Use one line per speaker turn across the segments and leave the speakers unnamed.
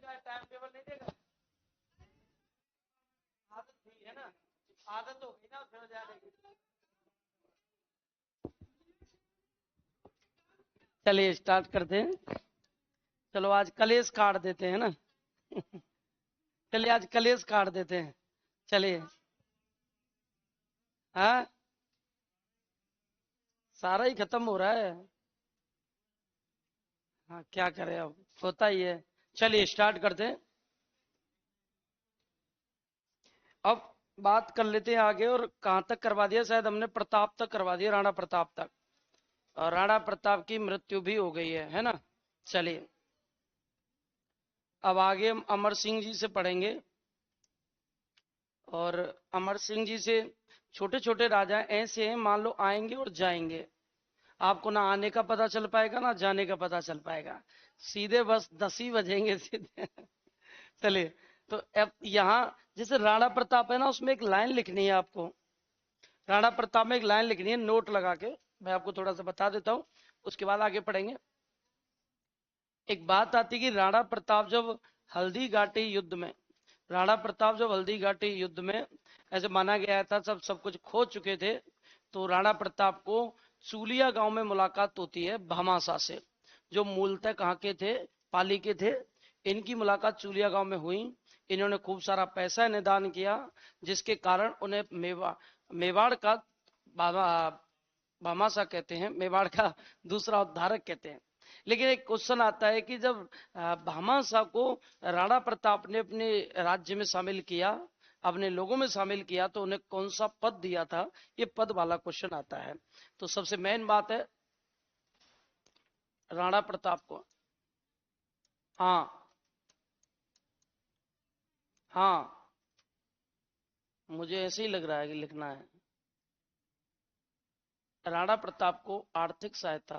का time table नहीं देगा? आदत थी है ना, आदत हो गई ना फिर जाने की। चलिए स्टार्ट करते हैं। चलो आज कलेश काट देते हैं ना। चलिए आज कलेश काट देते हैं। चलिए। हाँ, सारा ही खत्म हो रहा है। हाँ क्या करें, अब होता ही है। चलिए स्टार्ट करते हैं। अब बात कर लेते हैं आगे, और कहाँ तक करवा दिया, शायद हमने प्रताप तक करवा दिया, राणा प्रताप तक। और राणा प्रताप की मृत्यु भी हो गई है ना। चलिए अब आगे हम अमर सिंह जी से पढ़ेंगे। और अमर सिंह जी से छोटे छोटे राजा ऐसे हैं, मान लो आएंगे और जाएंगे, आपको ना आने का पता चल पाएगा ना जाने का पता चल पाएगा, सीधे बस 10 ही बजेंगे सीधे। चलिए, तो अब यहाँ जैसे राणा प्रताप है ना, उसमें एक लाइन लिखनी है आपको। राणा प्रताप में एक लाइन लिखनी है, नोट लगा के मैं आपको थोड़ा सा बता देता हूँ, उसके बाद आगे पढ़ेंगे। एक बात आती कि राणा प्रताप जब हल्दी घाटी युद्ध में, राणा प्रताप जब हल्दी घाटी युद्ध में ऐसे माना गया था, सब सब कुछ खो चुके थे, तो राणा प्रताप को चूलिया गांव में मुलाकात होती है भामाशाह से, जो मूलतः कहाँ के थे, पाली के थे। इनकी मुलाकात चूलिया गांव में हुई। इन्होंने खूब सारा पैसा निदान किया, जिसके कारण उन्हें मेवाड़ का भामाशाह कहते हैं, मेवाड़ का दूसरा उद्धारक कहते हैं। लेकिन एक क्वेश्चन आता है कि जब भामाशाह को राणा प्रताप ने अपने राज्य में शामिल किया, अपने लोगों में शामिल किया, तो उन्हें कौन सा पद दिया था, ये पद वाला क्वेश्चन आता है। तो सबसे मेन बात है राणा प्रताप को, हाँ हाँ, मुझे ऐसे ही लग रहा है कि लिखना है, राणा प्रताप को आर्थिक सहायता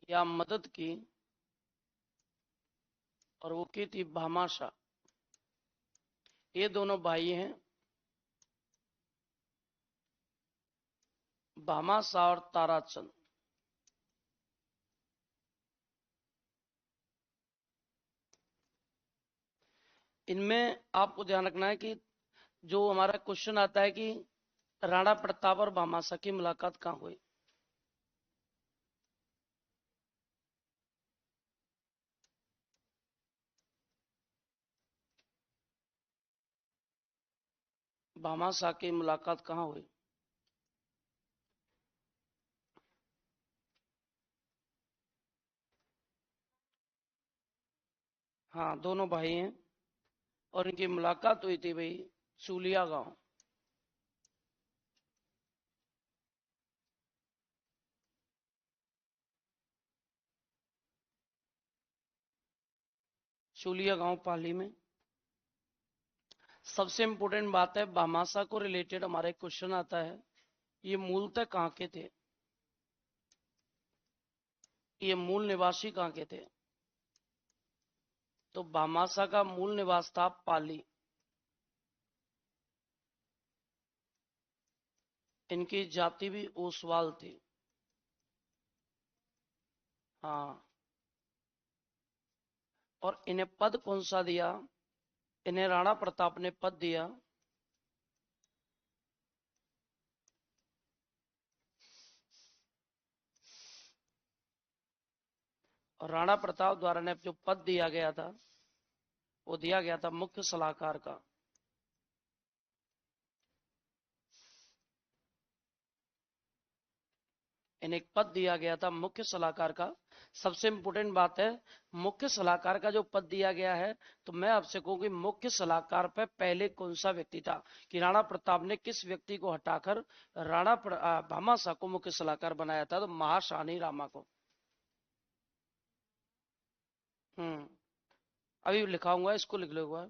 या मदद की, और वो की थी भामाशाह। ये दोनों भाई हैं, भामाशाह और ताराचंद। इनमें आपको ध्यान रखना है कि जो हमारा क्वेश्चन आता है कि राणा प्रताप और भामाशाह की मुलाकात कहाँ हुई। भामाशाह की मुलाकात कहाँ हुई? हाँ, दोनों भाई हैं, और इनकी मुलाकात हुई थी भाई चूलिया गांव। चूलिया गांव पाली में। सबसे इंपॉर्टेंट बात है, भामाशाह को रिलेटेड हमारा एक क्वेश्चन आता है, ये मूलतः कहाँ के थे, ये मूल निवासी कहाँ के थे? तो भामाशाह का मूल निवास था पाली। इनकी जाति भी ओसवाल थी। हाँ, और इन्हें पद कौन सा दिया? इन्हें राणा प्रताप ने पद दिया और राणा प्रताप द्वारा ने जो पद दिया गया था, वो दिया गया था मुख्य सलाहकार का। इन्हें एक पद दिया गया था मुख्य सलाहकार का। सबसे इंपॉर्टेंट बात है, मुख्य सलाहकार का जो पद दिया गया है, तो मैं आपसे कहूं कि मुख्य सलाहकार पे पहले कौन सा व्यक्ति था, कि राणा प्रताप ने किस व्यक्ति को हटाकर भामाशाह को मुख्य सलाहकार बनाया था? तो महाशानी रामा को। अभी लिखाऊंगा, इसको लिख लो।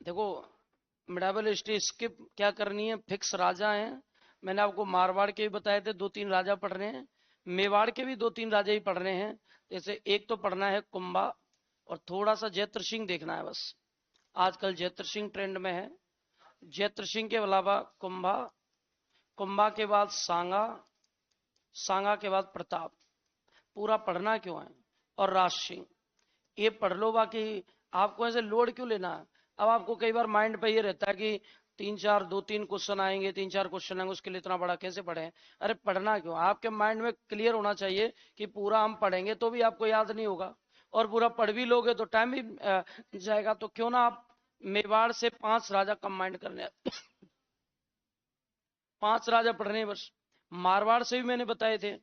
देखो, मिडाबल हिस्ट्री स्किप क्या करनी है, फिक्स राजा हैं। मैंने आपको मारवाड़ के भी बताए थे, 2-3 राजा पढ़ रहे हैं। मेवाड़ के भी 2-3 राजा ही पढ़ रहे हैं। जैसे एक तो पढ़ना है कुंभा, और थोड़ा सा जैत्र सिंह देखना है बस। आजकल जैत्र सिंह ट्रेंड में है। जैत्र सिंह के अलावा कुंभा, कुंभा के बाद सांगा, सांगा के बाद प्रताप। पूरा पढ़ना क्यों है, और राज सिंह, ये पढ़ लो। बाकी आपको ऐसे लोड क्यों लेना है। अब आपको कई बार माइंड पे ये रहता है कि 3-4 2-3 क्वेश्चन आएंगे, 3-4 क्वेश्चन आएंगे, उसके लिए इतना बड़ा कैसे पढ़े। अरे पढ़ना क्यों, आपके माइंड में क्लियर होना चाहिए कि पूरा हम पढ़ेंगे तो भी आपको याद नहीं होगा, और पूरा पढ़ भी लोगे तो टाइम भी जाएगा। तो क्यों ना आप मेवाड़ से 5 राजा कंबाइंड करने 5 राजा पढ़ने बस। मारवाड़ से भी मैंने बताए थे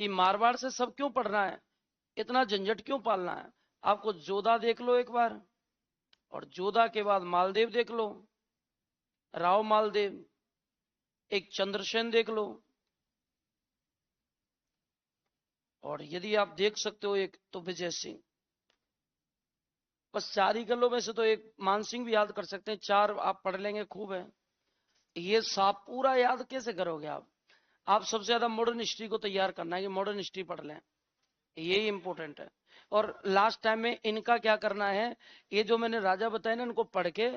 कि मारवाड़ से सब क्यों पढ़ना है, इतना झंझट क्यों पालना है। आपको जोधा देख लो एक बार, और जोधा के बाद मालदेव देख लो, राव मालदेव, एक चंद्रसेन देख लो, और यदि आप देख सकते हो एक तो विजय सिंह। बस 4 ही कर लो। में से तो एक मानसिंह भी याद कर सकते हैं। 4 आप पढ़ लेंगे खूब है। ये साफ पूरा याद कैसे करोगे आप सबसे ज्यादा मॉडर्न हिस्ट्री को तैयार करना है कि मॉडर्न हिस्ट्री पढ़ लें, यही इंपॉर्टेंट है। और लास्ट टाइम में इनका क्या करना है, ये जो मैंने राजा बताए ना, इनको पढ़ के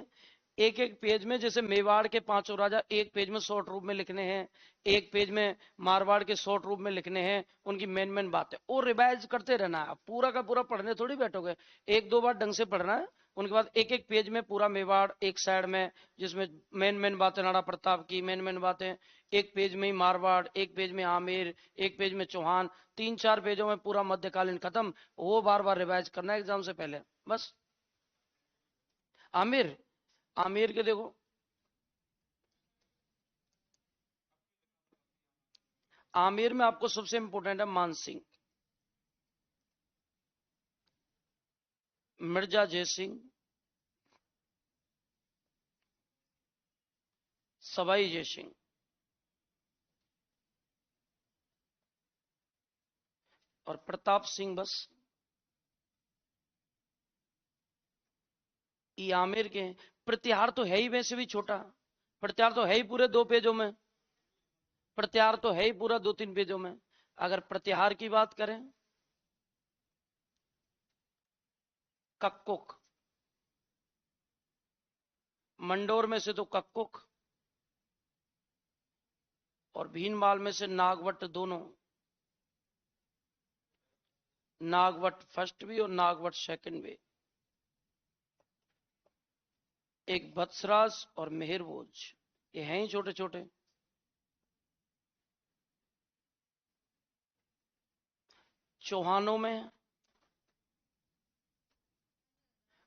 एक एक पेज में, जैसे मेवाड़ के 5 राजा एक पेज में शॉर्ट रूप में लिखने हैं, एक पेज में मारवाड़ के शॉर्ट रूप में लिखने हैं, उनकी मेन मेन बातें, और रिवाइज करते रहना है। पूरा का पूरा पढ़ने थोड़ी बैठोगे, 1-2 बार ढंग से पढ़ना है। उनके बाद एक एक पेज में पूरा मेवाड़ एक साइड में, जिसमें मेन मेन बातें नाड़ा प्रताप की मेन मेन बातें, एक पेज में ही मारवाड़, एक पेज में आमिर, एक पेज में चौहान, 3-4 पेजों में पूरा मध्यकालीन खत्म। वो बार बार रिवाइज करना है एग्जाम से पहले बस। आमिर, आमिर के देखो, आमिर में आपको सबसे इंपॉर्टेंट है मानसिंह, मिर्जा जयसिंह, सवाई जयसिंह, और प्रताप सिंह। बस ये आमिर के हैं। प्रत्याहार तो है ही वैसे भी छोटा, प्रत्याहार तो है ही पूरे 2 पेजों में, प्रत्याहार तो है ही पूरा 2-3 पेजों में। अगर प्रत्याहार की बात करें, कक्कुक, मंडोर में से तो कक्कुक, और भीनमाल में से नागवट दोनों, नागवट फर्स्ट भी और नागवट सेकंड भी, एक बत्सराज और मेहरभोज, ये हैं ही छोटे छोटे। चौहानों में,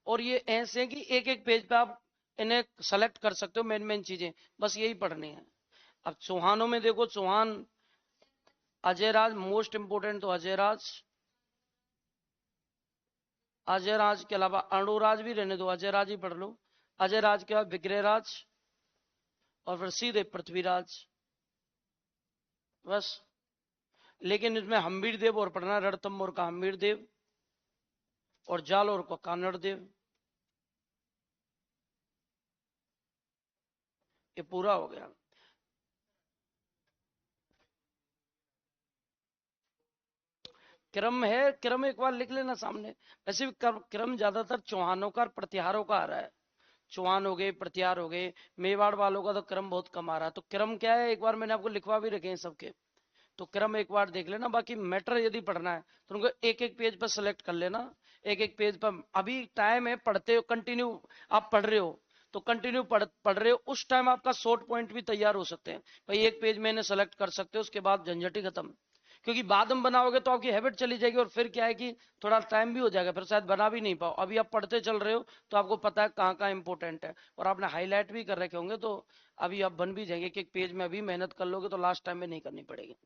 और ये ऐसे हैं कि एक एक पेज पे आप इन्हें सेलेक्ट कर सकते हो, मेन मेन चीजें बस यही पढ़नी है। अब चौहानों में देखो, चौहान अजय राज मोस्ट इंपोर्टेंट, तो अजय राज, अजय राज के अलावा अणुराज भी रहने दो, अजय राज ही पढ़ लो। अजय राज के बाद विग्रह राज, और फिर सीधे पृथ्वीराज बस। लेकिन इसमें हम्बीर देव और पढ़ना, रणथंभौर का हम्बीर देव, और जालौर का कानड़ देव, ये पूरा हो गया। क्रम है, क्रम एक बार लिख लेना सामने। वैसे भी क्रम ज्यादातर चौहानों का और प्रतिहारों का आ रहा है। चौहान हो गए, प्रतिहार हो गए, मेवाड़ वालों का तो क्रम बहुत कम आ रहा है। तो क्रम क्या है, एक बार मैंने आपको लिखवा भी रखे हैं सबके, तो क्रम एक बार देख लेना। बाकी मैटर यदि पढ़ना है तो उनको एक एक पेज पर सेलेक्ट कर लेना, एक एक पेज पर। अभी टाइम है, पढ़ते हो कंटिन्यू, आप पढ़ रहे हो तो कंटिन्यू पढ़ रहे हो, उस टाइम आपका शॉर्ट पॉइंट भी तैयार हो सकते हैं भाई। एक पेज में इन्हें सेलेक्ट कर सकते हो, उसके बाद झंझट ही खत्म। क्योंकि बाद में बनाओगे तो आपकी हैबिट चली जाएगी, और फिर क्या है कि थोड़ा टाइम भी हो जाएगा, फिर शायद बना भी नहीं पाओ। अभी आप पढ़ते चल रहे हो तो आपको पता है कहाँ कहाँ इंपॉर्टेंट है, और आपने हाईलाइट भी कर रखे होंगे, तो अभी आप बन भी जाएंगे। कि एक पेज में अभी मेहनत कर लोगे तो लास्ट टाइम में नहीं करनी पड़ेगी।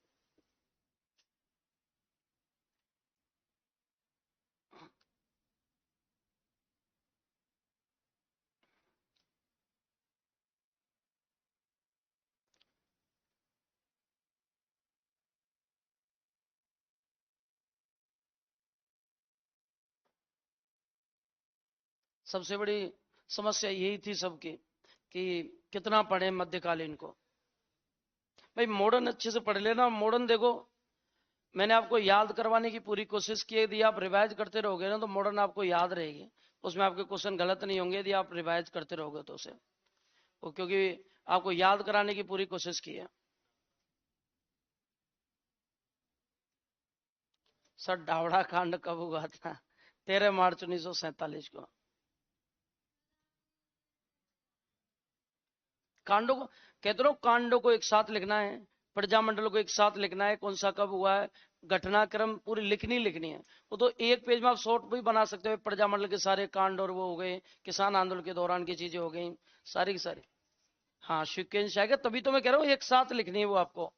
सबसे बड़ी समस्या यही थी सबकी कि कितना पढ़े मध्यकालीन को। भाई मॉडर्न अच्छे से पढ़ लेना। मॉडर्न देखो, मैंने आपको याद करवाने की पूरी कोशिश की। यदि आप रिवाइज करते रहोगे ना तो मॉडर्न आपको याद रहेगी, उसमें आपके क्वेश्चन गलत नहीं होंगे यदि आप रिवाइज करते रहोगे तो उसे, क्योंकि आपको याद कराने की पूरी कोशिश की है। सर डावड़ा कांड कब हुआ था? 13 मार्च 1947 को। कांडों को कहते रहो, कांडों को एक साथ लिखना है, प्रजामंडल को एक साथ लिखना है, कौन सा कब हुआ है, घटनाक्रम पूरी लिखनी है। वो तो एक पेज में आप शॉर्ट भी बना सकते हो, प्रजामंडल के सारे कांड और वो हो गए, किसान आंदोलन के दौरान की चीजें हो गई सारी की सारी। हाँ सीक्वेंस आएगा, तभी तो मैं कह रहा हूँ एक साथ लिखनी है वो आपको,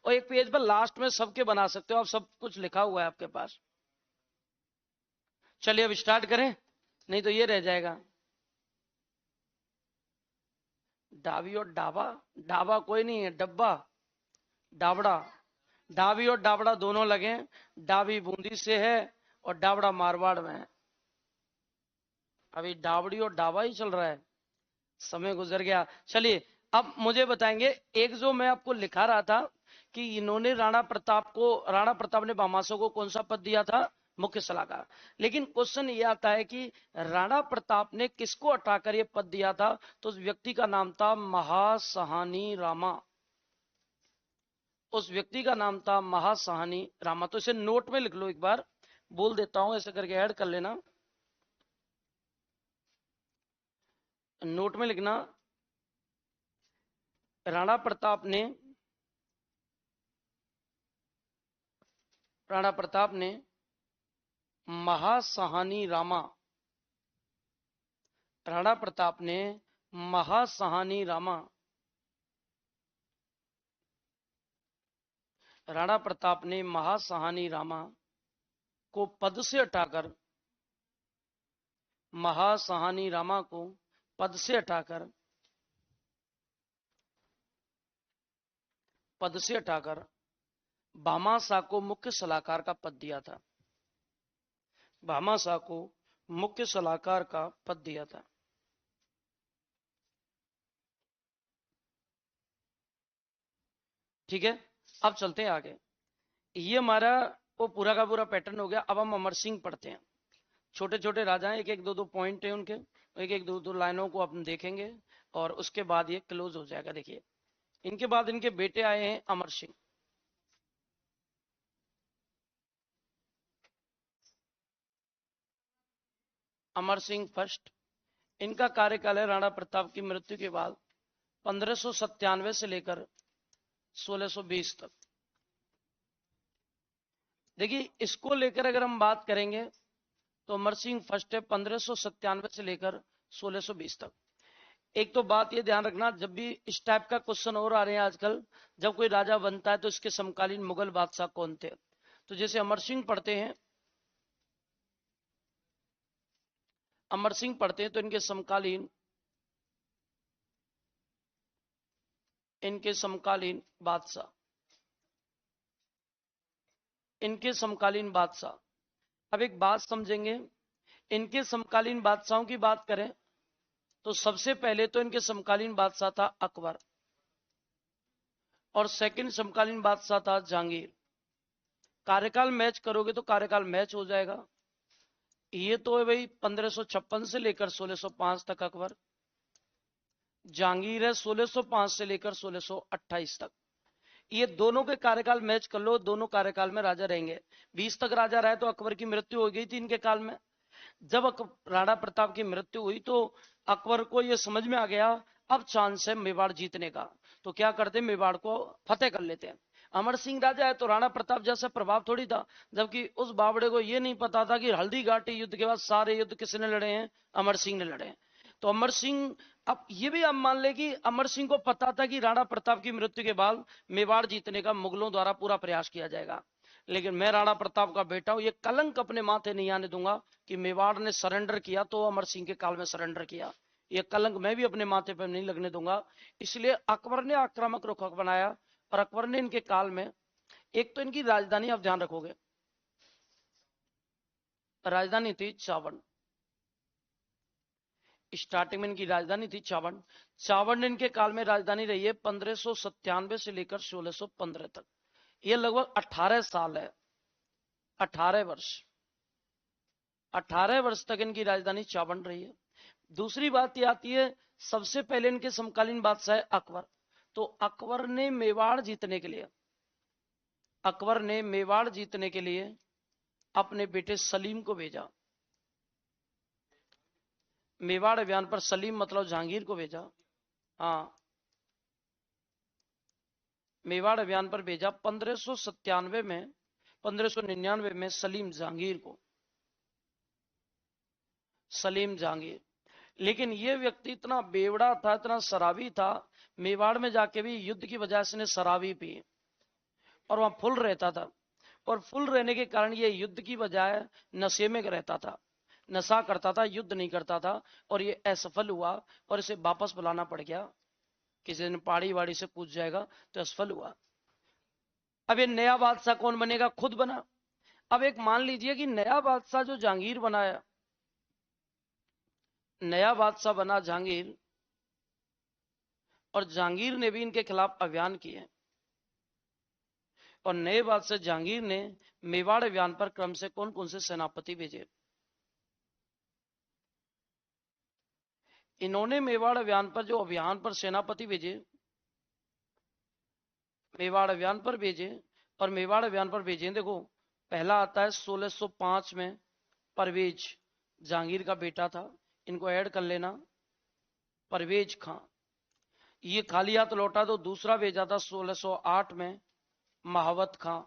और एक पेज पर लास्ट में सबके बना सकते हो आप, सब कुछ लिखा हुआ है आपके पास। चलिए अब स्टार्ट करें, नहीं तो ये रह जाएगा। डाबी और डाबा, डाबा कोई नहीं है, डब्बा, डाबड़ा। डाबी और डाबड़ा दोनों लगे, डाबी बूंदी से है और डाबड़ा मारवाड़ में है। अभी डाबड़ी और डाबा ही चल रहा है, समय गुजर गया। चलिए अब मुझे बताएंगे, एक जो मैं आपको लिखा रहा था कि इन्होंने राणा प्रताप ने भामाशाह को कौन सा पद दिया था? मुख्य सलाहकार। लेकिन क्वेश्चन ये आता है कि राणा प्रताप ने किसको हटाकर ये पद दिया था? तो उस व्यक्ति का नाम था महासहानी रामा। उस व्यक्ति का नाम था महासहानी रामा। तो इसे नोट में लिख लो, एक बार बोल देता हूं, ऐसे करके ऐड कर लेना, नोट में लिखना। राणा प्रताप ने महासहानी रामा, राणा प्रताप ने महासहानी रामा, राणा प्रताप ने महासहानी रामा को पद से हटाकर, महासहानी रामा को पद से हटाकर, भामाशाह को मुख्य सलाहकार का पद दिया था। भामाशाह को मुख्य सलाहकार का पद दिया था। ठीक है, अब चलते हैं आगे। ये हमारा वो पूरा का पूरा पैटर्न हो गया। अब हम अमर सिंह पढ़ते हैं। छोटे छोटे राजा हैं, एक एक दो दो पॉइंट है उनके, एक एक दो दो लाइनों को अपन देखेंगे और उसके बाद ये क्लोज हो जाएगा। देखिए, इनके बाद इनके बेटे आए हैं अमर सिंह। अमर सिंह फर्स्ट, इनका कार्यकाल है राणा प्रताप की मृत्यु के बाद 1597 से लेकर 1620 तक। देखिए, इसको लेकर अगर हम बात करेंगे तो अमर सिंह फर्स्ट है 1597 से लेकर 1620 तक। एक तो बात ये ध्यान रखना, जब भी इस टाइप का क्वेश्चन और आ रहे हैं आजकल, जब कोई राजा बनता है तो इसके समकालीन मुगल बादशाह कौन थे। तो जैसे अमर सिंह पढ़ते हैं, अमर सिंह पढ़ते हैं तो इनके समकालीन बादशाह, इनके समकालीन बादशाह। अब एक बात समझेंगे, इनके समकालीन बादशाहों की बात करें तो सबसे पहले तो इनके समकालीन बादशाह था अकबर, और सेकंड समकालीन बादशाह था जहांगीर। कार्यकाल मैच करोगे तो कार्यकाल मैच हो जाएगा। ये तो है भाई 1556 से लेकर 1605 तक अकबर, जहांगीर है 1605 से लेकर 1628 तक। ये दोनों के कार्यकाल मैच कर लो, दोनों कार्यकाल में राजा रहेंगे। 20 तक राजा रहे तो अकबर की मृत्यु हो गई थी इनके काल में। जब राणा प्रताप की मृत्यु हुई तो अकबर को यह समझ में आ गया अब चांस है मेवाड़ जीतने का, तो क्या करते, मेवाड़ को फतेह कर लेते हैं। अमर सिंह राजा है तो राणा प्रताप जैसा प्रभाव थोड़ी था, जबकि उस बावड़े को यह नहीं पता था कि हल्दी घाटी युद्ध के बाद सारे युद्ध किसने लड़े हैं, अमर सिंह ने लड़े हैं। तो अमर सिंह, अब ये भी आप मान ले कि अमर सिंह को पता था कि राणा प्रताप की मृत्यु के बाद मेवाड़ जीतने का मुगलों द्वारा पूरा प्रयास किया जाएगा, लेकिन मैं राणा प्रताप का बेटा हूं, ये कलंक अपने माथे नहीं आने दूंगा कि मेवाड़ ने सरेंडर किया तो अमर सिंह के काल में सरेंडर किया। ये कलंक मैं भी अपने माथे पर नहीं लगने दूंगा। इसलिए अकबर ने आक्रामक रुख बनाया, और अकबर ने इनके काल में, एक तो इनकी राजधानी आप ध्यान रखोगे, राजधानी थी चावड़। स्टार्टिंग में इनकी राजधानी थी चावंड। चावंड इनके काल में राजधानी रही है 1597 से लेकर 1615 तक। ये लगभग 18 साल है, 18 वर्ष, 18 वर्ष तक इनकी राजधानी चावंड रही है। दूसरी बात ये आती है, सबसे पहले इनके समकालीन बादशाह है अकबर। तो अकबर ने मेवाड़ जीतने के लिए, अकबर ने मेवाड़ जीतने के लिए अपने बेटे सलीम को भेजा। मेवाड़ अभियान पर सलीम मतलब जहांगीर को भेजा। हाँ, मेवाड़ अभियान पर भेजा 1597 में, 1599 में सलीम जहांगीर को, सलीम जहांगीर। लेकिन यह व्यक्ति इतना बेवड़ा था, इतना शराबी था, मेवाड़ में जाके भी युद्ध की वजह से शराबी पी और वहां फुल रहता था। और फुल रहने के कारण ये युद्ध की बजाय नशे में रहता था, नशा करता था, युद्ध नहीं करता था। और ये असफल हुआ और इसे वापस बुलाना पड़ गया। किसी दिन पहाड़ी वाड़ी से पूछ जाएगा तो असफल हुआ। अब ये नया बादशाह कौन बनेगा? खुद बना। अब एक मान लीजिए कि नया बादशाह जो जहांगीर बनाया, नया बादशाह बना जहांगीर, और जहांगीर ने भी इनके खिलाफ अभियान किए। और नए बादशाह जहांगीर ने मेवाड़ अभियान पर क्रम से कौन कौन से सेनापति भेजे? इन्होंने मेवाड़ अभियान पर जो अभियान पर सेनापति भेजे, मेवाड़ अभियान पर भेजे, और मेवाड़ अभियान पर भेजे, देखो पहला आता है 1605 में परवेज, जहांगीर का बेटा था, इनको ऐड कर लेना, परवेज खां। ये खाली हाथ लौटा। तो दूसरा भेजा था 1608 में महावत खां,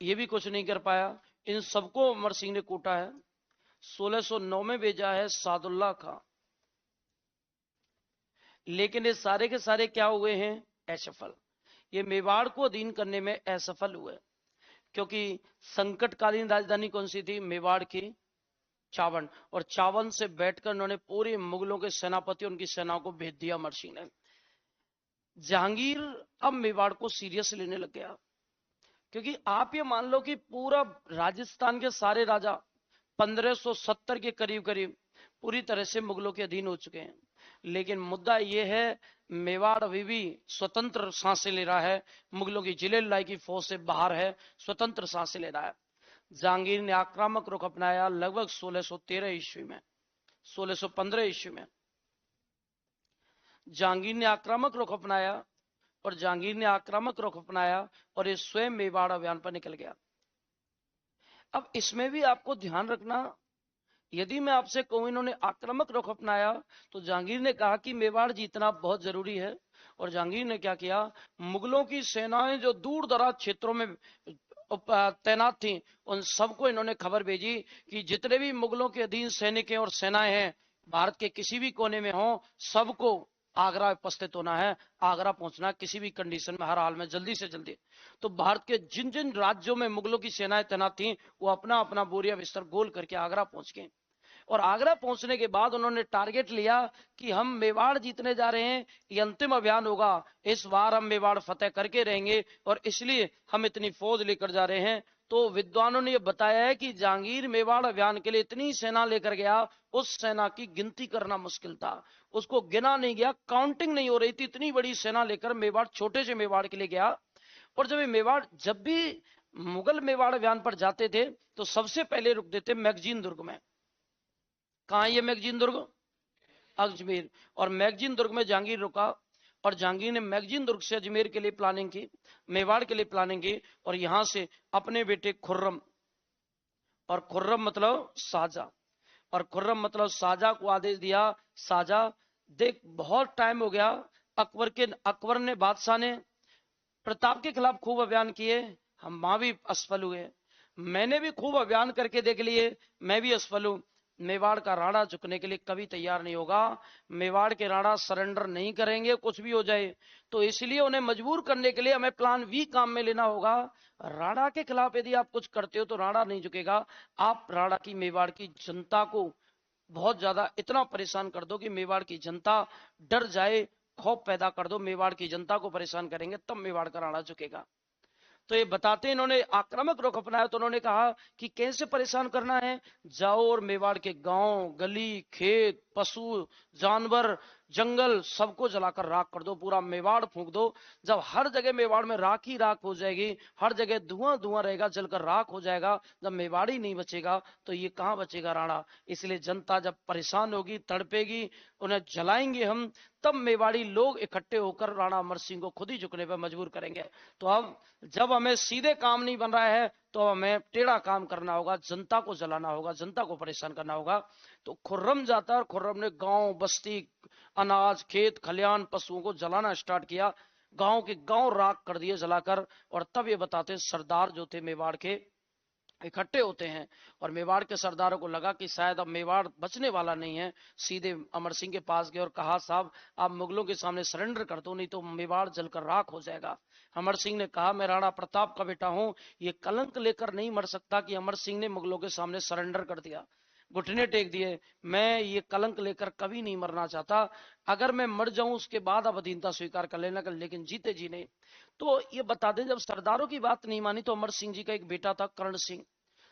ये भी कुछ नहीं कर पाया। इन सबको अमर सिंह ने कूटा है। 1609 में भेजा है सादुल्ला खां। लेकिन ये सारे के सारे क्या हुए हैं? असफल। ये मेवाड़ को अधीन करने में असफल हुए, क्योंकि संकटकालीन राजधानी कौन सी थी? मेवाड़ की चावंड। और चावंड से बैठकर उन्होंने पूरे मुगलों के सेनापति, उनकी सेना को भेज दिया अमर सिंह ने। जहांगीर अब मेवाड़ को सीरियस लेने लग गया, क्योंकि आप ये मान लो कि पूरा राजस्थान के सारे राजा 1570 के करीब करीब पूरी तरह से मुगलों के अधीन हो चुके हैं। लेकिन मुद्दा यह है, मेवाड़ अभी भी स्वतंत्र सांसें ले रहा है, मुगलों की जिलेलाई की फौज से बाहर है, स्वतंत्र सांसें ले रहा है। जहांगीर ने आक्रामक रुख अपनाया लगभग 1613 ईस्वी में, 1615 ईस्वी में जहांगीर ने आक्रामक रुख अपनाया, और जहांगीर ने आक्रामक रुख अपनाया और ये स्वयं मेवाड़ अभियान पर निकल गया। अब इसमें भी आपको ध्यान रखना, यदि मैं आपसे कहूं इन्होंने आक्रामक रुख अपनाया, तो जहांगीर ने कहा कि मेवाड़ जीतना बहुत जरूरी है। और जहांगीर ने क्या किया? मुगलों की सेनाएं जो दूर दराज क्षेत्रों में तैनात थी, उन सबको इन्होंने खबर भेजी कि जितने भी मुगलों के अधीन सैनिक और सेनाएं हैं, भारत के किसी भी कोने में हो, सबको आगरा उपस्थित होना है, आगरा पहुंचना किसी भी कंडीशन में, हर हाल में, जल्दी से जल्दी। तो भारत के जिन जिन राज्यों में मुगलों की सेनाएं तैनात थी, वो अपना अपना बोरिया बिस्तर गोल करके आगरा पहुंच गए। और आगरा पहुंचने के बाद उन्होंने टारगेट लिया कि हम मेवाड़ जीतने जा रहे हैं, ये अंतिम अभियान होगा, इस बार हम मेवाड़ फतेह करके रहेंगे, और इसलिए हम इतनी फौज लेकर जा रहे हैं। तो विद्वानों ने यह बताया है कि जहांगीर मेवाड़ अभियान के लिए इतनी सेना लेकर गया, उस सेना की गिनती करना मुश्किल था, उसको गिना नहीं गया, काउंटिंग नहीं हो रही थी। इतनी बड़ी सेना लेकर मेवाड़, छोटे से मेवाड़ के लिए गया। और जब मेवाड़, जब भी मुगल मेवाड़ अभियान पर जाते थे तो सबसे पहले रुक देते मैगजीन दुर्ग में। कहां ये मैगजीन दुर्ग? अजमेर। और मैगजीन दुर्ग में जहांगीर रुका, और जहांगीर ने मैगजीन दुर्ग से अजमेर के लिए प्लानिंग की, मेवाड़ के लिए प्लानिंग की, और यहां से अपने बेटे खुर्रम, और खुर्रम मतलब शाहजहां, और खुर्रम मतलब शाहजहां को आदेश दिया, शाहजहां देख बहुत टाइम हो गया, अकबर ने, बादशाह ने प्रताप के खिलाफ खूब अभियान किए, हम वहां भी असफल हुए, मैंने भी खूब अभियान करके देख लिए, मैं भी असफल हूं। मेवाड़ का राणा झुकने के लिए कभी तैयार नहीं होगा, मेवाड़ के राणा सरेंडर नहीं करेंगे कुछ भी हो जाए। तो इसलिए उन्हें मजबूर करने के लिए हमें प्लान बी काम में लेना होगा। राणा के खिलाफ यदि आप कुछ करते हो तो राणा नहीं झुकेगा। आप राणा की, मेवाड़ की जनता को बहुत ज्यादा इतना परेशान कर दो कि मेवाड़ की जनता डर जाए, खौफ पैदा कर दो, मेवाड़ की जनता को परेशान करेंगे, तब मेवाड़ का राणा झुकेगा। तो ये बताते इन्होंने आक्रामक रुख अपनाया। तो उन्होंने कहा कि कैसे परेशान करना है, जाओ और मेवाड़ के गांव गली खेत पशु जानवर जंगल सबको जलाकर राख कर दो, पूरा मेवाड़ फूंक दो। जब हर जगह मेवाड़ में राख ही राख हो जाएगी, हर जगह धुआं धुआं रहेगा, जलकर राख हो जाएगा, जब मेवाड़ ही नहीं बचेगा तो ये कहां बचेगा राणा। इसलिए जनता जब परेशान होगी तड़पेगी, उन्हें जलाएंगे हम, तब मेवाड़ी लोग इकट्ठे होकर राणा अमर सिंह को खुद ही झुकने पर मजबूर करेंगे। तो अब जब हमें सीधे काम नहीं बन रहा है तो हमें टेढ़ा काम करना होगा, जनता को जलाना होगा, जनता को परेशान करना होगा। तो खुर्रम जाता है और खुर्रम ने गांव बस्ती अनाज खेत खलियान पशुओं को जलाना स्टार्ट किया, गांव के गांव राख कर दिए जलाकर। और तब ये बताते सरदार जो थे मेवाड़ के इकट्ठे होते हैं, और मेवाड़ के सरदारों को लगा कि शायद अब मेवाड़ बचने वाला नहीं है। सीधे अमर सिंह के पास गए और कहा साहब आप मुगलों के सामने सरेंडर कर दो, नहीं तो मेवाड़ जलकर राख हो जाएगा। अमर सिंह ने कहा मैं राणा प्रताप का बेटा हूं, ये कलंक लेकर नहीं मर सकता कि अमर सिंह ने मुगलों के सामने सरेंडर कर दिया, घुटने टेक दिए। मैं ये कलंक लेकर कभी नहीं मरना चाहता, अगर मैं मर जाऊं उसके बाद आप अधीनता स्वीकार कर लेना, लेकिन जीते जी नहीं। तो ये बता दें जब सरदारों की बात नहीं मानी तो अमर सिंह जी का एक बेटा था कर्ण सिंह,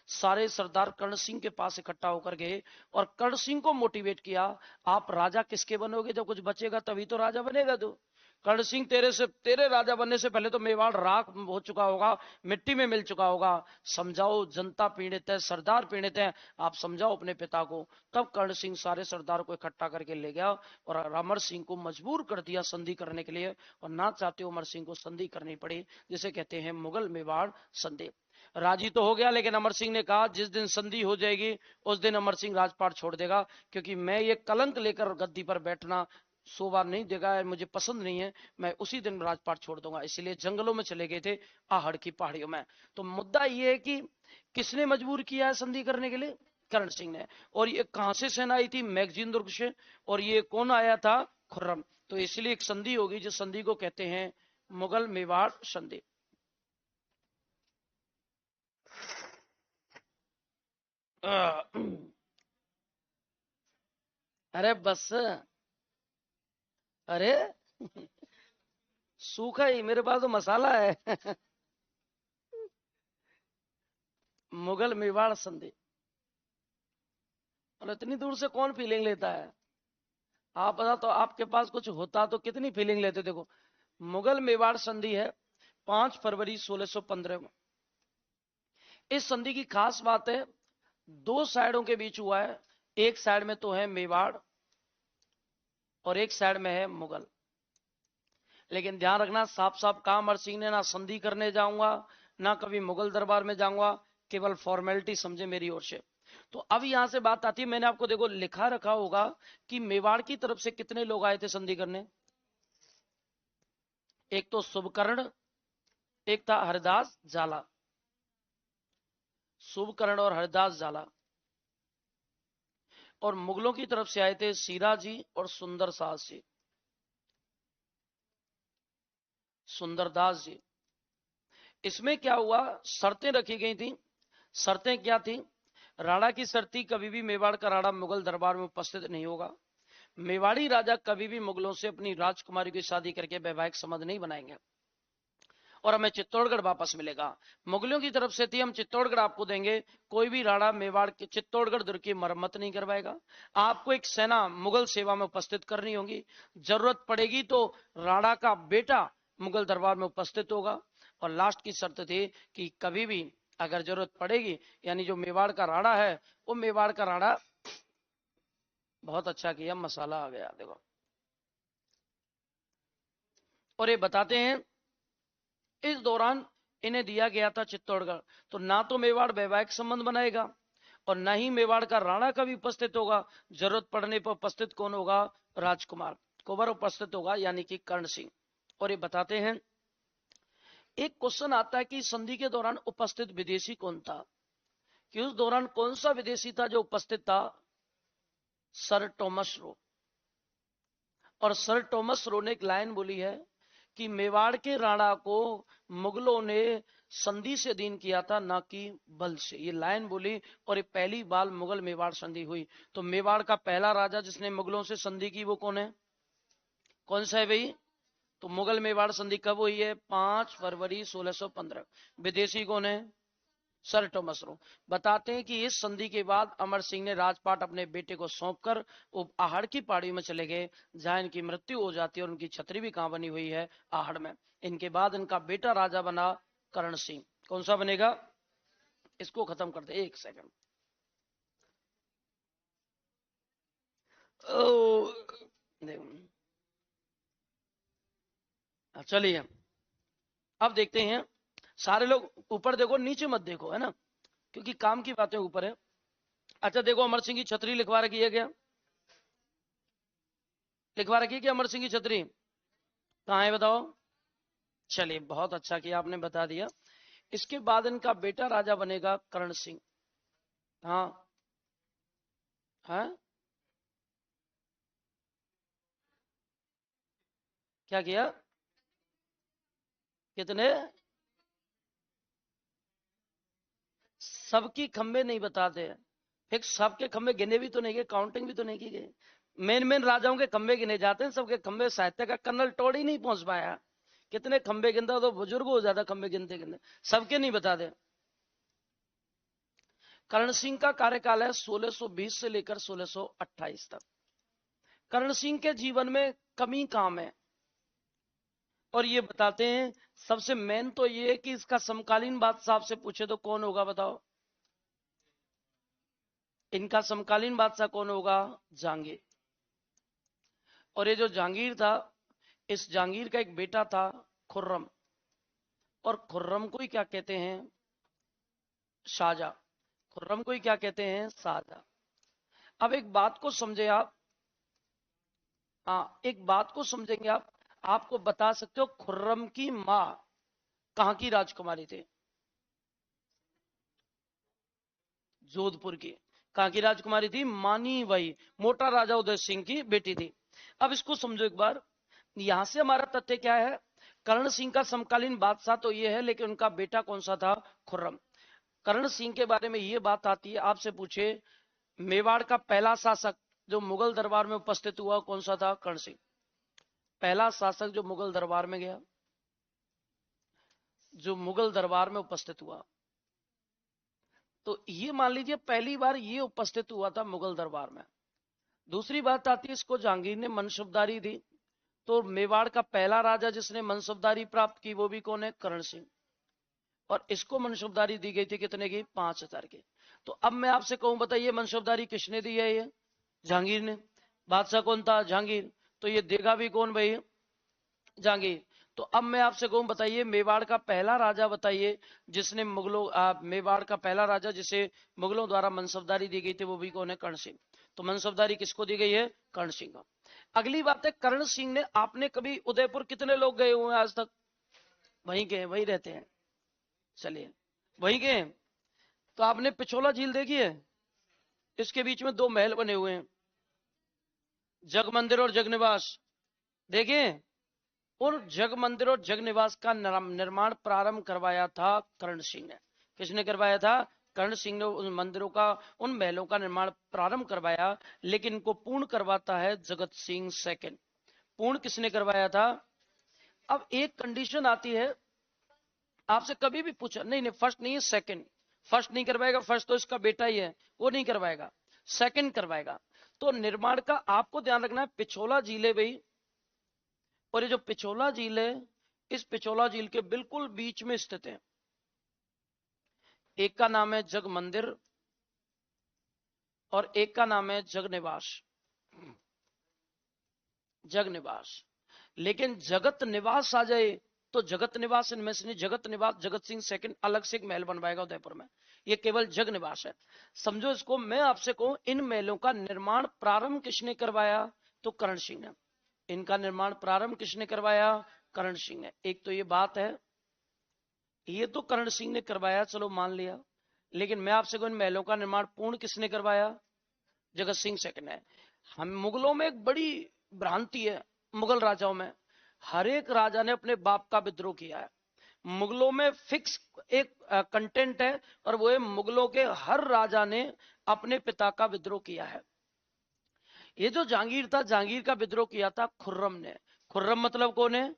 सारे सरदार कर्ण सिंह के पास इकट्ठा होकर गए और कर्ण सिंह को मोटिवेट किया, आप राजा किसके बनोगे, जब कुछ बचेगा तभी तो राजा बनेगा तू। कर्ण सिंह तेरे राजा बनने से पहले तो मेवाड़ राख हो चुका होगा, मिट्टी में मिल चुका होगा। समझाओ जनता पीड़ित है, सरदार पीड़ित है, आप समझाओ अपने पिता को। तब कर्ण सिंह सारे सरदार को इकट्ठा करके ले गया और अमर सिंह को मजबूर कर दिया संधि करने के लिए। और ना चाहते अमर सिंह को संधि करनी पड़ी, जिसे कहते हैं मुगल मेवाड़ संधि। राजी तो हो गया, लेकिन अमर सिंह ने कहा जिस दिन संधि हो जाएगी उस दिन अमर सिंह राजपाट छोड़ देगा, क्योंकि मैं ये कलंक लेकर गद्दी पर बैठना शोभा नहीं देगा, मुझे पसंद नहीं है, मैं उसी दिन राजपाट छोड़ दूंगा। इसलिए जंगलों में चले गए थे, आहड़ की पहाड़ियों में। तो मुद्दा ये है कि किसने मजबूर किया है संधि करने के लिए, कर्ण सिंह ने। और ये कहां से सेना आई थी, मैगजीन दुर्ग से, और ये कौन आया था, खुर्रम। तो इसलिए एक संधि होगी जिस संधि को कहते हैं मुगल मेवाड़ संधि। अरे बस, अरे सूखा ही, मेरे पास तो मसाला है। मुगल मेवाड़ संधि, और इतनी दूर से कौन फीलिंग लेता है, आप बता तो, आपके पास कुछ होता तो कितनी फीलिंग लेते। देखो मुगल मेवाड़ संधि है 5 फरवरी 1615 में। इस संधि की खास बात है, दो साइडों के बीच हुआ है, एक साइड में तो है मेवाड़ और एक साइड में है मुगल। लेकिन ध्यान रखना, साफ साफ कहा अमर सिंह ने, ना संधि करने जाऊंगा ना कभी मुगल दरबार में जाऊंगा, केवल फॉर्मेलिटी समझे मेरी ओर से। तो अब यहां से बात आती है, मैंने आपको देखो लिखा रखा होगा कि मेवाड़ की तरफ से कितने लोग आए थे संधि करने। एक तो शुभकर्ण, एक था हरिदास जाला, शुभकर्ण और हरिदास जाला। और मुगलों की तरफ से आए थे सीरा जी और सुंदर सास जी, सुंदरदास जी। इसमें क्या हुआ, शर्तें रखी गई थी। शर्तें क्या थी, राणा की शर्त थी कभी भी मेवाड़ का राणा मुगल दरबार में उपस्थित नहीं होगा, मेवाड़ी राजा कभी भी मुगलों से अपनी राजकुमारी की शादी करके वैवाहिक संबंध नहीं बनाएंगे, और हमें चित्तौड़गढ़ वापस मिलेगा। मुगलों की तरफ से थी हम चित्तौड़गढ़ आपको देंगे, कोई भी राणा मेवाड़ के चित्तौड़गढ़ दुर्ग की मरम्मत नहीं करवाएगा, आपको एक सेना मुगल सेवा में उपस्थित करनी होगी, जरूरत पड़ेगी तो राणा का बेटा मुगल दरबार में उपस्थित होगा। और लास्ट की शर्त थी कि कभी भी अगर जरूरत पड़ेगी, यानी जो मेवाड़ का राणा है, वो मेवाड़ का राणा, बहुत अच्छा किया, मसाला आ गया देखो। और ये बताते हैं इस दौरान इन्हें दिया गया था चित्तौड़गढ़, तो ना तो मेवाड़ वैवाहिक संबंध बनाएगा और ना ही मेवाड़ का राणा कभी उपस्थित होगा, जरूरत पड़ने पर उपस्थित कौन होगा, राजकुमार कुंवर उपस्थित होगा, यानी कि कर्ण सिंह। और ये बताते हैं एक क्वेश्चन आता है कि संधि के दौरान उपस्थित विदेशी कौन था, कि उस दौरान कौन सा विदेशी था जो उपस्थित था, सर टॉमस रो। और सर टॉमस रो ने एक लाइन बोली है कि मेवाड़ के राणा को मुगलों ने संधि से अधीन किया था, ना कि बल से, ये लाइन बोली। और ये पहली बार मुगल मेवाड़ संधि हुई। तो मेवाड़ का पहला राजा जिसने मुगलों से संधि की वो कौन है, कौन सा है भाई, तो मुगल मेवाड़ संधि कब हुई है? 5 फरवरी 1615। विदेशी कौन है? Sir Thomas Roe. बताते हैं कि इस संधि के बाद अमर सिंह ने राजपाट अपने बेटे को सौंपकर आहड़ की पहाड़ी में चले गए, जहां इनकी मृत्यु हो जाती है और उनकी छतरी भी कहां बनी हुई है? आहड़ में। इनके बाद इनका बेटा राजा बना करण सिंह। कौन सा बनेगा? इसको खत्म कर दे, एक सेकंड। चलिए अब देखते हैं। सारे लोग ऊपर देखो, नीचे मत देखो, है ना, क्योंकि काम की बातें ऊपर है। अच्छा देखो, अमर सिंह की छतरी लिखवा रखी है क्या? लिखवा रखी है क्या अमर सिंह की छतरी? कहाँ है बताओ? चलिए बहुत अच्छा किया आपने बता दिया। इसके बाद इनका बेटा राजा बनेगा करण सिंह। हाँ हाँ, क्या किया? कितने? सबकी खंबे नहीं बताते हैं। फिर सबके खंबे गिने भी तो नहीं गए, काउंटिंग भी तो नहीं की गई। मेन मेन राजाओं के खंबे गिने जाते हैं, सबके खंबे। साहित्य का कर्नल टोड ही नहीं पहुंच पाया। कितने खंबे गिनता तो बुजुर्ग हो जाता खंबे गिनते गिनते। सबके नहीं बता दे। करण सिंह का कार्यकाल है 1620 से लेकर 1628 तक। करण सिंह के जीवन में कमी काम है, और ये बताते हैं। सबसे मेन तो ये है कि इसका समकालीन बादशाह से पूछे तो कौन होगा बताओ? इनका समकालीन बादशाह कौन होगा? जहांगीर। और ये जो जहांगीर था, इस जहांगीर का एक बेटा था खुर्रम, और खुर्रम को ही क्या कहते हैं? शाहजहां। खुर्रम को ही क्या कहते हैं? शाहजहां। अब एक बात को समझे आप। हाँ, एक बात को समझेंगे आप। आपको बता सकते हो खुर्रम की मां कहां की राजकुमारी थी? जोधपुर की। कहां की राजकुमारी थी? मानी वही, मोटा राजा उदय सिंह की बेटी थी। अब इसको समझो एक बार। यहां से हमारा तथ्य क्या है? कर्ण सिंह का समकालीन बादशाह तो ये है, लेकिन उनका बेटा कौन सा था? खुर्रम। कर्ण सिंह के बारे में ये बात आती है, आपसे पूछे मेवाड़ का पहला शासक जो मुगल दरबार में उपस्थित हुआ कौन सा था? कर्ण सिंह। पहला शासक जो मुगल दरबार में गया, जो मुगल दरबार में उपस्थित हुआ, तो ये मान लीजिए पहली बार ये उपस्थित हुआ था मुगल दरबार में। दूसरी बात आती है, इसको जहांगीर ने मनसबदारी दी। तो मेवाड़ का पहला राजा जिसने मनसबदारी प्राप्त की वो भी कौन है? करण सिंह। और इसको मनसबदारी दी गई थी कितने की? 5000 की। तो अब मैं आपसे कहूं, बताइए मनसबदारी किसने दी है? ये जहांगीर ने। बादशाह कौन था? जहांगीर। तो ये देगा भी कौन भाई? जहांगीर। तो अब मैं आपसे कहूं, बताइए मेवाड़ का पहला राजा बताइए जिसने मेवाड़ का पहला राजा जिसे मुगलों द्वारा मनसबदारी दी गई थी, वो भी कौन है? कर्ण सिंह। तो मनसबदारी किसको दी गई है? कर्ण सिंह को। अगली बात है, कर्ण सिंह ने, आपने कभी उदयपुर कितने लोग गए हुए हैं आज तक? वहीं गए, वहीं रहते हैं। चलिए वहीं गए। तो आपने पिछोला झील देखी है? इसके बीच में 2 महल बने हुए हैं, जग मंदिर और जग निवास। देखे? और जग मंदिर और जग निवास का निर्माण प्रारंभ करवाया था कर्ण सिंह ने। किसने करवाया था? कर्ण सिंह ने उन मंदिरों का, उन महलों का निर्माण प्रारंभ करवाया, लेकिन इनको पूर्ण करवाता है जगत सिंह सेकंड। पूर्ण किसने करवाया था? अब एक कंडीशन आती है, आपसे कभी भी पूछा, नहीं नहीं फर्स्ट नहीं है, सेकंड। फर्स्ट नहीं करवाएगा, फर्स्ट तो इसका बेटा ही है, वो नहीं करवाएगा, सेकंड करवाएगा। तो निर्माण का आपको ध्यान रखना है, पिछोला झील है भाई। और ये जो पिछोला झील है, इस पिछोला झील के बिल्कुल बीच में स्थित है। एक का नाम है जग मंदिर और एक का नाम है जग निवास। जग निवास। लेकिन जगत निवास आ जाए तो जगत निवास इनमें से नहीं। जगत निवास जगत सिंह सेकंड अलग से एक महल बनवाएगा उदयपुर में। ये केवल जग निवास है, समझो इसको। मैं आपसे कहूं, इन महलों का निर्माण प्रारंभ किसने करवाया? तो करण सिंह ने। इनका निर्माण प्रारंभ किसने करवाया? करण सिंह ने। एक तो ये बात है, ये तो करण सिंह ने करवाया, चलो मान लिया। लेकिन मैं आपसे कहूं, इन महलों का निर्माण पूर्ण किसने करवाया? जगत सिंह सेकंड है। हम मुगलों में एक बड़ी भ्रांति है, मुगल राजाओं में हर एक राजा ने अपने बाप का विद्रोह किया है। मुगलों में फिक्स एक कंटेंट है, और वो है मुगलों के हर राजा ने अपने पिता का विद्रोह किया है। ये जो जहांगीर था, जहांगीर का विद्रोह किया था खुर्रम ने। खुर्रम मतलब कौन है?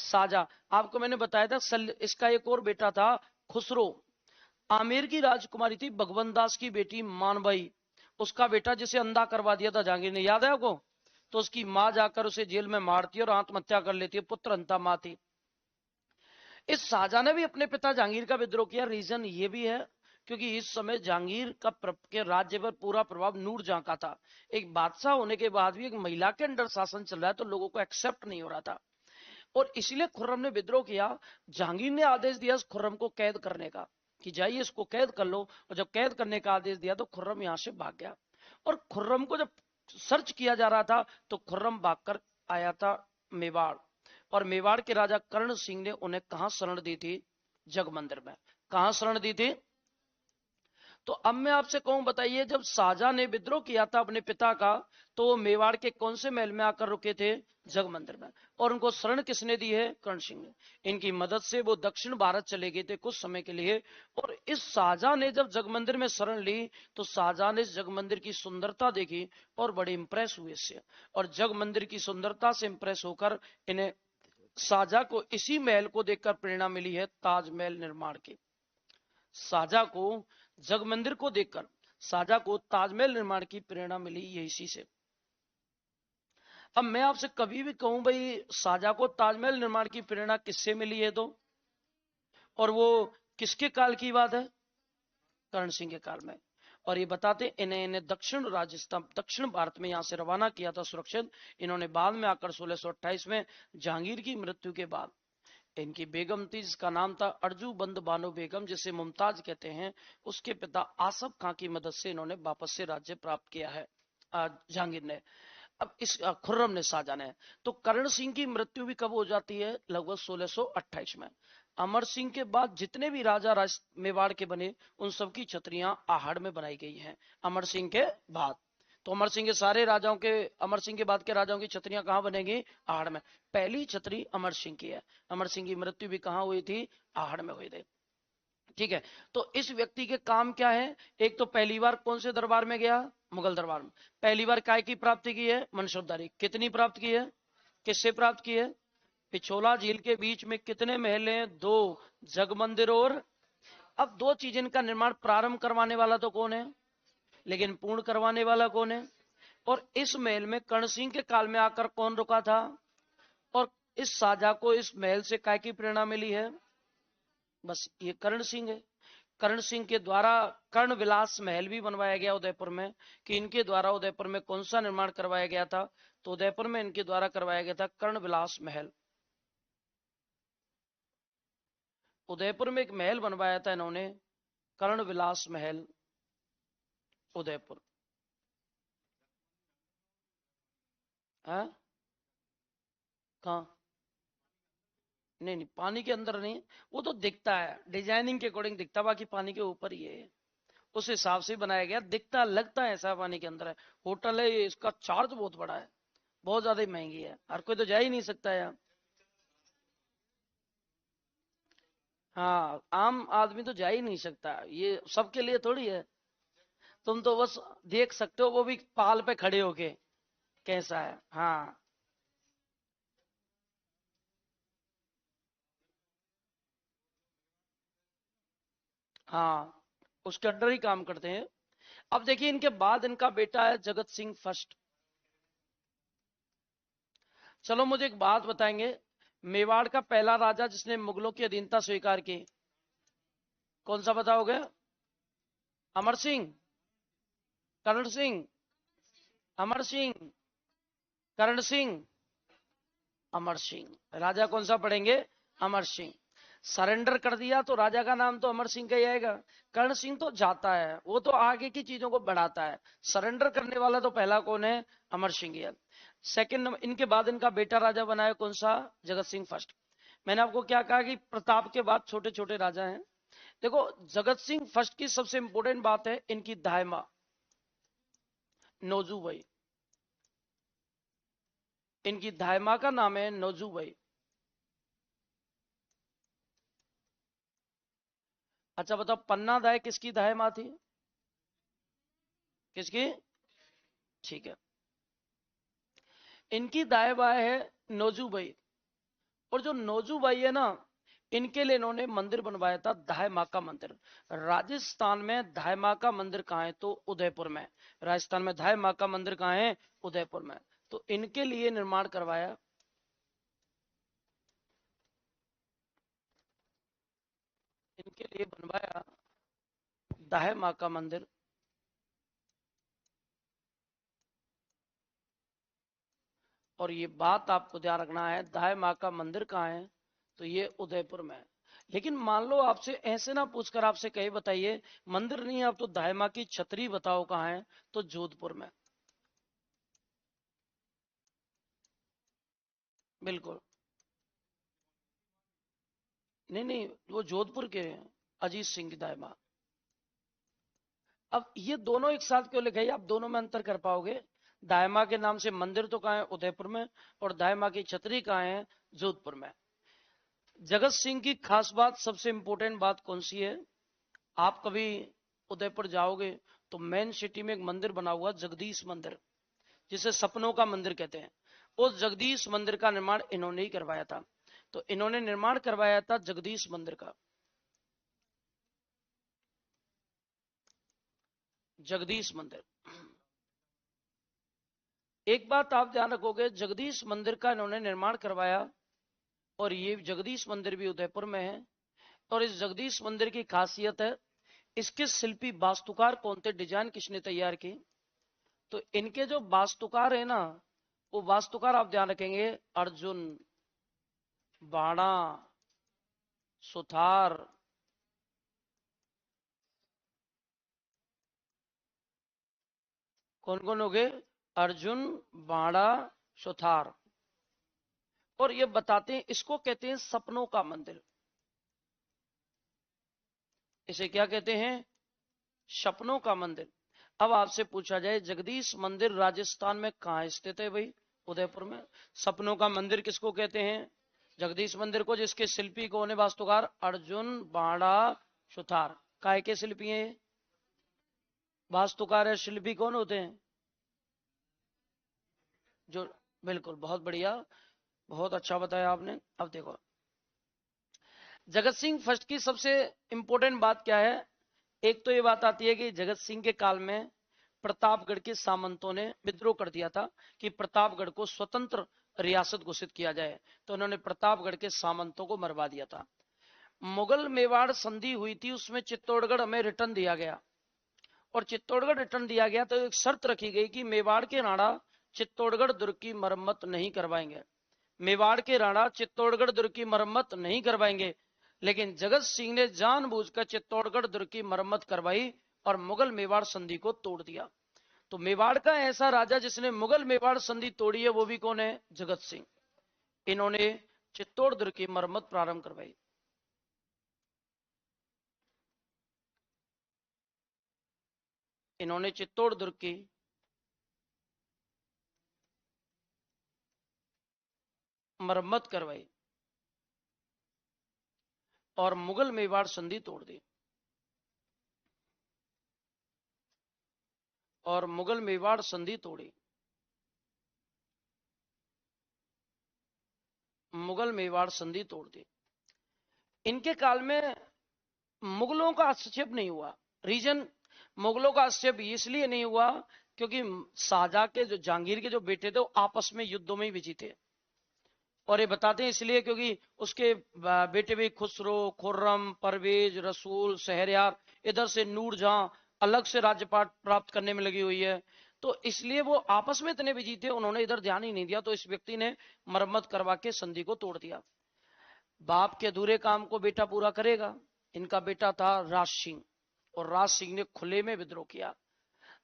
साजा, आपको मैंने बताया था इसका एक और बेटा था खुसरो। आमेर की राजकुमारी थी भगवंत दास की बेटी मानबाई, उसका बेटा जिसे अंधा करवा दिया था जहांगीर ने, याद है आपको? तो उसकी मां जाकर उसे जेल में मारती है और आत्महत्या कर लेती है, पुत्र अंता मां थी। इस शाहजहां ने भी अपने पिता जहांगीर का विद्रोह किया। रीजन ये भी है क्योंकि इस समय जहांगीर का के राज्य पर पूरा प्रभाव नूरजहां का था। एक बादशाह होने के बाद भी एक महिला के अंडर शासन चल रहा है तो लोगों को एक्सेप्ट नहीं हो रहा था, और इसलिए खुर्रम ने विद्रोह किया। जहांगीर ने आदेश दिया खुर्रम को कैद करने का कि जाइए इसको कैद कर लो, और जब कैद करने का आदेश दिया तो खुर्रम यहां से भाग गया। और खुर्रम को जब सर्च किया जा रहा था तो खुर्रम भागकर आया था मेवाड़, और मेवाड़ के राजा कर्ण सिंह ने उन्हें कहां शरण दी थी? जगमंदिर में। कहां शरण दी थी? तो अब मैं आपसे कहूं, बताइए, जब शाहजहां ने विद्रोह किया था अपने पिता का तो वो मेवाड़ के कौन से महल में आकर रुके थे? जगमंदिर में। और उनको शरण किसने दी है? कर्ण सिंह ने। इनकी मदद से वो दक्षिण भारत चले गए थे कुछ समय के लिए। और इस शाहजहां ने जब जगमंदिर में शरण ली तो शाहजहां ने इस जगमंदिर की सुंदरता देखी और बड़े इंप्रेस हुए इससे, और जगमंदिर की सुंदरता से इंप्रेस होकर इन्हें शाहजहां को इसी महल को देखकर प्रेरणा मिली है ताजमहल निर्माण की। शाहजहां को जगमंदिर को देखकर शाहजहां को ताजमहल निर्माण की प्रेरणा मिली है इसी से। अब मैं आपसे कभी भी कहूं भाई शाहजहां को ताजमहल निर्माण की प्रेरणा किससे मिली है, तो और वो किसके काल की बात है? कर्ण सिंह के काल में। और ये बताते इन्हें दक्षिण राजस्थान दक्षिण भारत में यहां से रवाना किया था सुरक्षित। इन्होंने बाद में आकर 1628 में जहांगीर की मृत्यु के बाद इनकी बेगम थी जिसका नाम था अर्जू बंद बानो बेगम, जिसे मुमताज कहते हैं, उसके पिता आसफ खां की मदद से इन्होंने वापस से राज्य प्राप्त किया है जहांगीर ने। अब इस खुर्रम ने, शाहजहां ने। तो कर्ण सिंह की मृत्यु भी कब हो जाती है? लगभग 1628 में। अमर सिंह के बाद जितने भी राजा मेवाड़ के बने उन सबकी छतरियां आहड़ में बनाई गई हैं अमर सिंह के बाद। तो अमर सिंह के सारे राजाओं के, अमर सिंह के बाद के राजाओं की छतरियां कहां बनेगी? आहड़ में। पहली छतरी अमर सिंह की है। अमर सिंह की मृत्यु भी कहां हुई थी? आहड़ में हुई थी। ठीक है, तो इस व्यक्ति के काम क्या है? एक तो पहली बार कौन से दरबार में गया? मुगल दरबार में। पहली बार काय की प्राप्ति की है? मनसबदारी। कितनी प्राप्त की है? किससे प्राप्त की है? पिछोला झील के बीच में कितने महल हैं? 2, जगमंदिर और। अब दो चीजें का निर्माण प्रारंभ करवाने वाला तो कौन है, लेकिन पूर्ण करवाने वाला कौन है? और इस महल में कर्ण सिंह के काल में आकर कौन रुका था? और इस साझा को इस महल से काय की प्रेरणा मिली है? बस ये कर्ण सिंह है। कर्ण सिंह के द्वारा कर्ण विलास महल भी बनवाया गया उदयपुर में, कि इनके द्वारा उदयपुर में कौन सा निर्माण करवाया गया था? तो उदयपुर में इनके द्वारा करवाया गया था कर्ण विलास महल। उदयपुर में एक महल बनवाया था इन्होंने, कर्ण विलास महल, उदयपुर। है कहा? नहीं नहीं, पानी के अंदर नहीं, वो तो दिखता है, डिजाइनिंग के अकॉर्डिंग दिखता, बाकी पानी के ऊपर ही है। उस हिसाब से बनाया गया, दिखता लगता है ऐसा पानी के अंदर है। होटल है, इसका चार्ज बहुत बड़ा है, बहुत ज्यादा महंगी है, हर कोई तो जा ही नहीं सकता यार। हाँ, आम आदमी तो जा ही नहीं सकता, ये सबके लिए थोड़ी है। तुम तो बस देख सकते हो, वो भी पाल पे खड़े होके कैसा है। हाँ हाँ, उसके अंडर ही काम करते हैं। अब देखिए इनके बाद इनका बेटा है जगत सिंह फर्स्ट। चलो मुझे एक बात बताएंगे, मेवाड़ का पहला राजा जिसने मुगलों की अधीनता स्वीकार की, कौन सा बताओगे? अमर सिंह, करण सिंह, अमर सिंह, करण सिंह, अमर सिंह। राजा कौन सा पढ़ेंगे? अमर सिंह। सरेंडर कर दिया तो राजा का नाम तो अमर सिंह का ही आएगा। कर्ण सिंह तो जाता है, वो तो आगे की चीजों को बढ़ाता है। सरेंडर करने वाला तो पहला कौन है? अमर सिंह है। सेकंड नंबर, इनके बाद इनका बेटा राजा बनाया कौन सा? जगत सिंह फर्स्ट। मैंने आपको क्या कहा कि प्रताप के बाद छोटे छोटे राजा हैं। देखो, जगत सिंह फर्स्ट की सबसे इंपोर्टेंट बात है इनकी दायमा नौजूबाई। इनकी दायमा का नाम है नौजूबाई। अच्छा बताओ, पन्ना दाय किसकी दायमा थी? किसकी? ठीक है, इनकी दायबा है नौजूबाई। और जो नौजू भाई है ना, इनके लिए इन्होंने मंदिर बनवाया था दाई माँ का मंदिर। राजस्थान में दाई माँ का मंदिर कहाँ है? तो उदयपुर में। राजस्थान में दाई माँ का मंदिर कहाँ है? उदयपुर में। तो इनके लिए निर्माण करवाया, इनके लिए बनवाया दाई माँ का मंदिर। और ये बात आपको ध्यान रखना है, दाई माँ का मंदिर कहाँ है? तो ये उदयपुर में है। लेकिन मान लो आपसे ऐसे ना पूछकर आपसे कहे बताइए मंदिर नहीं है, आप तो दाई माँ की छतरी बताओ कहाँ है? तो जोधपुर में। बिल्कुल। नहीं नहीं, वो जोधपुर के हैं, अजीत सिंह की दाई माँ। अब ये दोनों एक साथ क्यों लिखे, आप दोनों में अंतर कर पाओगे? दाई माँ के नाम से मंदिर तो कहाँ है? उदयपुर में। और दाई माँ की छतरी कहाँ है? जोधपुर में। जगत सिंह की खास बात, सबसे इंपॉर्टेंट बात कौन सी है? आप कभी उदयपुर जाओगे तो मेन सिटी में एक मंदिर बना हुआ, जगदीश मंदिर, जिसे सपनों का मंदिर कहते हैं। उस जगदीश मंदिर का निर्माण इन्होंने ही करवाया था। तो इन्होंने निर्माण करवाया था जगदीश मंदिर का। जगदीश मंदिर। एक बात आप ध्यान रखोगे, जगदीश मंदिर का इन्होंने निर्माण करवाया, और ये जगदीश मंदिर भी उदयपुर में है। और इस जगदीश मंदिर की खासियत है, इसके शिल्पी वास्तुकार कौन थे, डिजाइन किसने तैयार की? तो इनके जो वास्तुकार है ना, वो वास्तुकार आप ध्यान रखेंगे, अर्जुन, बाणा, सुथार। कौन कौन हो गए? अर्जुन, बाणा, सुथार। और ये बताते हैं, इसको कहते हैं सपनों का मंदिर। इसे क्या कहते हैं? सपनों का मंदिर। अब आपसे पूछा जाए जगदीश मंदिर राजस्थान में कहाँ स्थित है भाई? उदयपुर में। सपनों का मंदिर किसको कहते हैं? जगदीश मंदिर को, जिसके शिल्पी कौन है, वास्तुकार? अर्जुन, बाणा, सुथार। काय के शिल्पी हैं? वास्तुकार है, शिल्पी कौन होते हैं? जो, बिल्कुल, बहुत बढ़िया, बहुत अच्छा बताया आपने। अब देखो, जगत सिंह फर्स्ट की सबसे इंपॉर्टेंट बात क्या है? एक तो ये बात आती है कि जगत सिंह के काल में प्रतापगढ़ के सामंतों ने विद्रोह कर दिया था कि प्रतापगढ़ को स्वतंत्र रियासत घोषित किया जाए। तो उन्होंने प्रतापगढ़ के सामंतों को मरवा दिया था। मुगल मेवाड़ संधि हुई थी, उसमें चित्तौड़गढ़ हमें रिटर्न दिया गया। और चित्तौड़गढ़ रिटर्न दिया गया तो एक शर्त रखी गई कि मेवाड़ के राणा चित्तौड़गढ़ दुर्ग की मरम्मत नहीं करवाएंगे। मेवाड़ के राणा चित्तौड़गढ़ दुर्ग की मरम्मत नहीं करवाएंगे। लेकिन जगत सिंह ने जानबूझकर चित्तौड़गढ़ दुर्ग की मरम्मत करवाई और मुगल मेवाड़ संधि को तोड़ दिया। तो मेवाड़ का ऐसा राजा जिसने मुगल मेवाड़ संधि तोड़ी है, वो भी कौन है? जगत सिंह। इन्होंने चित्तौड़ दुर्ग की मरम्मत प्रारंभ करवाई। इन्होंने चित्तौड़ दुर्ग की मरम्मत करवाई और मुगल मेवाड़ संधि तोड़ दी। और मुगल मेवाड़ संधि तोड़ी। मुगल मेवाड़ संधि तोड़ दी। इनके काल में मुगलों का हस्तक्षेप नहीं हुआ। रीजन, मुगलों का हस्तक्षेप इसलिए नहीं हुआ क्योंकि शाहजहां के जो, जहांगीर के जो बेटे थे, वो आपस में युद्धों में ही बिजी थे। और ये बताते हैं इसलिए क्योंकि उसके बेटे भी खुसरो, खुर्रम, परवेज, रसूल, शहरयार, इधर से नूरजहां अलग से राज्यपाट प्राप्त करने में लगी हुई है। तो इसलिए वो आपस में इतने बिजी थे, उन्होंने इधर ध्यान ही नहीं दिया। तो इस व्यक्ति ने मरम्मत करवा के संधि को तोड़ दिया। बाप के अधूरे काम को बेटा पूरा करेगा। इनका बेटा था राज सिंह, और राज सिंह ने खुले में विद्रोह किया।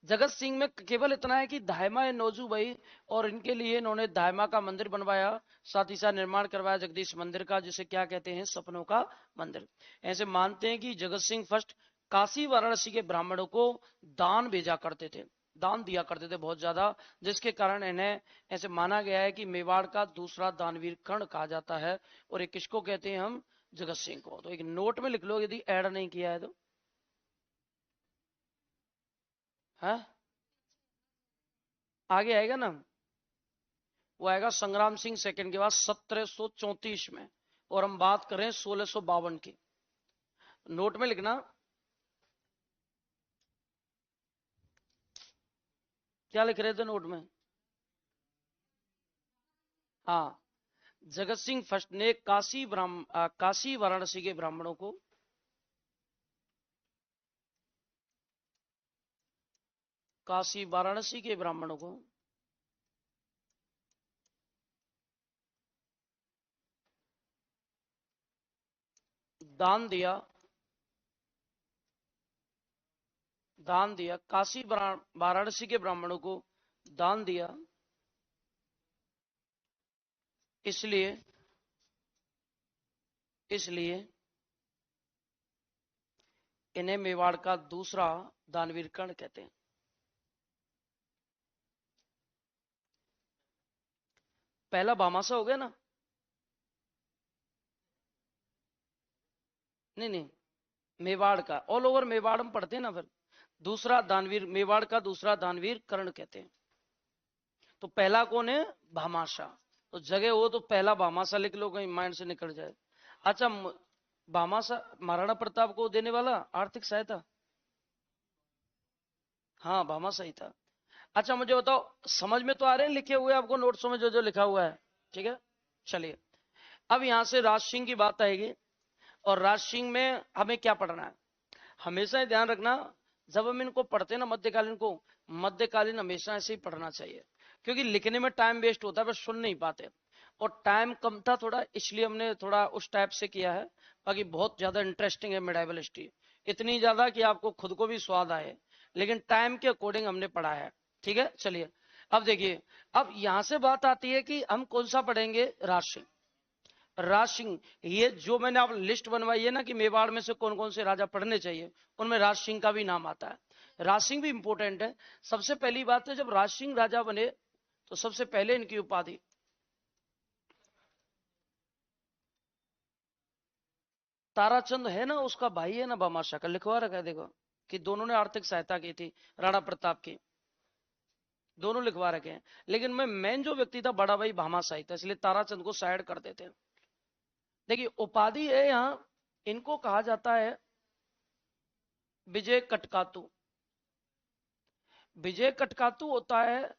जगत सिंह में केवल इतना है कि धायमा है नौजू भाई, और इनके लिए इन्होंने धायमा का मंदिर बनवाया, साथ ही साथ निर्माण करवाया जगदीश मंदिर का, जिसे क्या कहते हैं? सपनों का मंदिर। ऐसे मानते हैं कि जगत सिंह फर्स्ट काशी वाराणसी के ब्राह्मणों को दान भेजा करते थे, दान दिया करते थे बहुत ज्यादा, जिसके कारण इन्हें ऐसे माना गया है कि मेवाड़ का दूसरा दानवीर कर्ण कहा जाता है। और ये किसको कहते हैं? हम जगत सिंह को। तो एक नोट में लिख लो यदि ऐड नहीं किया है तो। है, आगे आएगा ना। वो आएगा संग्राम सिंह सेकंड के बाद 1734 में, और हम बात करें 1652 की। नोट में लिखना, क्या लिख रहे थे नोट में? हाँ, जगत सिंह फर्स्ट ने काशी वाराणसी के ब्राह्मणों को दान दिया, काशी वाराणसी के ब्राह्मणों को दान दिया, इसलिए इन्हें मेवाड़ का दूसरा दानवीर कर्ण कहते हैं। पहला भामाशा हो गया ना? नहीं, मेवाड़ का, ऑल ओवर मेवाड़ हम पढ़ते हैं ना। फिर दूसरा दानवीर, मेवाड़ का दूसरा दानवीर कर्ण कहते हैं। तो पहला कौन है? भामाशा। तो जगह हो तो पहला भामाशा लिख लो, कहीं माइंड से निकल जाए। अच्छा, भामाशा महाराणा प्रताप को देने वाला आर्थिक सहायता, हाँ भामाशा ही था। अच्छा मुझे बताओ, समझ में तो आ रहे हैं लिखे हुए आपको नोट्स में जो जो लिखा हुआ है? ठीक है, चलिए अब यहां से राज सिंह की बात आएगी। और राज सिंह में हमें क्या पढ़ना है? हमेशा ही ध्यान रखना, जब हम इनको पढ़ते हैं ना मध्यकालीन को, मध्यकालीन हमेशा ऐसे ही पढ़ना चाहिए, क्योंकि लिखने में टाइम वेस्ट होता है, बस सुन नहीं पाते। और टाइम कम था थोड़ा, इसलिए हमने थोड़ा उस टाइप से किया है। बाकी बहुत ज्यादा इंटरेस्टिंग है मेडाइवल हिस्ट्री, इतनी ज्यादा कि आपको खुद को भी स्वाद आए, लेकिन टाइम के अकॉर्डिंग हमने पढ़ा है। ठीक है, चलिए अब देखिए, अब यहां से बात आती है कि हम कौन सा पढ़ेंगे? राज सिंह। राज सिंह, ये जो मैंने आप लिस्ट बनवाई है ना कि मेवाड़ में से कौन कौन से राजा पढ़ने चाहिए, उनमें राज सिंह का भी नाम आता है। राज सिंह भी इंपोर्टेंट है। सबसे पहली बात है, जब राज सिंह राजा बने तो सबसे पहले इनकी उपाधि ताराचंद है ना, उसका भाई है ना भामाशाह का, लिखवा रखा है देखो, कि दोनों ने आर्थिक सहायता की थी राणा प्रताप की, दोनों लिखवा रखे हैं। लेकिन मैं मेन जो व्यक्ति था बड़ा भाई भामाशाही था, इसलिए ताराचंद को साइड कर देते हैं। देखिए उपाधि है यहाँ, इनको कहा जाता है विजय कटकातु। विजय कटकातु होता है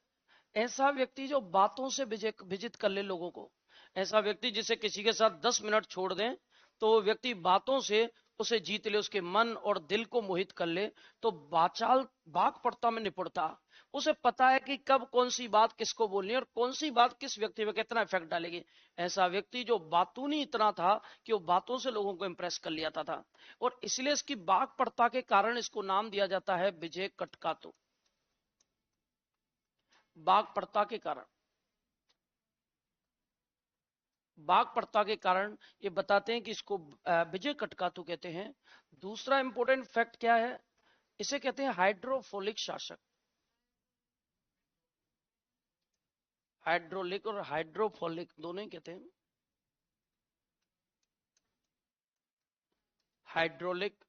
ऐसा व्यक्ति जो बातों से विजित कर ले लोगों को। ऐसा व्यक्ति जिसे किसी के साथ 10 मिनट छोड़ दें तो वो व्यक्ति बातों से उसे जीत ले, उसके मन और दिल को मोहित कर ले। तो बाचाल बाक पड़ता में निपुणता, उसे पता है कि कब कौन सी बात किसको बोलनी है और कौन सी बात किस व्यक्ति पे कितना इफेक्ट डालेगी। ऐसा व्यक्ति जो बातूनी इतना था कि वो बातों से लोगों को इंप्रेस कर लिया था। और इसलिए इसकी बाक पड़ता के कारण इसको नाम दिया जाता है विजय कटकातु। बाक पड़ता के कारण, बाघ पड़ता के कारण ये बताते हैं कि इसको विजय कटकातु कहते हैं। दूसरा इंपॉर्टेंट फैक्ट क्या है? इसे कहते हैं हाइड्रोफोलिक शासक। हाइड्रोलिक और हाइड्रोफोलिक दोनों ही कहते हैं। हाइड्रोलिक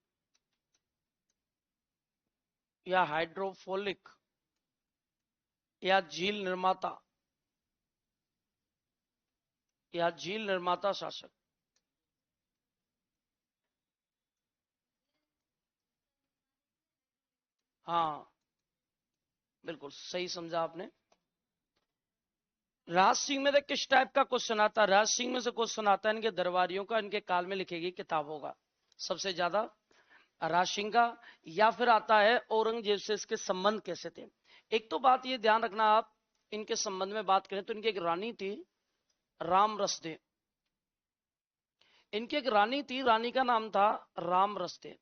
या हाइड्रोफोलिक या झील निर्माता, या झील निर्माता शासक। हाँ बिल्कुल सही समझा आपने। राज सिंह में से किस टाइप का क्वेश्चन आता है? राज सिंह में से क्वेश्चन आता है इनके दरबारियों का, इनके काल में लिखी गई किताबों का, सबसे ज्यादा राज सिंह का। या फिर आता है औरंगजेब से इसके संबंध कैसे थे। एक तो बात ये ध्यान रखना आप, इनके संबंध में बात करें तो इनकी एक रानी थी राम रसदे। इनकी एक रानी थी, रानी का नाम था राम रसदे।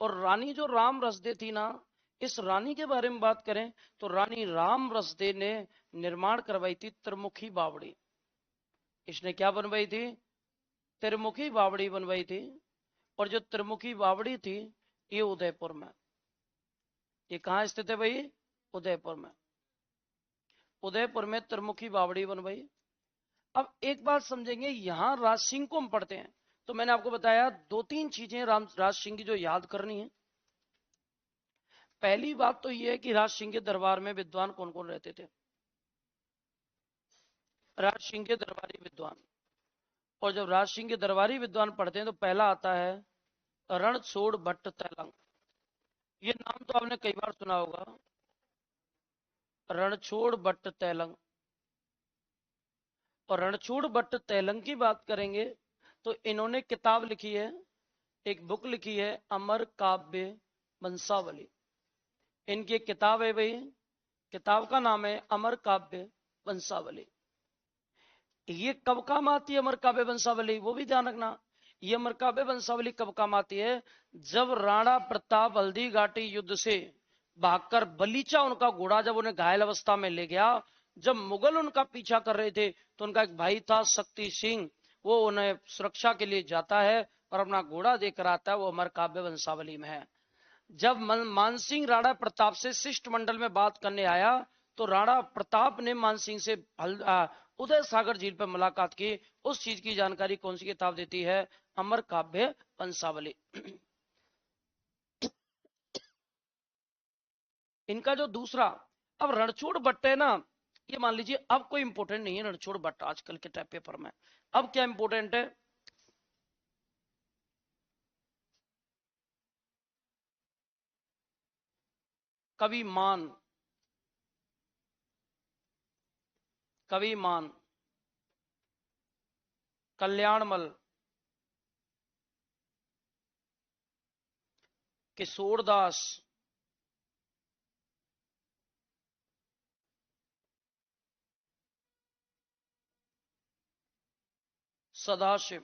और रानी जो राम रसदे थी ना, इस रानी के बारे में बात करें तो रानी राम रसदे ने निर्माण करवाई थी त्रिमुखी बावड़ी। इसने क्या बनवाई थी? त्रिमुखी बावड़ी बनवाई थी। और जो त्रिमुखी बावड़ी थी ये उदयपुर में, ये कहाँ स्थित है भाई? उदयपुर में। उदयपुर में त्रिमुखी बावड़ी बनवाई। अब एक बात समझेंगे, यहां राज सिंह को हम पढ़ते हैं तो मैंने आपको बताया दो तीन चीजें राज सिंह की जो याद करनी है। पहली बात तो यह है कि राज सिंह के दरबार में विद्वान कौन कौन रहते थे। राज सिंह के दरबारी विद्वान। और जब राज सिंह के दरबारी विद्वान पढ़ते हैं तो पहला आता है रणछोड़ भट्ट तैलंग। ये नाम तो आपने कई बार सुना होगा, रणछोड़ भट्ट तैलंग। और रणछोड़ भट्ट तैलंग की बात करेंगे तो इन्होंने किताब लिखी है, एक बुक लिखी है अमर काव्य वंशावली। इनकी एक किताब है भाई, किताब का नाम है अमर काव्य वंशावली। ये कब काम आती है अमर काव्य वंशावली, वो भी ध्यान रखना। ये अमर काव्य वंशावली कब काम आती है, जब राणा प्रताप हल्दी घाटी युद्ध से भागकर बलीचा उनका घोड़ा जब उन्हें घायल अवस्था में ले गया, जब मुगल उनका पीछा कर रहे थे तो उनका एक भाई था शक्ति सिंह, वो उन्हें सुरक्षा के लिए जाता है और अपना घोड़ा देकर आता है, वो अमर काव्य वंशावली में है। जब मानसिंह राणा प्रताप से शिष्टमंडल में बात करने आया तो राणा प्रताप ने मानसिंह से उदय सागर झील पर मुलाकात की। उस चीज की जानकारी कौन सी किताब देती है, अमर काव्य वंशावली। इनका जो दूसरा, अब रणछोड़ भट्ट है ना, ये मान लीजिए अब कोई इंपोर्टेंट नहीं है रणछोड़ भट्ट आजकल के टाइप पेपर में। अब क्या इंपोर्टेंट है, कवि मान, कवि मान, कल्याणमल, किशोरदास, सदाशिव,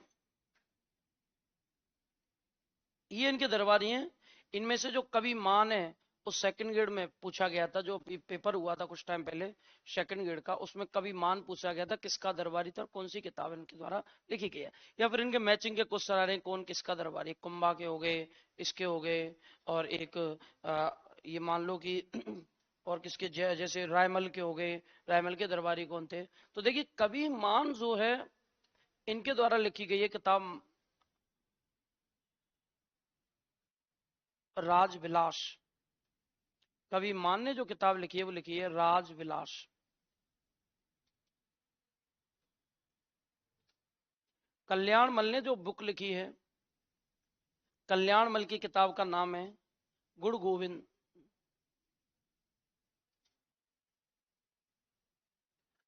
ये इनके दरबारी हैं। इनमें से जो कवि मान है वो सेकंड ग्रेड में पूछा गया था, जो पेपर हुआ था कुछ टाइम पहले सेकंड ग्रेड का, उसमें कवि मान पूछा गया था किसका दरबारी था, कौन सी किताब इनके द्वारा लिखी गई है। या फिर इनके मैचिंग के क्वेश्चन आ रहे हैं, कौन किसका दरबारी, कुंभा के हो गए, इसके हो गए, और एक ये मान लो कि और किसके जैसे रायमल के हो गए, रायमल के दरबारी कौन थे। तो देखिए कवि मान जो है इनके द्वारा लिखी गई है किताब राजविलास। कवि मान ने जो किताब लिखी है वो लिखी है राजविलास। कल्याणमल ने जो बुक लिखी है, कल्याणमल की किताब का नाम है गुण गोविंद।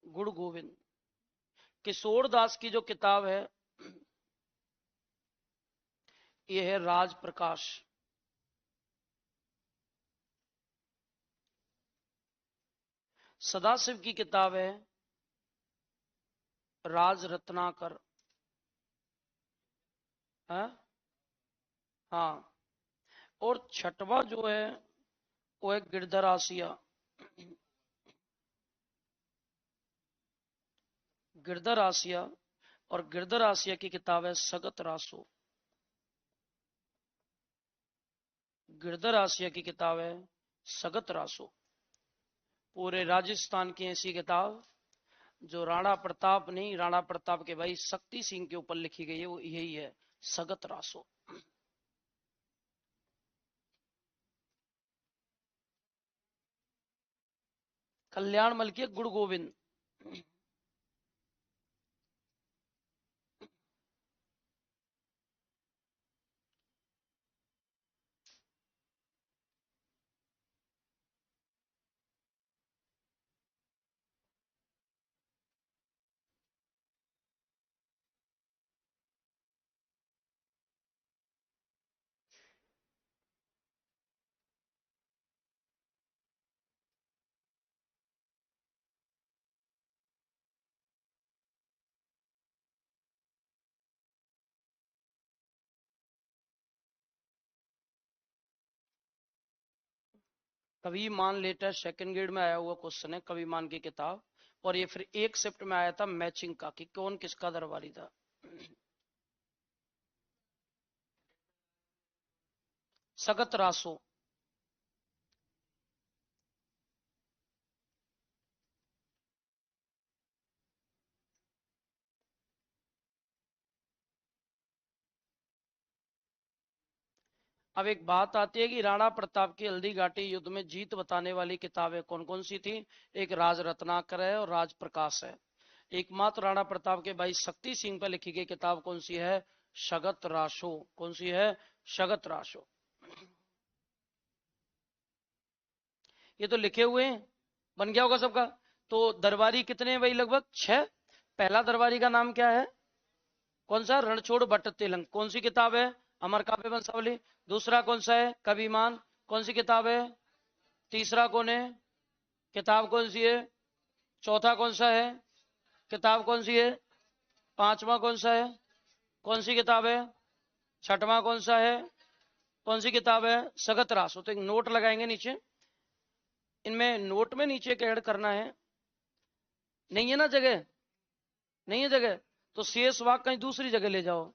गुण गोविंद। किशोर दास की जो किताब है ये है राज प्रकाश। सदाशिव की किताब है राज रत्नाकर। है हाँ। और छठवा जो है वो है गिरधर आसिया। गिरधर आसिया, और गिरधर आसिया की किताब है सगत रासो। गिरधर आसिया की किताब है सगत रासो। पूरे राजस्थान की ऐसी किताब जो राणा प्रताप नहीं, राणा प्रताप के भाई शक्ति सिंह के ऊपर लिखी गई है, वो यही है सगत रासो। कल्याणमल की गुण गोविंद। कवि मान लेटेस्ट सेकंड ग्रेड में आया हुआ क्वेश्चन है, कवि मान की किताब। और ये फिर एक शिफ्ट में आया था मैचिंग का कि कौन किसका दरबारी था। सगत रासो। अब एक बात आती है कि राणा प्रताप की हल्दी घाटी युद्ध में जीत बताने वाली किताबें कौन कौन सी थी। एक राज रत्नाकर है और राज प्रकाश है। एकमात्र राणा प्रताप के भाई शक्ति सिंह पर लिखी गई किताब कौन सी है? शगत राशो। कौन सी है? शगत राशो। ये तो लिखे हुए हैं, बन गया होगा सबका। तो दरबारी कितने हैं भाई? लगभग 6। पहला दरबारी का नाम क्या है? कौन सा? रणछोड़ भट्ट तेलंग। कौन सी किताब है? अमर काव्य वंशावली। दूसरा कौन सा है? कविमान। कौन सी किताब है? तीसरा कौन है? किताब कौन सी है? चौथा कौन सा है? किताब कौन सी है? पांचवा कौन सा है? कौन सी किताब है? छठवां कौन सा है? कौन सी किताब है? सगत रासो। तो एक नोट लगाएंगे नीचे, इनमें नोट में नीचे एक ऐड करना है। नहीं है ना जगह? नहीं है जगह, तो शेष वाक कहीं दूसरी जगह ले जाओ।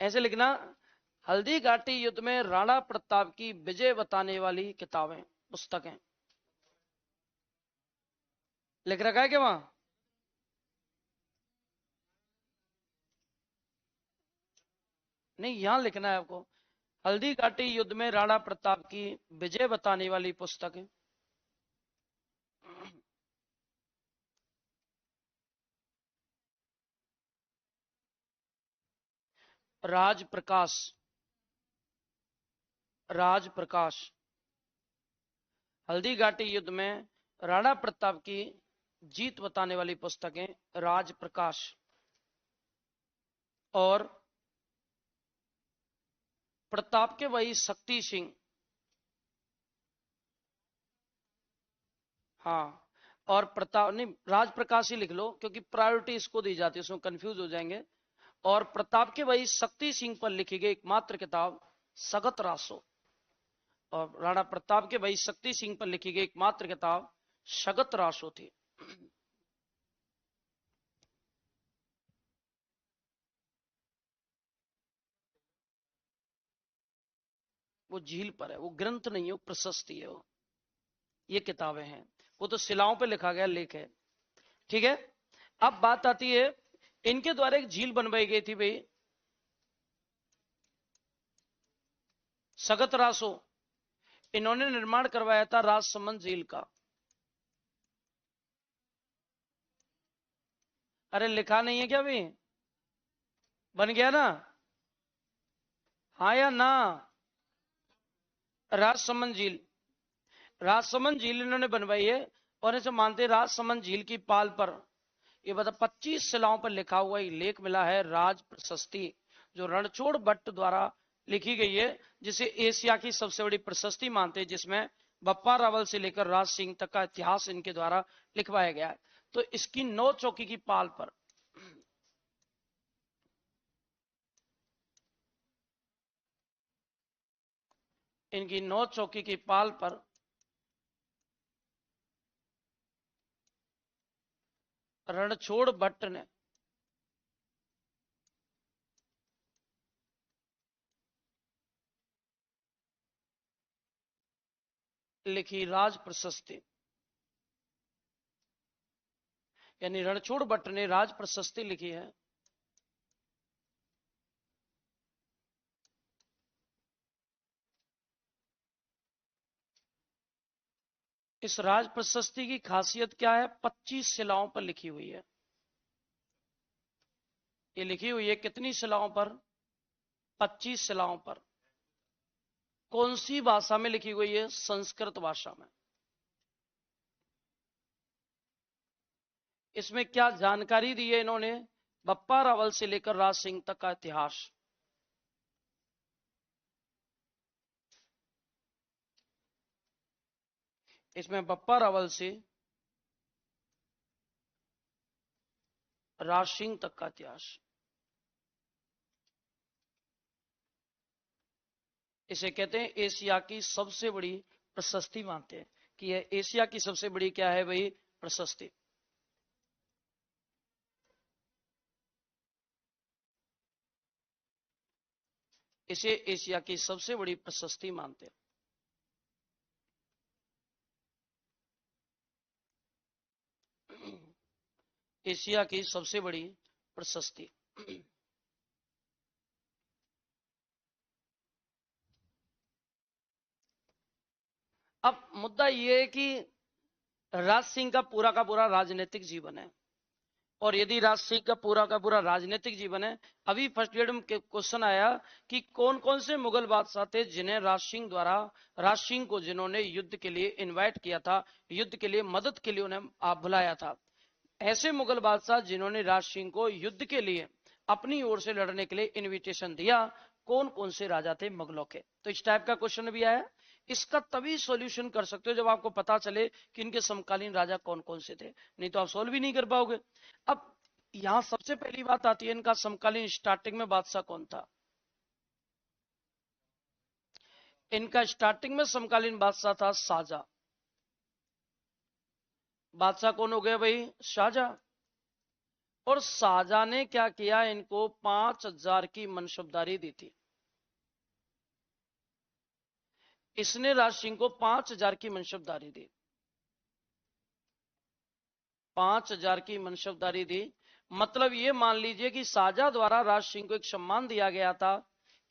ऐसे लिखना, हल्दी घाटी युद्ध में राणा प्रताप की विजय बताने वाली किताबें, पुस्तकें। लिख रखा है क्या वहां? नहीं, यहां लिखना है आपको, हल्दी घाटी युद्ध में राणा प्रताप की विजय बताने वाली पुस्तकें। राज प्रकाश। राज प्रकाश। हल्दी घाटी युद्ध में राणा प्रताप की जीत बताने वाली पुस्तकें, राज प्रकाश। और प्रताप के भाई शक्ति सिंह। हाँ, और प्रताप नहीं, राज प्रकाश ही लिख लो, क्योंकि प्रायोरिटी इसको दी जाती है, उसमें कंफ्यूज हो जाएंगे। और प्रताप के भाई शक्ति सिंह पर लिखी गई एकमात्र किताब सगत रासो। और राणा प्रताप के भाई शक्ति सिंह पर लिखी गई एकमात्र किताब सगत रासो थी। वो झील पर है, वो ग्रंथ नहीं है, वो प्रशस्ति है वो। ये किताबें हैं, वो तो शिलाओं पे लिखा गया लेख है। ठीक है, अब बात आती है, इनके द्वारा एक झील बनवाई गई थी भाई, सगत रासो। इन्होंने निर्माण करवाया था राजसमंद झील का। अरे लिखा नहीं है क्या भाई? बन गया ना? हाँ या ना? राजसमंद झील। राजसमंद झील इन्होंने बनवाई है, और इसे मानते हैं राजसमंद झील की पाल पर, ये बता 25 शिलाओं पर लिखा हुआ एक लेख मिला है, राज प्रशस्ति, जो रणछोड़ भट्ट द्वारा लिखी गई है, जिसे एशिया की सबसे बड़ी प्रशस्ति मानते हैं, जिसमें बप्पा रावल से लेकर राज सिंह तक का इतिहास इनके द्वारा लिखवाया गया है। तो इसकी 9 चौकी की पाल पर, इनकी 9 चौकी की पाल पर रणछोड़ भट्ट ने लिखी राज प्रशस्ति, यानी रणछोड़ भट्ट ने राज प्रशस्ति लिखी है। इस राज प्रशस्ति की खासियत क्या है? 25 शिलाओं पर लिखी हुई है। ये लिखी हुई है कितनी शिलाओं पर? 25 शिलाओं पर। कौन सी भाषा में लिखी हुई है? संस्कृत भाषा में। इसमें क्या जानकारी दी है इन्होंने? बप्पा रावल से लेकर राज सिंह तक का इतिहास। इसमें बप्पा रावल से राज सिंह तक का इतिहास। इसे कहते हैं एशिया की सबसे बड़ी प्रशस्ति, मानते हैं कि यह एशिया की सबसे बड़ी क्या है भाई? प्रशस्ति। इसे एशिया की सबसे बड़ी प्रशस्ति मानते हैं। एशिया की सबसे बड़ी प्रशस्ति। अब मुद्दा यह है कि राज सिंह का पूरा राजनीतिक जीवन है। और यदि राज सिंह का पूरा राजनीतिक जीवन है, अभी फर्स्ट ग्रेड में क्वेश्चन आया कि कौन कौन से मुगल बादशाह थे जिन्हें राज सिंह को जिन्होंने युद्ध के लिए इनवाइट किया था, युद्ध के लिए मदद के लिए उन्हें आप बुलाया था। ऐसे मुगल बादशाह जिन्होंने राज सिंह को युद्ध के लिए अपनी ओर से लड़ने के लिए इनविटेशन दिया, कौन कौन से राजा थे मुगलों के। तो इस टाइप का क्वेश्चन भी आया। इसका तभी सॉल्यूशन कर सकते हो जब आपको पता चले कि इनके समकालीन राजा कौन कौन से थे, नहीं तो आप सोल्व भी नहीं कर पाओगे। अब यहां सबसे पहली बात आती है, इनका समकालीन स्टार्टिंग में बादशाह कौन था। इनका स्टार्टिंग में समकालीन बादशाह था शाहजहां। बादशाह कौन हो गया भाई, शाहजहां। और शाहजहां ने क्या किया, इनको 5,000 की मनसबदारी दी थी। इसने राज सिंह को 5,000 की मनसबदारी दी, 5,000 की मनसबदारी दी। मतलब ये मान लीजिए कि शाहजहां द्वारा राज सिंह को एक सम्मान दिया गया था।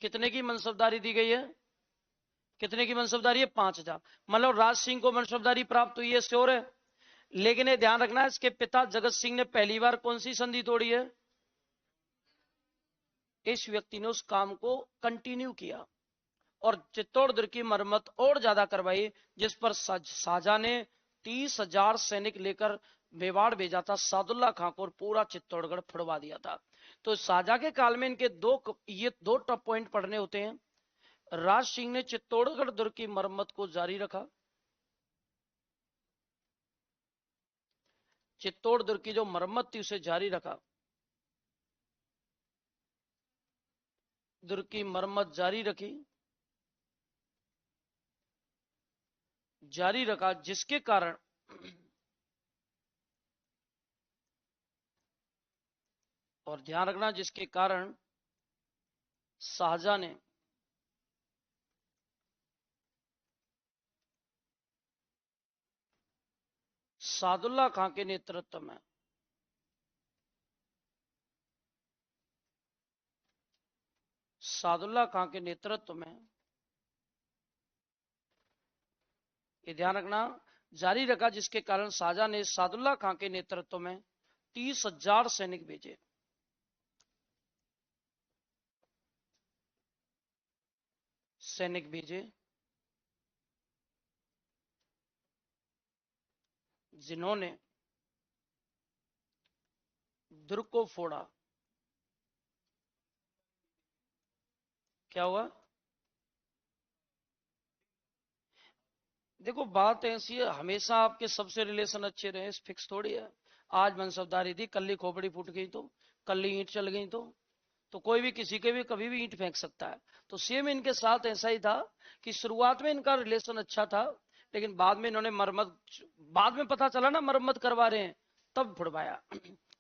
कितने की मनसबदारी दी गई है, कितने की मनसबदारी है, 5,000। मतलब राज सिंह को मनसबदारी प्राप्त हुई है, श्योर है। लेकिन ये ध्यान रखना है, इसके पिता जगत सिंह ने पहली बार कौन सी संधि तोड़ी है। इस व्यक्ति ने उस काम को कंटिन्यू किया और चित्तौड़ दुर्ग की मरम्मत और ज्यादा करवाई, जिस पर शाहजहां ने 30,000 सैनिक लेकर मेवाड़ भेजा था सादुल्ला खां को और पूरा चित्तौड़गढ़ फुड़वा दिया था। तो शाहजहां के काल में इनके ये दो टॉप पॉइंट पढ़ने होते हैं। राज सिंह ने चित्तौड़गढ़ दुर्ग की मरम्मत को जारी रखा, चित्तौड़ दुर्ग की जो मरम्मत थी उसे जारी रखा, दुर्ग की मरम्मत जारी रखी, जारी रखा, जिसके कारण और ध्यान रखना, जिसके कारण शाहजहां ने सादुल्ला खां के नेतृत्व में सादुल्ला खां के नेतृत्व में ये ध्यान रखना जारी रखा, जिसके कारण शाहजहां ने सादुल्ला खां के नेतृत्व में 30,000 सैनिक भेजे। सैनिक भेजे जिन्होंने दुर्ग को फोड़ा। क्या हुआ, देखो बात ऐसी है, हमेशा आपके सबसे रिलेशन अच्छे रहे फिक्स थोड़ी है। आज मनसबदारी दी, कल ही खोपड़ी फूट गई कल ही ईंट चल गई तो कोई भी किसी के भी कभी भी ईंट फेंक सकता है। तो सेम इनके साथ ऐसा ही था कि शुरुआत में इनका रिलेशन अच्छा था, लेकिन बाद में इन्होंने मरम्मत, बाद में पता चला ना मरम्मत करवा रहे हैं, तब फुड़वाया।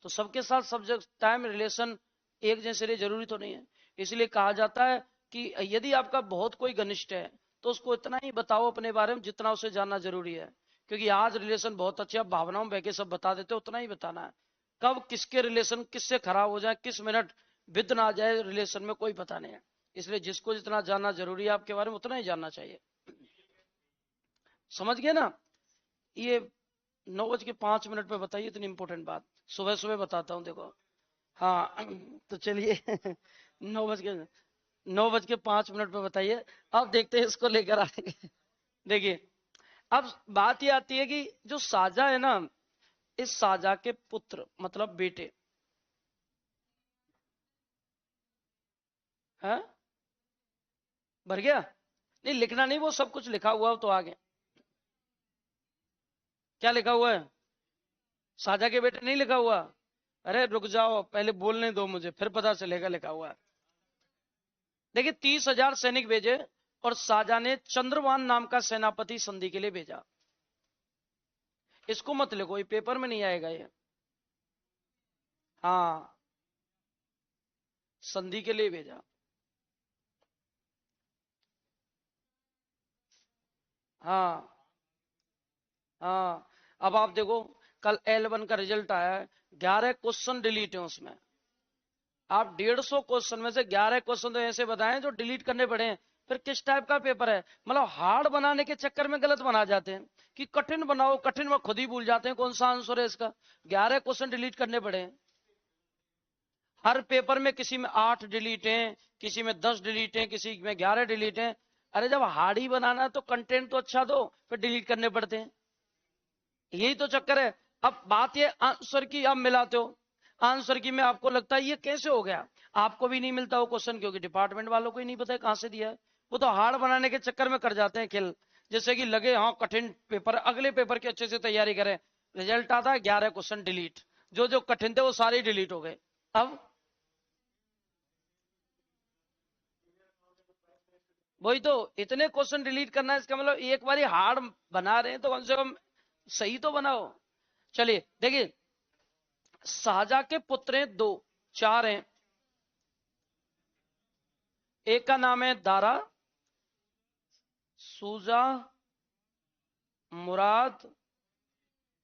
तो सबके साथ सब टाइम रिलेशन एक जैसे रहे जरूरी तो नहीं है। इसलिए कहा जाता है कि यदि आपका बहुत कोई घनिष्ठ है तो उसको इतना ही बताओ अपने बारे में जितना उसे जानना जरूरी है। क्योंकि आज रिलेशन बहुत अच्छे, आप भावनाओं में बहके सब बता देते हो, उतना ही बताना है। कब किसके रिलेशन किससे खराब हो जाए, किस मिनट विद ना आ जाए रिलेशन में, कोई पता नहीं है। इसलिए जिसको जितना जानना जरूरी है आपके बारे में उतना ही जानना चाहिए। समझ गए ना। ये 9:05 पे बताइए, इतनी इंपॉर्टेंट बात सुबह सुबह बताता हूँ, देखो। हाँ तो चलिए 9:05 पे बताइए। अब देखते हैं इसको लेकर आएंगे। देखिए अब बात ये आती है कि जो शाहजहां है ना, इस शाहजहां के पुत्र मतलब बेटे हैं, भर गया, नहीं लिखना नहीं, वो सब कुछ लिखा हुआ हो तो आगे। क्या लिखा हुआ है, शाहजहां के बेटे नहीं लिखा हुआ। अरे रुक जाओ, पहले बोलने दो मुझे, फिर पता चलेगा लिखा हुआ है। देखिए 30,000 सैनिक भेजे और शाहजहां ने चंद्रवान नाम का सेनापति संधि के लिए भेजा। इसको मत लिखो, ये पेपर में नहीं आएगा ये। हाँ, संधि के लिए भेजा। हाँ हाँ। अब आप देखो, कल L1 का रिजल्ट आया है, 11 क्वेश्चन डिलीट है उसमें। आप 150 क्वेश्चन में से 11 क्वेश्चन तो ऐसे बताएं जो डिलीट करने पड़े हैं। फिर किस टाइप का पेपर है? मतलब हार्ड बनाने के चक्कर में गलत बना जाते हैं कि कठिन बनाओ, कठिन में खुद ही भूल जाते हैं कौन सा आंसर है इसका। 11 क्वेश्चन डिलीट करने पड़े हैं हर पेपर में। किसी में 8 डिलीट हैं, किसी में 10 डिलीट हैं, किसी में 11 डिलीट हैं। अरे जब हार्ड ही बनाना है तो कंटेंट तो अच्छा दो, फिर डिलीट करने पड़ते हैं। यही तो चक्कर है। अब बात ये आंसर की आप मिलाते हो, आंसर की में आपको लगता है ये कैसे हो गया, आपको भी नहीं मिलता वो क्वेश्चन, क्योंकि डिपार्टमेंट वालों को ही नहीं पता है कहां से दिया है। वो तो हार्ड बनाने के चक्कर में कर जाते हैं खेल, जैसे कि लगे हाँ कठिन पेपर, अगले पेपर की अच्छे से तैयारी करें, रिजल्ट आता है 11 क्वेश्चन डिलीट, जो जो कठिन थे वो सारे डिलीट हो गए। अब वही तो, इतने क्वेश्चन डिलीट करना है, इसका मतलब एक बार हार्ड बना रहे हैं तो कम से कम सही तो बनाओ। चलिए देखिए, शाहजहां के पुत्र हैं दो, चार हैं। एक का नाम है दारा, सूजा, मुराद,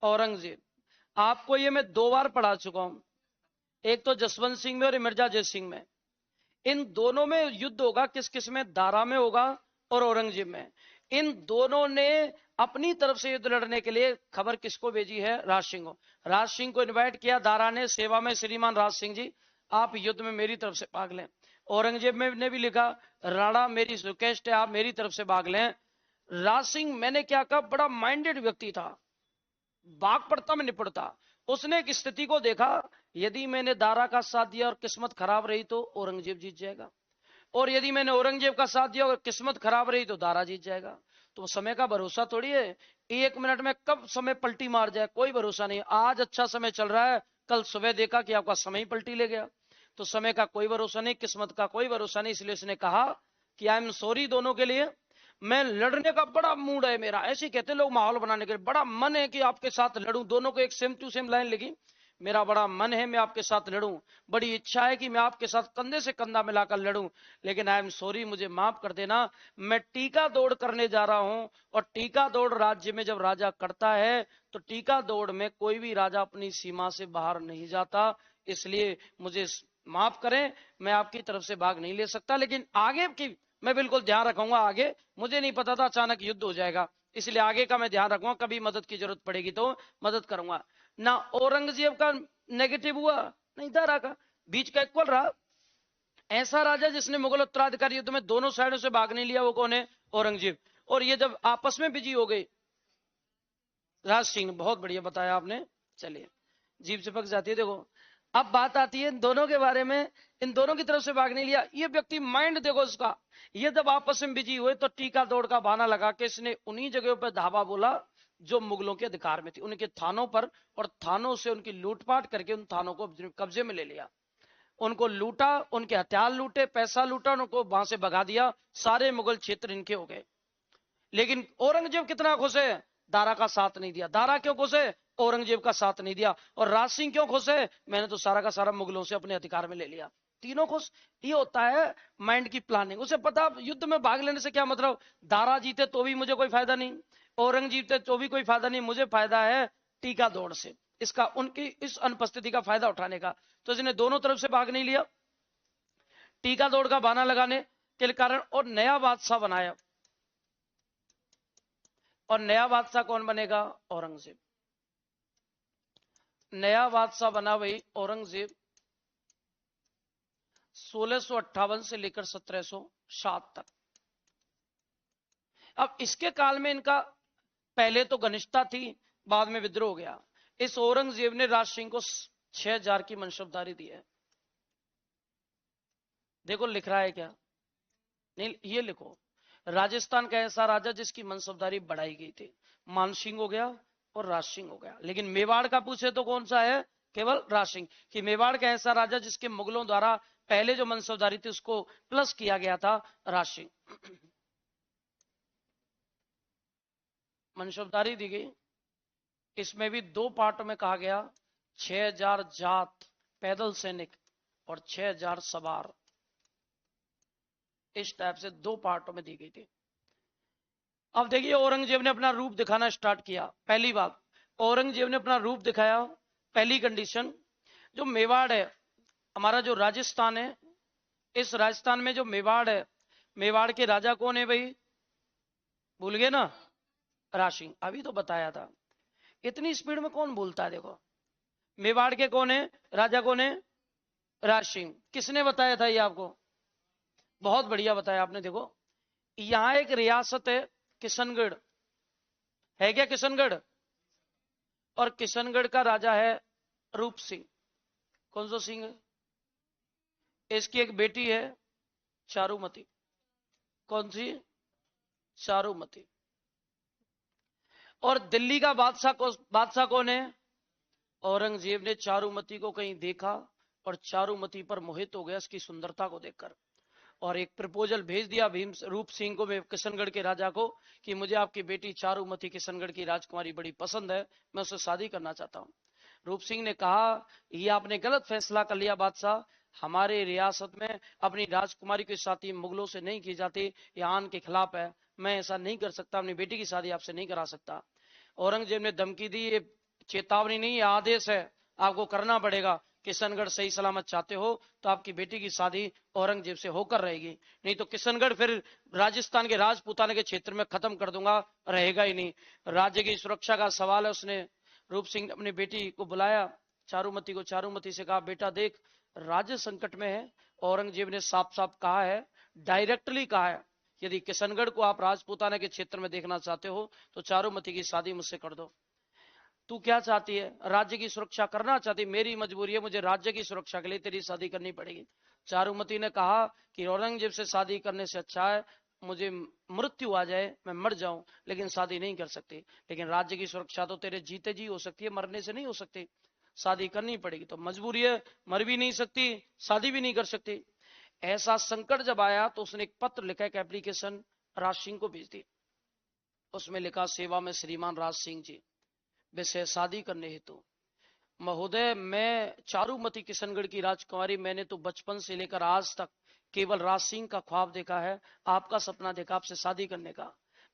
औरंगजेब। आपको ये मैं 2 बार पढ़ा चुका हूं, एक तो जसवंत सिंह में और मिर्जा जय सिंह में। इन दोनों में युद्ध होगा, किस किस में? दारा में होगा और औरंगजेब में। इन दोनों ने अपनी तरफ से युद्ध लड़ने के लिए खबर किसको भेजी है? राज सिंह को। राज सिंह को इनवाइट किया दारा ने, सेवा में श्रीमान राज सिंह जी आप युद्ध में मेरी तरफ से भाग लें। औरंगजेब ने भी लिखा, राणा मेरी रिक्वेस्ट है आप मेरी तरफ से भाग लें। राज सिंह मैंने क्या कहा, बड़ा माइंडेड व्यक्ति था, भाग पड़ता में निपड़ता। उसने एक स्थिति को देखा, यदि मैंने दारा का साथ दिया और किस्मत खराब रही तो औरंगजेब जीत जाएगा, और यदि मैंने औरंगजेब का साथ दिया और किस्मत खराब रही तो दारा जीत जाएगा। तो समय का भरोसा थोड़ी है, 1 मिनट में कब समय पलटी मार जाए कोई भरोसा नहीं। आज अच्छा समय चल रहा है, कल सुबह देखा कि आपका समय ही पलटी ले गया। तो समय का कोई भरोसा नहीं, किस्मत का कोई भरोसा नहीं। इसलिए उसने कहा कि आई एम सॉरी दोनों के लिए, मैं लड़ने का बड़ा मूड है मेरा, ऐसे कहते लोग माहौल बनाने के लिए, बड़ा मन है कि आपके साथ लड़ूं। दोनों को एक सेम टू सेम लाइन लिखी, मेरा बड़ा मन है मैं आपके साथ लड़ूं, बड़ी इच्छा है कि मैं आपके साथ कंधे से कंधा मिलाकर लड़ूं, लेकिन आई एम सॉरी मुझे माफ कर देना। मैं टीका दौड़ करने जा रहा हूं, और टीका दौड़ राज्य में जब राजा करता है तो टीका दौड़ में कोई भी राजा अपनी सीमा से बाहर नहीं जाता, इसलिए मुझे माफ करें, मैं आपकी तरफ से भाग नहीं ले सकता, लेकिन आगे की मैं बिल्कुल ध्यान रखूंगा। आगे मुझे नहीं पता था अचानक युद्ध हो जाएगा, इसलिए आगे का मैं ध्यान रखूंगा, कभी मदद की जरूरत पड़ेगी तो मदद करूंगा। ना औरंगजेब का नेगेटिव हुआ, नहीं दारा का, बीच का इक्वल रहा। ऐसा राजा जिसने मुगल उत्तराधिकारी युद्ध में दोनों साइडों से भाग नहीं लिया, वो कौन है? औरंगजेब। और ये जब आपस में बिजी हो गए, राज सिंह ने, बहुत बढ़िया बताया आपने। चलिए, जीभ चिपक जाती है। देखो अब बात आती है इन दोनों के बारे में, इन दोनों की तरफ से भाग नहीं लिया। ये व्यक्ति माइंड देखो इसका, ये जब आपस में बिजी हुए तो टीका दौड़ का बहाना लगा के इसने उन्हीं जगहों पर धावा बोला जो मुगलों के अधिकार में थी, उनके थानों पर, और थानों से उनकी लूटपाट करके उन थानों को कब्जे में ले लिया, उनको लूटा, उनके हथियार लूटे, पैसा लूटा, उनको वहां से भगा दिया, सारे मुगल क्षेत्र इनके हो गए। लेकिन औरंगजेब कितना खुश है, दारा का साथ नहीं दिया। दारा क्यों खुश है? औरंगजेब का साथ नहीं दिया। और राज सिंह क्यों खुश है? मैंने तो सारा का सारा मुगलों से अपने अधिकार में ले लिया। तीनों खुश। ये होता है माइंड की प्लानिंग। उसे पता युद्ध में भाग लेने से क्या मतलब, दारा जीते तो भी मुझे कोई फायदा नहीं, औरंगजेब जीते तो भी कोई फायदा नहीं, मुझे फायदा है टीका दौड़ से, इसका, उनकी इस अनुपस्थिति का फायदा उठाने का। तो इसने दोनों तरफ से भाग नहीं लिया, टीका दौड़ का बहाना लगाने के कारण, और नया बादशाह बनाया। और नया बादशाह कौन बनेगा? औरंगजेब। नया बादशाह बना वही औरंगजेब, 1658 से लेकर 1707 तक। अब इसके काल में इनका पहले तो घनिष्ठता थी, बाद में विद्रोह हो गया। इस औरंगजेब ने राज सिंह को 6000 की मनसबदारी दी है। देखो लिख रहा है क्या, नहीं ये लिखो, राजस्थान का ऐसा राजा जिसकी मनसबदारी बढ़ाई गई थी, मानसिंह हो गया और राज सिंह हो गया। लेकिन मेवाड़ का पूछे तो कौन सा है? केवल राज सिंह। कि मेवाड़ का ऐसा राजा जिसके मुगलों द्वारा पहले जो मनसबदारी थी उसको प्लस किया गया था, राज सिंह। मनसबदारी दी गई, इसमें भी 2 पार्ट में कहा गया, 6000 जात पैदल सैनिक और 6000 सवार, इस टाइप से 2 पार्टों में दी गई थी। अब देखिए औरंगजेब ने अपना रूप दिखाना स्टार्ट किया। पहली बात, औरंगजेब ने अपना रूप दिखाया। पहली कंडीशन, जो मेवाड़ है, हमारा जो राजस्थान है, इस राजस्थान में जो मेवाड़ है, मेवाड़ के राजा कौन है भाई, भूल गए ना, राज सिंह, अभी तो बताया था। इतनी स्पीड में कौन भूलता है, देखो मेवाड़ के कौन है राजा, कौन है, राज सिंह। किसने बताया था ये आपको, बहुत बढ़िया बताया आपने। देखो यहां एक रियासत है किशनगढ़, है क्या किशनगढ़, और किशनगढ़ का राजा है रूप सिंह। कौन सा सिंह है, इसकी एक बेटी है चारुमती। कौन सी, चारुमती। और दिल्ली का बादशाह कौन है, औरंगजेब ने चारुमती को कहीं देखा और चारुमती पर मोहित हो गया इसकी सुंदरता को देखकर, और एक प्रपोजल भेज दिया भीम रूप सिंह को, किशनगढ़ के राजा को, कि मुझे आपकी बेटी चारुमती किशनगढ़ की राजकुमारी बड़ी पसंद है, मैं उससे शादी करना चाहता हूं। रूप सिंह ने कहा ये आपने गलत फैसला कर लिया बादशाह, हमारे रियासत में अपनी राजकुमारी की शादी मुगलों से नहीं की जाती, ये आन के खिलाफ है, मैं ऐसा नहीं कर सकता, अपनी बेटी की शादी आपसे नहीं करा सकता। औरंगजेब ने धमकी दी, ये चेतावनी नहीं, ये आदेश है, आपको करना पड़ेगा। किशनगढ़ सही सलामत चाहते हो तो आपकी बेटी की शादी औरंगजेब से होकर रहेगी, नहीं तो किशनगढ़ फिर राजस्थान के राजपूताने के क्षेत्र में खत्म कर दूंगा, रहेगा ही नहीं। राज्य की सुरक्षा का सवाल है, उसने रूप सिंह ने अपनी बेटी को बुलाया चारुमती को, चारुमती से कहा बेटा देख राज्य संकट में है, औरंगजेब ने साफ साफ कहा है, डायरेक्टली कहा है, यदि किशनगढ़ को आप राजपूताना के क्षेत्र में देखना चाहते हो तो चारुमती की शादी मुझसे कर दो। तू क्या चाहती है, राज्य की सुरक्षा करना चाहती, मेरी मजबूरी है, मुझे राज्य की सुरक्षा के लिए तेरी शादी करनी पड़ेगी। चारुमती ने कहा कि औरंगजेब से शादी करने से अच्छा है मुझे मृत्यु आ जाए, मैं मर जाऊं, लेकिन शादी नहीं कर सकती, लेकिन राज्य की सुरक्षा तो तेरे जीते जी हो सकती है, मरने से नहीं हो सकती, शादी करनी पड़ेगी। तो मजबूरी है, मर भी नहीं सकती, शादी भी नहीं कर सकती। ऐसा संकट जब आया तो उसने एक पत्र लिखा, एक एप्लीकेशन राज सिंह को भेज दी, उसमें लिखा सेवा में श्रीमान राज सिंह जी, विषय शादी करने हेतु। महोदय मैं चारुमती किशनगढ़ की राजकुमारी, मैंने तो बचपन से लेकर आज तक केवल राज सिंह का ख्वाब देखा है, आपका सपना देखा आपसे शादी करने का।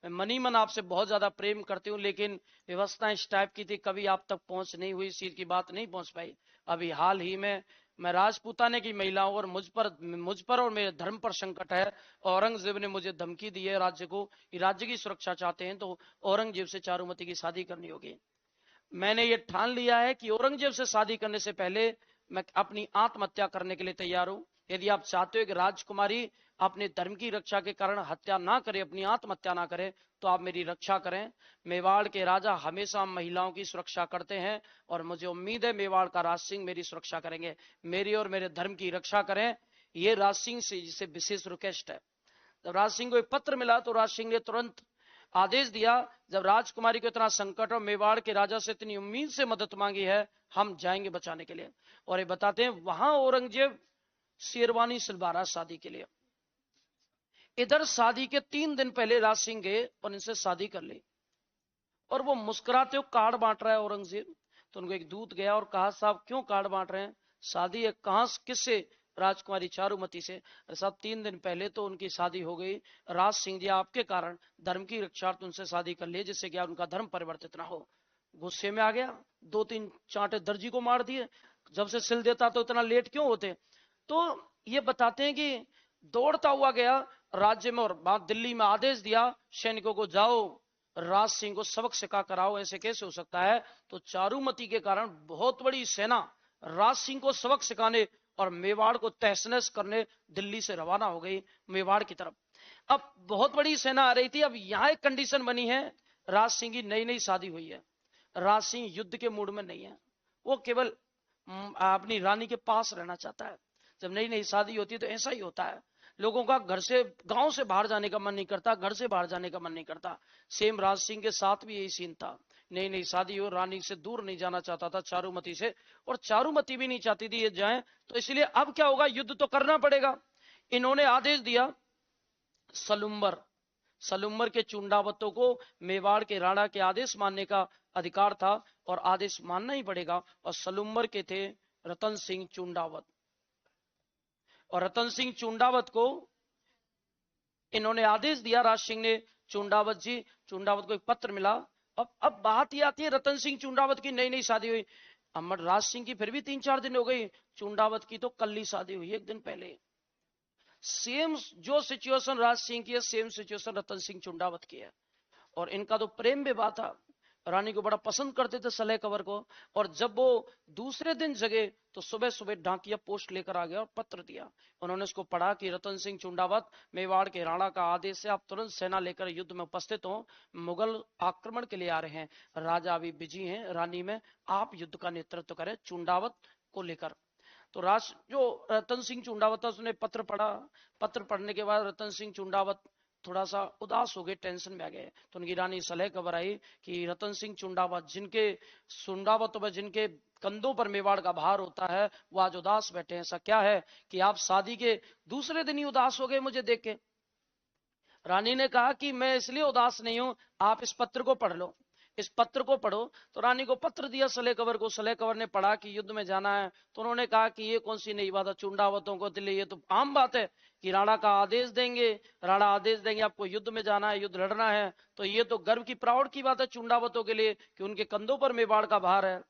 मैं मनी मन आपसे बहुत ज्यादा प्रेम करती हूँ, लेकिन व्यवस्था इस टाइप की थी कभी आप तक पहुंच नहीं हुई, सिर की बात नहीं पहुंच पाई। अभी हाल ही में मैं राजपूताने की महिला हूं और मुझ पर और मेरे धर्म पर संकट है। औरंगजेब ने मुझे धमकी दी है राज्य को, कि राज्य की सुरक्षा चाहते हैं तो औरंगजेब से चारुमती की शादी करनी होगी। मैंने ये ठान लिया है कि औरंगजेब से शादी करने से पहले मैं अपनी आत्महत्या करने के लिए तैयार हूं। यदि आप चाहते हो कि राजकुमारी अपने धर्म की रक्षा के कारण हत्या ना करे, अपनी आत्महत्या ना करे, तो आप मेरी रक्षा करें। मेवाड़ के राजा हमेशा महिलाओं की सुरक्षा करते हैं और मुझे उम्मीद है मेवाड़ का राज सिंह मेरी सुरक्षा करेंगे, मेरी और मेरे धर्म की रक्षा करें। ये राज सिंह से जिसे विशेष रिक्वेस्ट है। जब राज सिंह को एक पत्र मिला तो राज सिंह ने तुरंत आदेश दिया, जब राजकुमारी को इतना संकट और मेवाड़ के राजा से इतनी उम्मीद से मदद मांगी है, हम जाएंगे बचाने के लिए। और ये बताते हैं वहां औरंगजेब शेरवानी सिलवा रहा शादी के लिए। इधर शादी के 3 दिन पहले राज सिंह गए और इनसे शादी कर ली, और वो मुस्कुराते हुए कार्ड बांट रहा है औरंगजेब। तो उनको एक दूत गया और कहा साहब क्यों कार्ड बांट रहे हैं, शादी है कहां किससे, राजकुमारी चारुमती से। साहब 3 दिन पहले तो उनकी शादी हो गई, राज सिंह जी आपके कारण धर्म की रक्षार्थ उनसे शादी कर लिए, जिससे कि उनका धर्म परिवर्तित ना हो। गुस्से में आ गया, 2-3 चांटे दर्जी को मार दिए, जब से सिल देता तो इतना लेट क्यों होते। तो ये बताते हैं कि दौड़ता हुआ गया राज्य में और दिल्ली में आदेश दिया सैनिकों को, जाओ राज सिंह को सबक सिखा कर आओ। ऐसे कैसे हो सकता है, तो चारुमती के कारण बहुत बड़ी सेना राज सिंह को सबक सिखाने और मेवाड़ को तहस नहस करने दिल्ली से रवाना हो गई मेवाड़ की तरफ। अब बहुत बड़ी सेना आ रही थी। अब यहां एक कंडीशन बनी है, राज सिंह की नई नई शादी हुई है, राज सिंह युद्ध के मूड में नहीं है, वो केवल अपनी रानी के पास रहना चाहता है। जब नई नई शादी होती है तो ऐसा ही होता है, लोगों का घर से गांव से बाहर जाने का मन नहीं करता, घर से बाहर जाने का मन नहीं करता। सेम राज सिंह के साथ भी यही सीन था, नई नई शादी हो, रानी से दूर नहीं जाना चाहता था चारुमती से, और चारुमती भी नहीं चाहती थी ये जाए। तो इसलिए अब क्या होगा, युद्ध तो करना पड़ेगा। इन्होंने आदेश दिया सलुम्बर के चुंडावतों को मेवाड़ के राणा के आदेश मानने का अधिकार था, और आदेश मानना ही पड़ेगा। और सलुम्बर के थे रतन सिंह चुंडावत, और रतन सिंह चुंडावत को इन्होंने आदेश दिया, राज सिंह ने, चुंडावत को एक पत्र मिला। अब बात ये आती है, रतन सिंह चुंडावत की नई नई शादी हुई, अमर राज सिंह की फिर भी 3-4 दिन हो गई, चुंडावत की तो कल ही शादी हुई, 1 दिन पहले। सेम जो सिचुएशन राज सिंह की है, सेम सिचुएशन रतन सिंह चुंडावत की है। और इनका तो प्रेम विवाह था, रानी को बड़ा पसंद करते थे सलेह कवर को। और जब वो दूसरे दिन जगे तो सुबह सुबह डाकिया पोस्ट लेकर आ गया और पत्र दिया। उन्होंने उसको पढ़ा कि रतन सिंह चुंडावत, मेवाड़ के राणा का आदेश है, आप तुरंत सेना लेकर युद्ध में उपस्थित हो, मुगल आक्रमण के लिए आ रहे हैं, राजा अभी बिजी हैं रानी में, आप युद्ध का नेतृत्व करें चुंडावत को लेकर। तो जो रतन सिंह चुंडावत था उसने पत्र पढ़ा। पत्र पढ़ने के बाद रतन सिंह चुंडावत थोड़ा सा उदास हो गए, टेंशन में आ गए। तो उनकी रानी सलेह खबर आई कि रतन सिंह चुंडावत, जिनके कंधों पर मेवाड़ का भार होता है, वो आज उदास बैठे हैं। ऐसा क्या है कि आप शादी के दूसरे दिन ही उदास हो गए मुझे देख के? रानी ने कहा कि मैं इसलिए उदास नहीं हूं, आप इस पत्र को पढ़ लो, इस पत्र को पढ़ो। तो रानी को पत्र दिया सलेह कवर को। सलेह कवर ने पढ़ा कि युद्ध में जाना है। तो उन्होंने कहा कि ये कौन सी नई बात है, चुंडावतों को दिल्ली, ये तो आम बात है कि राणा का आदेश देंगे, राणा आदेश देंगे आपको युद्ध में जाना है, युद्ध लड़ना है। तो ये तो गर्व की, प्राउड की बात है चुंडावतों के लिए कि उनके कंधों पर मेवाड़ का भार है।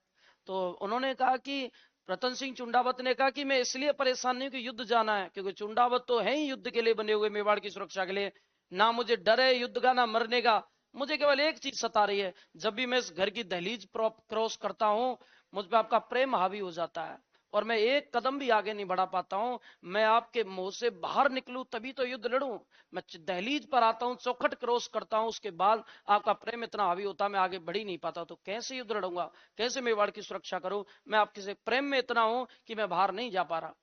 तो उन्होंने कहा कि रतन सिंह चुंडावत ने कहा कि मैं इसलिए परेशान नहीं कि युद्ध जाना है, क्योंकि चुंडावत तो है ही युद्ध के लिए बने हुए, मेवाड़ की सुरक्षा के लिए। ना मुझे डर है युद्ध का, ना मरने का। मुझे केवल एक चीज सता रही है, जब भी मैं इस घर की दहलीज क्रॉस करता हूं, मुझ पर आपका प्रेम हावी हो जाता है और मैं एक कदम भी आगे नहीं बढ़ा पाता हूं। मैं आपके मुंह से बाहर निकलूं तभी तो युद्ध लड़ूं। मैं दहलीज पर आता हूं, चौखट क्रॉस करता हूं, उसके बाद आपका प्रेम इतना हावी होता है, मैं आगे बढ़ ही नहीं पाता। तो कैसे युद्ध लड़ूंगा, कैसे मेवाड़ की सुरक्षा करूं? मैं आपके से प्रेम में इतना हूं कि मैं बाहर नहीं जा पा रहा।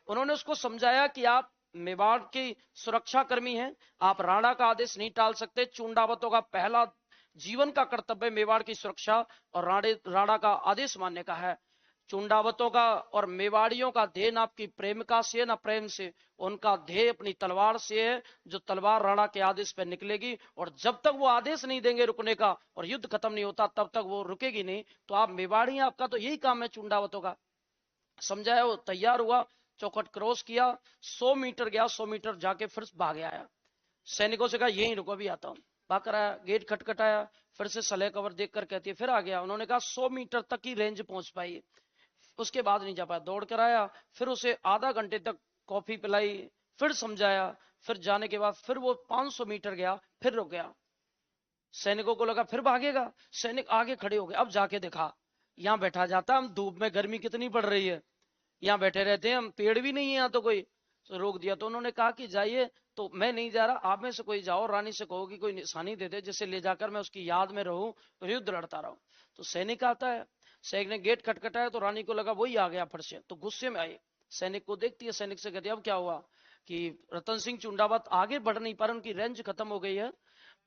उन्होंने उसको समझाया कि आप मेवाड़ की सुरक्षा कर्मी हैं, आप राणा का आदेश नहीं टाल सकते। चुंडावतों का पहला जीवन का कर्तव्य मेवाड़ की सुरक्षा और राणा का आदेश मानने का है। चुंडावतों का और मेवाड़ियों का ध्येय ना आपकी प्रेमिका से, ना प्रेम से, उनका ध्येय अपनी तलवार से है, जो तलवार राणा के आदेश पर निकलेगी। और जब तक वो आदेश नहीं देंगे रुकने का और युद्ध खत्म नहीं होता, तब तक वो रुकेगी नहीं। तो आप मेवाड़ी, आपका तो यही काम है चुंडावतों का। समझाया, वो तैयार हुआ, चौखट क्रॉस किया, 100 मीटर गया, 100 मीटर जाके फिर भाग आया। सैनिकों से कहा यहीं रुको, अभी आता हूं। भाग आया, गेट खटखटाया, फिर से सलेह कवर देखकर कहती है फिर आ गया। उन्होंने कहा 100 मीटर तक की रेंज पहुंच पाई, उसके बाद नहीं जा पाया। दौड़ कर आया, फिर उसे आधा घंटे तक कॉफी पिलाई, फिर समझाया, फिर जाने के बाद फिर वो 500 मीटर गया, फिर रुक गया। सैनिकों को लगा फिर भागेगा, सैनिक आगे खड़े हो गए। अब जाके देखा, यहां बैठा जाता, हम धूप में, गर्मी कितनी पड़ रही है, यहाँ बैठे रहते हैं हम, पेड़ भी नहीं है यहाँ तो कोई। तो रोक दिया। तो उन्होंने कहा कि जाइए। तो मैं नहीं जा रहा, आप में से कोई जाओ, रानी से कहो कि कोई निशानी दे दे, जिसे ले जाकर मैं उसकी याद में रहूं और युद्ध लड़ता रहूं। तो सैनिक आता है, सैनिक ने गेट खटखटाया, तो रानी को लगा वही आ गया फट से, तो गुस्से में आई। सैनिक को देखती है, सैनिक से कहती है अब क्या हुआ कि रतन सिंह चुंडावत आगे बढ़ नहीं पा रहे, उनकी रेंज खत्म हो गई है।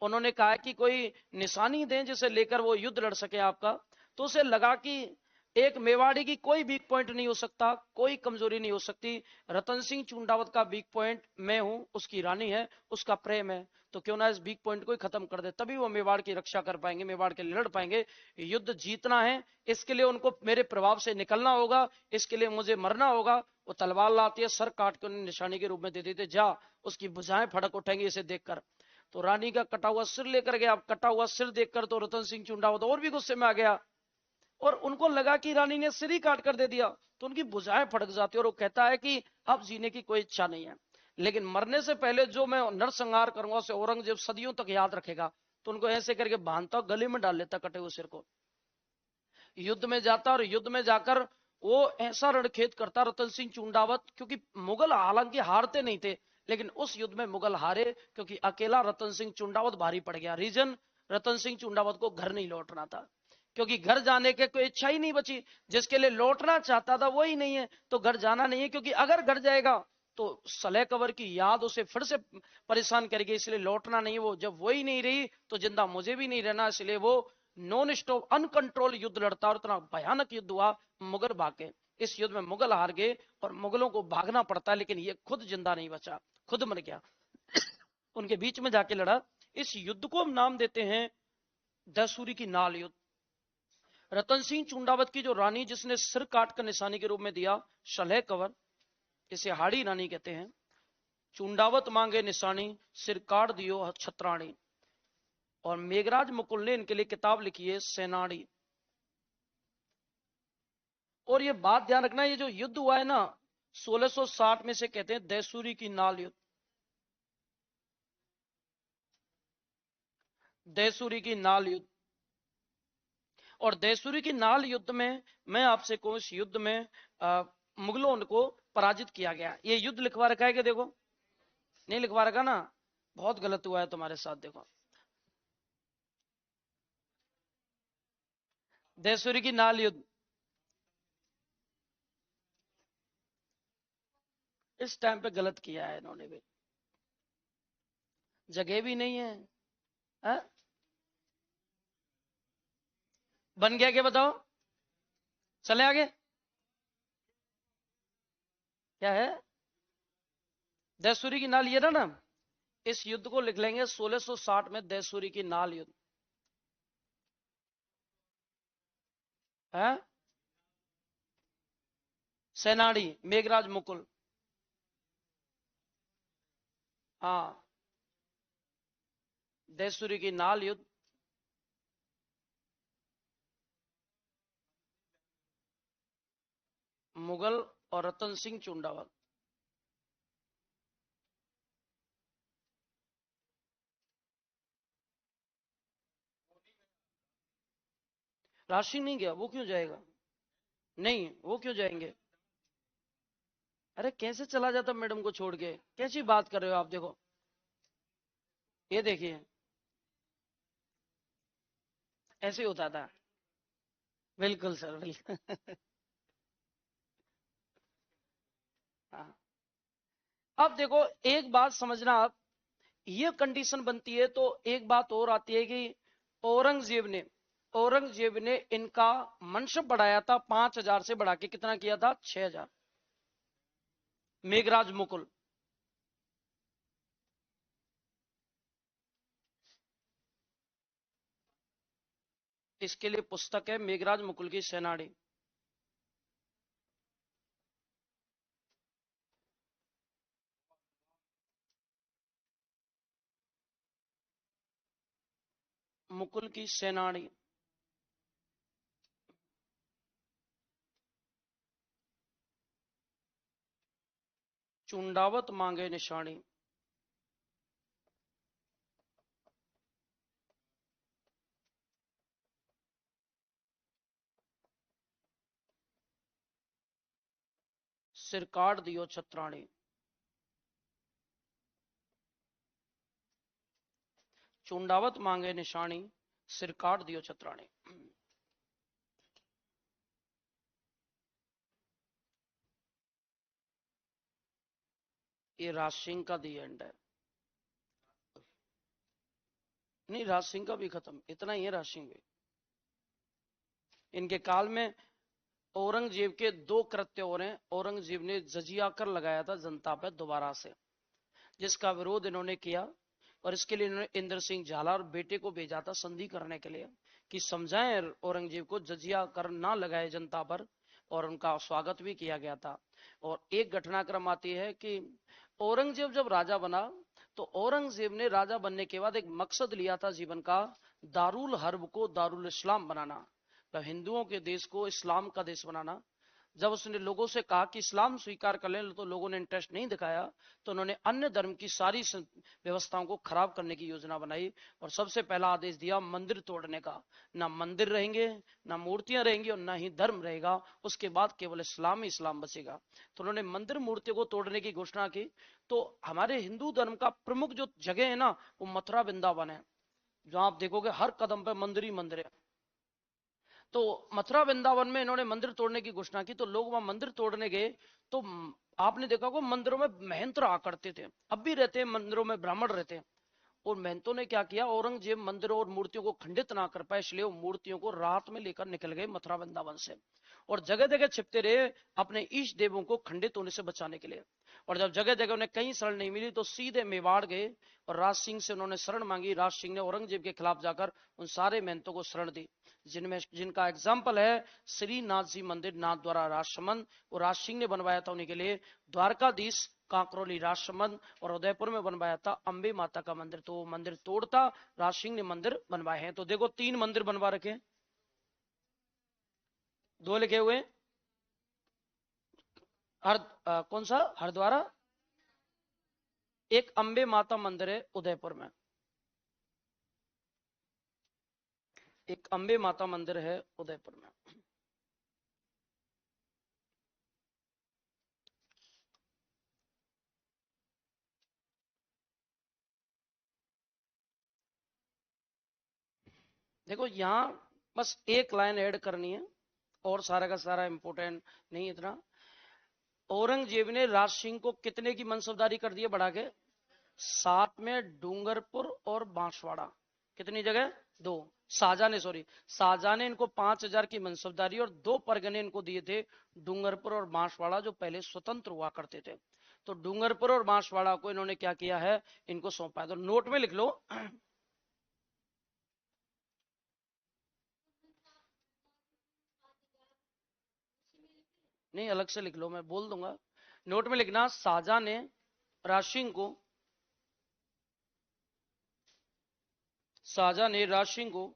उन्होंने कहा कि कोई निशानी दें जिसे लेकर वो युद्ध लड़ सके आपका। तो उसे लगा कि एक मेवाड़ी की कोई वीक पॉइंट नहीं हो सकता, कोई कमजोरी नहीं हो सकती। रतन सिंह चुंडावत का वीक पॉइंट मैं हूं, उसकी रानी है, उसका प्रेम है। तो क्यों ना इस वीक पॉइंट को ही खत्म कर दे, तभी वो मेवाड़ की रक्षा कर पाएंगे, मेवाड़ के लिए लड़ पाएंगे। युद्ध जीतना है, इसके लिए उनको मेरे प्रभाव से निकलना होगा, इसके लिए मुझे मरना होगा। वो तलवार लाती है, सर काट के उन्हें निशानी के रूप में दे देते, जा उसकी भुजाएं फड़क उठेंगी इसे देखकर। तो रानी का कटा हुआ सिर लेकर गया। कटा हुआ सिर देखकर तो रतन सिंह चुंडावत और भी गुस्से में आ गया, और उनको लगा कि रानी ने सिर ही काट कर दे दिया। तो उनकी भुजाएं फड़क जाती है और वो कहता है कि अब जीने की कोई इच्छा नहीं है, लेकिन मरने से पहले जो मैं नरसंहार करूंगा उसे औरंगजेब सदियों तक याद रखेगा। तो उनको ऐसे करके बांधता, गले में डाल लेता कटे हुए सिर को। युद्ध में जाता और युद्ध में जाकर वो ऐसा रणखेद करता रतन सिंह चुंडावत, क्योंकि मुगल हालांकि हारते नहीं थे, लेकिन उस युद्ध में मुगल हारे क्योंकि अकेला रतन सिंह चुंडावत भारी पड़ गया। रीजन, रतन सिंह चुंडावत को घर नहीं लौटना था, क्योंकि घर जाने के कोई इच्छा ही नहीं बची। जिसके लिए लौटना चाहता था वो ही नहीं है, तो घर जाना नहीं है, क्योंकि अगर घर जाएगा तो सलेह कवर की याद उसे फिर से परेशान करेगी, इसलिए लौटना नहीं। वो जब वो ही नहीं रही तो जिंदा मुझे भी नहीं रहना, इसलिए वो नॉन स्टॉप अनकंट्रोल युद्ध लड़ता और इतना भयानक युद्ध हुआ, मुगल भागे। इस युद्ध में मुगल हार गए और मुगलों को भागना पड़ता, लेकिन ये खुद जिंदा नहीं बचा, खुद मर गया। उनके बीच में जाके लड़ा। इस युद्ध को हम नाम देते हैं दसूरी की नाल युद्ध। रतन सिंह चुंडावत की जो रानी, जिसने सिर काट कर निशानी के रूप में दिया, सलेह कवर, इसे हाड़ी रानी कहते हैं। चुंडावत मांगे निशानी, सिर काट दियो छत्राणी। और मेघराज मुकुल ने इनके लिए किताब लिखी है सेनानी। और ये बात ध्यान रखना, ये जो युद्ध हुआ है ना, 1660 में से कहते हैं दैसूरी की नाल युद्ध। दैसूरी की नाल युद्ध। और दैसूरी की नाल युद्ध में मैं आपसे कहूं, इस युद्ध में मुगलों को पराजित किया गया। ये युद्ध लिखवा रखा है कि देखो, नहीं लिखवा रखा ना, बहुत गलत हुआ है तुम्हारे साथ। देखो, दैसूरी की नाल युद्ध, इस टाइम पे गलत किया है इन्होंने भी, जगह भी नहीं है, है? बन गया क्या बताओ, चले आगे। क्या है? दैसूरी की नाल, ये ना, इस युद्ध को लिख लेंगे 1660 में दैसूरी की नाल युद्ध है। सेनानी मेघराज मुकुल, हाँ, दैसूरी की नाल युद्ध। मुगल और रतन सिंह चुंडावत। राज सिंह नहीं गया, वो क्यों जाएगा? नहीं, वो क्यों जाएंगे? अरे कैसे चला जाता मैडम को छोड़ के, कैसी बात कर रहे हो आप? देखो, ये देखिए, ऐसे ही होता था। बिल्कुल सर, बिल्कुल। हाँ। अब देखो, एक बात समझना आप, ये कंडीशन बनती है तो एक बात और आती है कि औरंगजेब ने औरंगजेब ने इनका मनसब बढ़ाया था, 5000 से बढ़ा के कितना किया था? 6000। मेघराज मुकुल, इसके लिए पुस्तक है मेघराज मुकुल की सेनानी। मुकुल की सेनानी। चुंडावत मांगे निशानी। सिर काट दियो छत्राणी। चुंडावत मांगे निशानी, सिर काट दियो छत्राणी। ये राज सिंह का दी एंड है। नहीं, राज सिंह का भी खत्म, इतना ही है राज सिंह भी। इनके काल में औरंगजेब के दो कृत्य हो रहे हैं। औरंगजेब ने जजिया कर लगाया था जनता पर दोबारा से, जिसका विरोध इन्होंने किया, और इसके लिए इन्होंने इंद्र सिंह झाला और बेटे को भेजा था संधि करने के लिए, कि समझाएं औरंगजेब को जजिया कर ना लगाए जनता पर, और उनका स्वागत भी किया गया था। और एक घटनाक्रम आती है कि औरंगजेब जब राजा बना, तो औरंगजेब ने राजा बनने के बाद एक मकसद लिया था जीवन का, दारुल हर्ब को दारुल इस्लाम बनाना, तो हिंदुओं के देश को इस्लाम का देश बनाना। जब उसने लोगों से कहा कि इस्लाम स्वीकार कर लें, तो लोगों ने इंटरेस्ट नहीं दिखाया, तो उन्होंने अन्य धर्म की सारी व्यवस्थाओं को खराब करने की योजना बनाई, और सबसे पहला आदेश दिया मंदिर तोड़ने का। ना मंदिर रहेंगे, ना मूर्तियां रहेंगी, और ना ही धर्म रहेगा, उसके बाद केवल इस्लाम ही इस्लाम बचेगा। तो उन्होंने मंदिर मूर्तियों को तोड़ने की घोषणा की। तो हमारे हिंदू धर्म का प्रमुख जो जगह है ना, वो मथुरा वृंदावन है, जहां आप देखोगे हर कदम पे मंदिर ही मंदिर है। तो मथुरा वृंदावन में इन्होंने मंदिर तोड़ने की घोषणा की, तो लोग वहां मंदिर तोड़ने गए। तो आपने देखा होगा मंदिरों में महंत रहा करते थे, अब भी रहते हैं, मंदिरों में ब्राह्मण रहते हैं। और महंतों ने क्या किया, औरंगजेब मंदिरों और मूर्तियों को खंडित ना कर पाए, इसलिए वो मूर्तियों को रात में लेकर निकल गए मथुरा वृंदावन से, और जगह जगह छिपते रहे अपने इष्ट देवों को खंडित होने से बचाने के लिए। और जब जगह जगह उन्हें कहीं शरण नहीं मिली, तो सीधे मेवाड़ गए, और राज सिंह से उन्होंने शरण मांगी। राज सिंह ने औरंगजेब के खिलाफ जाकर उन सारे महंतों को शरण दी, जिनमें जिनका एग्जाम्पल है श्रीनाथ जी मंदिर, नाथ द्वारा राजसमंद, वो राज सिंह ने बनवाया था उन्हीं के लिए। द्वारकाधीश कांकरोली राजसमंद, और उदयपुर में बनवाया था अंबे माता का मंदिर। तो मंदिर तोड़ता राज सिंह ने मंदिर बनवाए हैं। तो देखो, 3 मंदिर बनवा रखे, 2 लिखे हुए, कौन सा हरिद्वारा? एक अंबे माता मंदिर है उदयपुर में, एक अंबे माता मंदिर है उदयपुर में। देखो यहां बस एक लाइन ऐड करनी है और सारा का सारा इंपोर्टेंट नहीं इतना। औरंगजेब ने राज सिंह को कितने की मनसबदारी कर दी है बढ़ा के? 7 में डूंगरपुर और बांसवाड़ा, कितनी जगह? 2। शाहजहां ने इनको 5,000 की मनसबदारी और 2 परगने इनको दिए थे, डूंगरपुर और बांसवाड़ा, जो पहले स्वतंत्र हुआ करते थे। तो डूंगरपुर और बांसवाड़ा को इन्होंने क्या किया है, इनको सौंपा है। तो नोट में लिख लो, नहीं अलग से लिख लो, मैं बोल दूंगा। नोट में लिखना, शाहजहां ने राज सिंह को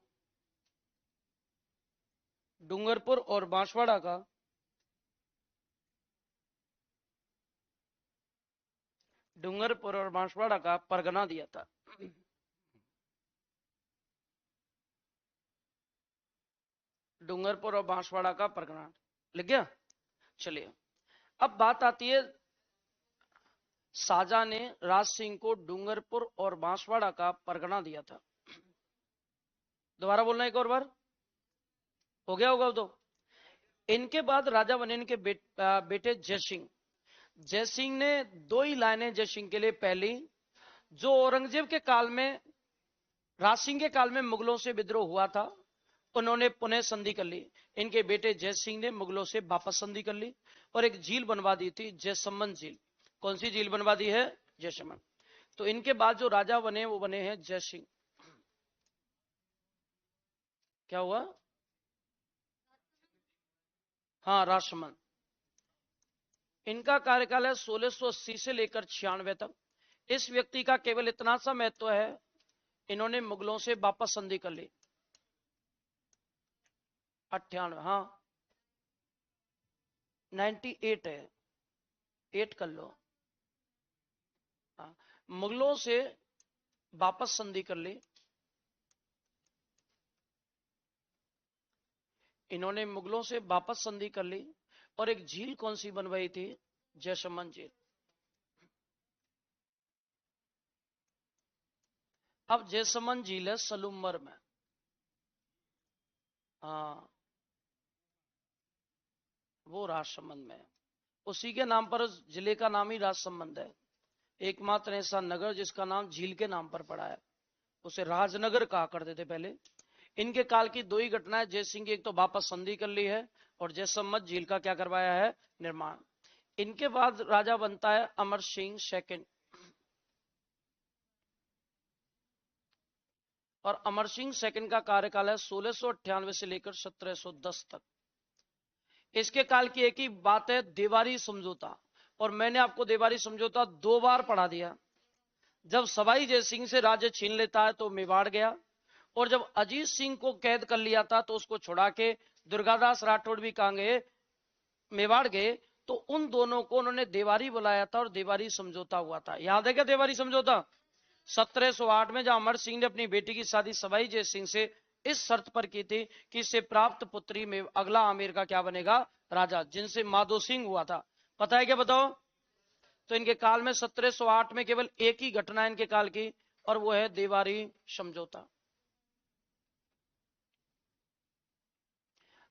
डूंगरपुर और बांसवाड़ा का परगना दिया था। डूंगरपुर और बांसवाड़ा का परगना लिख गया। चलिए अब बात आती है, शाहजहां ने राज सिंह को डूंगरपुर और बांसवाड़ा का परगना दिया था। दोबारा बोलना एक और बार, हो गया होगा तो। इनके बाद राजा बने इनके बेटे जयसिंह। जयसिंह ने 2 ही लाइनें जयसिंह के लिए। पहली, जो औरंगजेब के काल में, राज सिंह के काल में मुगलों से विद्रोह हुआ था, उन्होंने पुनः संधि कर ली। इनके बेटे जयसिंह ने मुगलों से वापस संधि कर ली और एक झील बनवा दी थी, जयसमंद झील। कौन सी झील बनवा दी है? जयसमंद। तो इनके बाद जो राजा बने वो बने हैं जयसिंह। क्या हुआ? हाँ, राजसमंद। इनका कार्यकाल है 1680 से लेकर 96 तक। इस व्यक्ति का केवल इतना सा महत्व है, इन्होंने मुगलों से वापस संधि कर ली। 98, हाँ 98 है, 8 कर लो। हाँ, मुगलों से वापस संधि कर ली इन्होंने, मुगलों से वापस संधि कर ली। और एक झील कौन सी बनवाई थी? जयसमंद झील। अब जयसमंद झील है सलूमर में। हाँ, वो राजसमंद में है। उसी के नाम पर उस जिले का नाम ही राजसमंद है। एकमात्र ऐसा नगर जिसका नाम झील के नाम पर पड़ा है, उसे राजनगर कहा करते थे पहले। इनके काल की 2 ही घटनाएं, जयसिंह की एक तो वापस संधि कर ली है और जयसमंद झील का क्या करवाया है? निर्माण। इनके बाद राजा बनता है अमर सिंह सेकंड। और अमर सिंह सेकंड का कार्यकाल है 1698 से लेकर 1710 तक। इसके काल की एक ही बात है, देवारी समझौता। और मैंने आपको देवारी समझौता 2 बार पढ़ा दिया। जब सवाई जयसिंह से राज्य छीन लेता है तो मेवाड़ गया, और जब अजीत सिंह को कैद कर लिया था तो उसको छुड़ा के दुर्गादास राठौड़ भी कहां गए? मेवाड़ गए। तो उन दोनों को उन्होंने देवारी बुलाया था और देवारी समझौता हुआ था। याद है क्या देवारी समझौता? 1708 में जब अमर सिंह ने अपनी बेटी की शादी सवाई जय सिंह से इस शर्त पर की थी कि इससे प्राप्त पुत्री में अगला आमेर का क्या बनेगा? राजा, जिनसे माधो सिंह हुआ था। पता है क्या? बताओ। तो इनके काल में 1708 में केवल एक ही घटना इनके काल की, और वो है देवारी समझौता।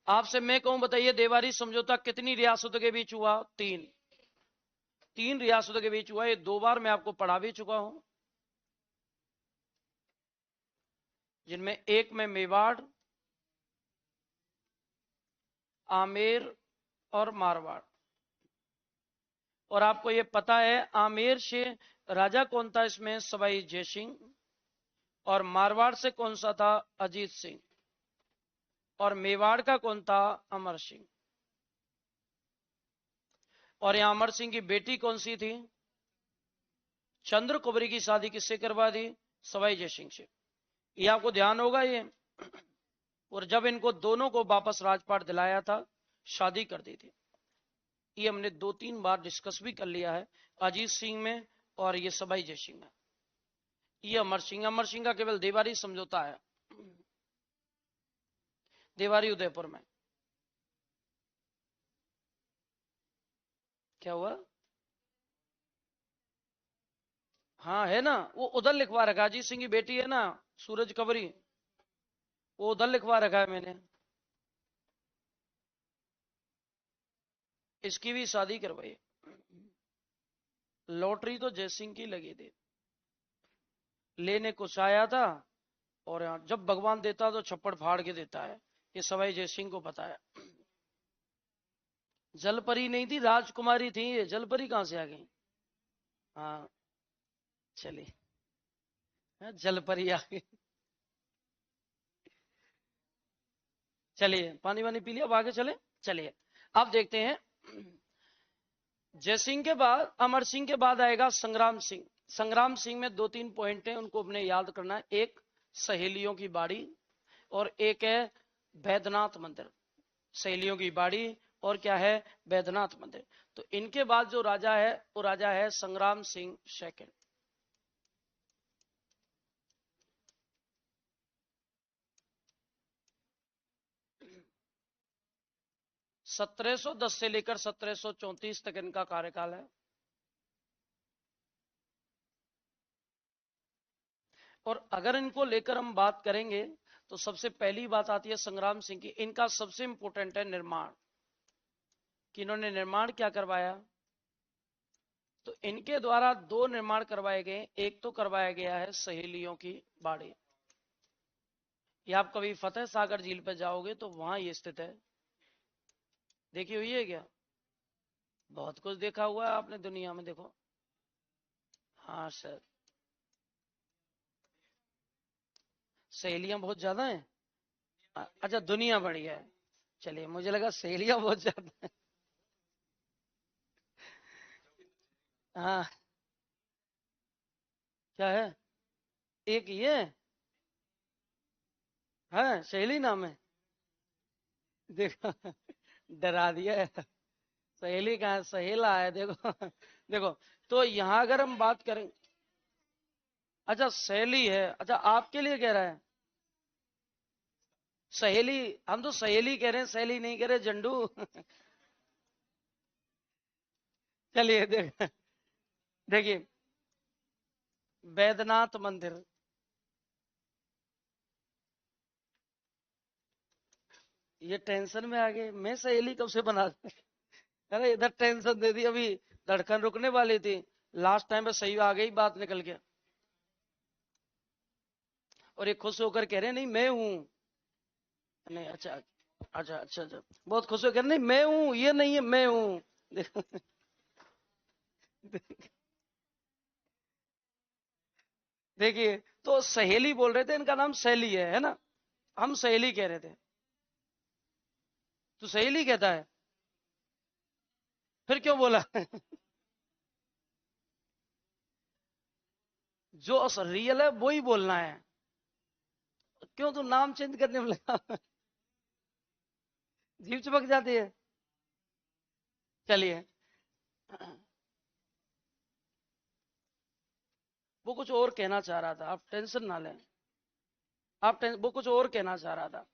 आपसे मैं कहूं, बताइए देवारी समझौता कितनी रियासतों के बीच हुआ? 3 रियासतों के बीच हुआ। ये 2 बार मैं आपको पढ़ा भी चुका हूं, जिनमें एक में मेवाड़, आमेर और मारवाड़। और आपको ये पता है आमेर से राजा कौन था इसमें? सवाई जयसिंह। और मारवाड़ से कौन सा था? अजीत सिंह। और मेवाड़ का कौन था? अमर सिंह। और यहां अमर सिंह की बेटी कौन सी थी? चंद्र कुबरी की शादी किससे करवा दी? सवाई जयसिंह से। ये आपको ध्यान होगा ये। और जब इनको दोनों को वापस राजपाट दिलाया था, शादी कर दी थी। ये हमने 2-3 बार डिस्कस भी कर लिया है, अजीत सिंह में और ये सबाई जय सिंह में। ये अमर सिंह का केवल देवारी समझौता है, देवारी उदयपुर में। क्या हुआ? हाँ है ना, वो उधर लिखवा रखा, अजीत सिंह की बेटी है ना सूरज कबरी, वो उधर लिखवा रखा है मैंने। इसकी भी शादी करवाई। लॉटरी तो जयसिंह की लगी थी, लेने कुछ आया था, और यहाँ जब भगवान देता तो छप्पड़ फाड़ के देता है, ये सवाई जयसिंह को पता है। जलपरी नहीं थी, राजकुमारी थी ये, जलपरी कहां से आ गई? हाँ चलिए, जलपरी आ गई। चलिए पानी वानी पी लिया, अब आगे चले। चलिए अब देखते हैं, जयसिंह के बाद, अमर सिंह के बाद आएगा संग्राम सिंह। संग्राम सिंह में 2-3 पॉइंट हैं, उनको अपने याद करना है। एक सहेलियों की बाड़ी, और एक है बैद्यनाथ मंदिर। सहेलियों की बाड़ी और क्या है? बैद्यनाथ मंदिर। तो इनके बाद जो राजा है वो राजा है संग्राम सिंह सेकंड। 1710 से लेकर 1734 तक इनका कार्यकाल है। और अगर इनको लेकर हम बात करेंगे तो सबसे पहली बात आती है संग्राम सिंह की, इनका सबसे इंपॉर्टेंट है निर्माण, कि इन्होंने निर्माण क्या करवाया। तो इनके द्वारा 2 निर्माण करवाए गए। एक तो करवाया गया है सहेलियों की बाड़ी, ये आप कभी फतेह सागर झील पर जाओगे तो वहां ये स्थित है, देखी हुई है क्या? बहुत कुछ देखा हुआ है आपने दुनिया में, देखो। हाँ सर, सहेलियां बहुत ज्यादा हैं। अच्छा दुनिया बड़ी है, चलिए मुझे लगा सहेलियां बहुत ज्यादा है। हाँ क्या है? एक ये है, सहेली नाम है। देखो डरा दिया है। सहेली कहाँ है? सहेला है, देखो देखो। तो यहाँ अगर हम बात करें, अच्छा सहेली है, अच्छा आपके लिए कह रहा है सहेली, हम तो सहेली कह रहे हैं, सहेली नहीं कह रहे झंडू चलिए देखिए, बैद्यनाथ मंदिर, ये टेंशन में आ गए, मैं सहेली कब से बना दूं? अरे इधर टेंशन दे दी, अभी धड़कन रुकने वाली थी, लास्ट टाइम पे सही आ गई बात निकल के। और ये खुश होकर कह रहे हैं नहीं मैं हूं, नहीं अच्छा अच्छा अच्छा अच्छा, बहुत खुश होकर नहीं मैं हूं, ये नहीं है मैं हूं। देखो देखिए, तो सहेली बोल रहे थे, इनका नाम सहेली है ना, हम सहेली कह रहे थे, तो सहेली कहता है, फिर क्यों बोला? जो रियल है वो ही बोलना है, क्यों तू नाम चेंज करने में लगा? जीभ चिपक जाती है। चलिए, वो कुछ और कहना चाह रहा था, आप टेंशन ना लें, वो कुछ और कहना चाह रहा था।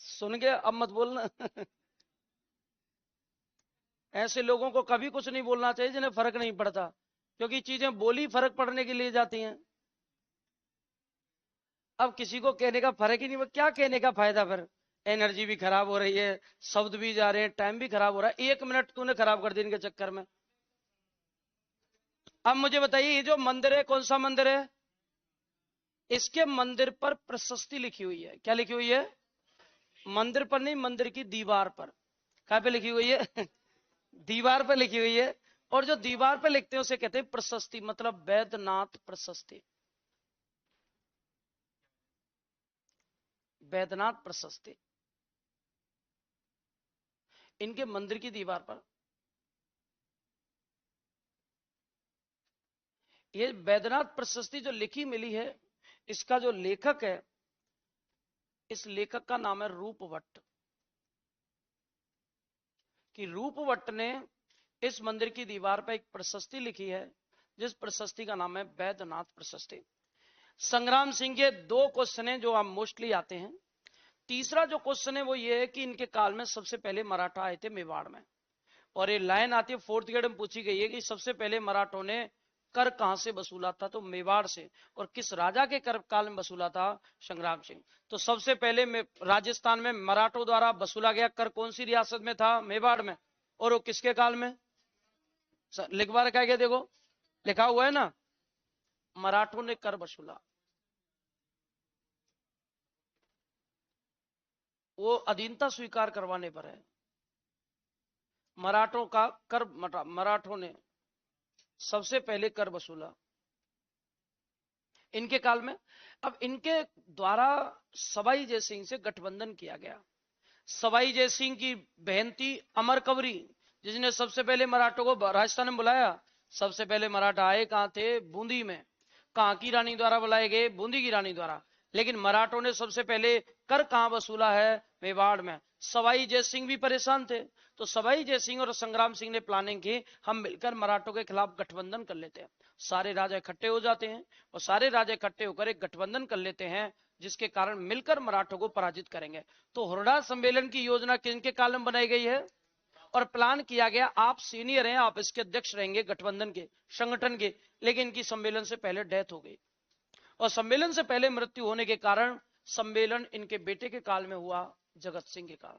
सुन गया, अब मत बोलना ऐसे लोगों को कभी कुछ नहीं बोलना चाहिए जिन्हें फर्क नहीं पड़ता, क्योंकि चीजें बोली फर्क पड़ने के लिए जाती हैं। अब किसी को कहने का फर्क ही नहीं, क्या कहने का फायदा फिर? एनर्जी भी खराब हो रही है, शब्द भी जा रहे हैं, टाइम भी खराब हो रहा है, 1 मिनट तूने खराब कर दी इनके चक्कर में। अब मुझे बताइए, ये जो मंदिर है कौन सा मंदिर है? इसके मंदिर पर प्रशस्ति लिखी हुई है, क्या लिखी हुई है? मंदिर पर नहीं, मंदिर की दीवार पर। कहां पे लिखी हुई है? दीवार पर लिखी हुई है। और जो दीवार पर लिखते हैं उसे कहते हैं प्रशस्ति, मतलब वैद्यनाथ प्रशस्ति, वैद्यनाथ प्रशस्ति इनके मंदिर की दीवार पर। ये वैद्यनाथ प्रशस्ति जो लिखी मिली है, इसका जो लेखक है, इस लेखक का नाम है रूपवट, कि रूपवट ने इस मंदिर की दीवार पर एक प्रशस्ति लिखी है, जिस प्रशस्ति का नाम है वैद्यनाथ प्रशस्ति। संग्राम सिंह के दो क्वेश्चन है जो आप मोस्टली आते हैं। तीसरा जो क्वेश्चन है वो ये है कि इनके काल में सबसे पहले मराठा आए थे मेवाड़ में, और ये लाइन आती है फोर्थ ग्रेड में पूछी गई है कि सबसे पहले मराठों ने कर कहां से वसूला था, तो मेवाड़ से। और किस राजा के कर काल में वसूला था? संग्राम सिंह। तो सबसे पहले राजस्थान में मराठों द्वारा वसूला गया कर कौन सी रियासत में था? मेवाड़ में। और वो किसके काल में? लिखवा रखा है क्या? देखो लिखा हुआ है ना, मराठों ने कर वसूला। वो अधीनता स्वीकार करवाने पर है। मराठों का कर, मराठों ने सबसे पहले कर वसूला इनके काल में। अब इनके द्वारा सवाई जयसिंह से गठबंधन किया गया। सवाई जयसिंह की बहन थी अमरकवरी, जिसने सबसे पहले मराठों को राजस्थान में बुलाया। सबसे पहले मराठा आए कहां थे? बूंदी में। कहां की रानी द्वारा बुलाए गए? बूंदी की रानी द्वारा। लेकिन मराठों ने सबसे पहले कर कहां वसूला है? मेवाड़ में। सवाई जयसिंह भी परेशान थे, तो सवाई जयसिंह और संग्राम सिंह ने प्लानिंग की, हम मिलकर मराठों के खिलाफ गठबंधन कर लेते हैं। सारे राजा इकट्ठे हो जाते हैं और सारे राजा इकट्ठे होकर एक गठबंधन कर लेते हैं, जिसके कारण मिलकर मराठों को पराजित करेंगे। तो हुरडा सम्मेलन की योजना किनके काल में बनाई गई है और प्लान किया गया? आप सीनियर हैं, आप इसके अध्यक्ष रहेंगे गठबंधन के, संगठन के, लेकिन इनकी सम्मेलन से पहले डेथ हो गई, और सम्मेलन से पहले मृत्यु होने के कारण सम्मेलन इनके बेटे के काल में हुआ, जगत सिंह के काल।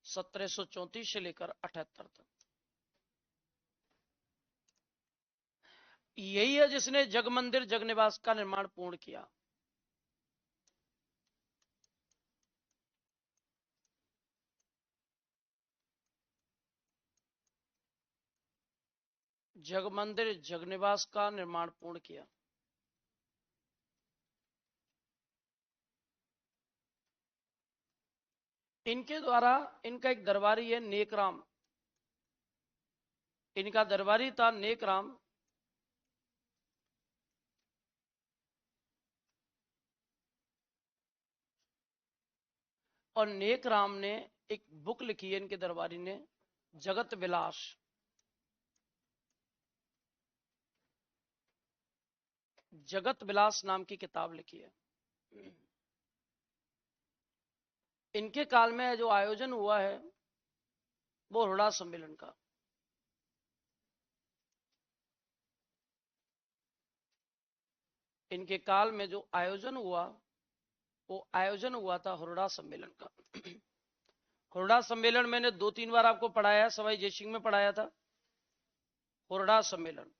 1734 से लेकर 78 तक। यही है जिसने जग मंदिर जगनिवास का निर्माण पूर्ण किया। जग मंदिर जगनिवास का निर्माण पूर्ण किया। इनके द्वारा, इनका एक दरबारी है नेकराम, इनका दरबारी था नेकराम। और नेकराम ने एक बुक लिखी है इनके दरबारी ने, जगत विलास। जगत विलास नाम की किताब लिखी है। इनके काल में जो आयोजन हुआ है वो हुरडा सम्मेलन का। इनके काल में जो आयोजन हुआ वो आयोजन हुआ था हुरडा सम्मेलन का। हुरडा सम्मेलन मैंने 2-3 बार आपको पढ़ाया, सवाई जयसिंह में पढ़ाया था हुरडा सम्मेलन।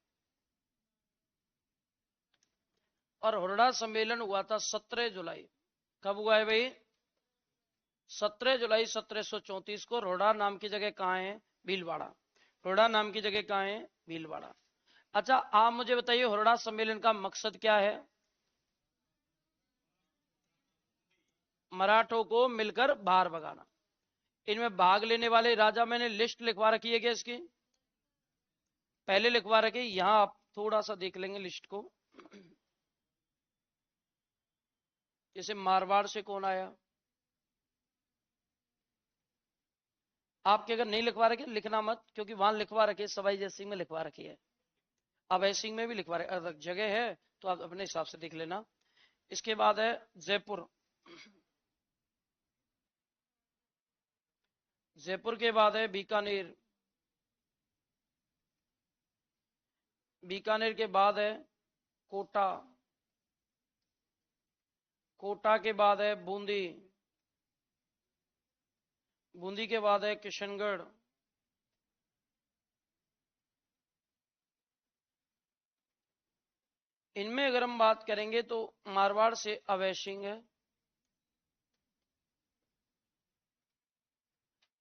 और हुरडा सम्मेलन हुआ था 17 जुलाई। कब हुआ है भाई? 17 जुलाई 1734 को। रोड़ा नाम की जगह कहां है? भीलवाड़ा। रोड़ा नाम की जगह कहां है? भीलवाड़ा। अच्छा, आप मुझे बताइए हुरडा सम्मेलन का मकसद क्या है? मराठों को मिलकर बाहर भगाना। इनमें भाग लेने वाले राजा मैंने लिस्ट लिखवा रखी है क्या इसकी? पहले लिखवा रखी, यहां आप थोड़ा सा देख लेंगे लिस्ट को। जैसे मारवाड़ से कौन आया? आपके अगर नहीं लिखवा रखे लिखना मत, क्योंकि वहां लिखवा रखे सवाई जयसिंह में लिखवा रखी है, अभय सिंह में भी लिखवा रहे, अगर जगह है तो आप अपने हिसाब से देख लेना। इसके बाद है जयपुर। जयपुर के बाद है बीकानेर। बीकानेर के बाद है कोटा। कोटा के बाद है बूंदी। बूंदी के बाद है किशनगढ़। इनमें अगर हम बात करेंगे तो मारवाड़ से अभय सिंह है,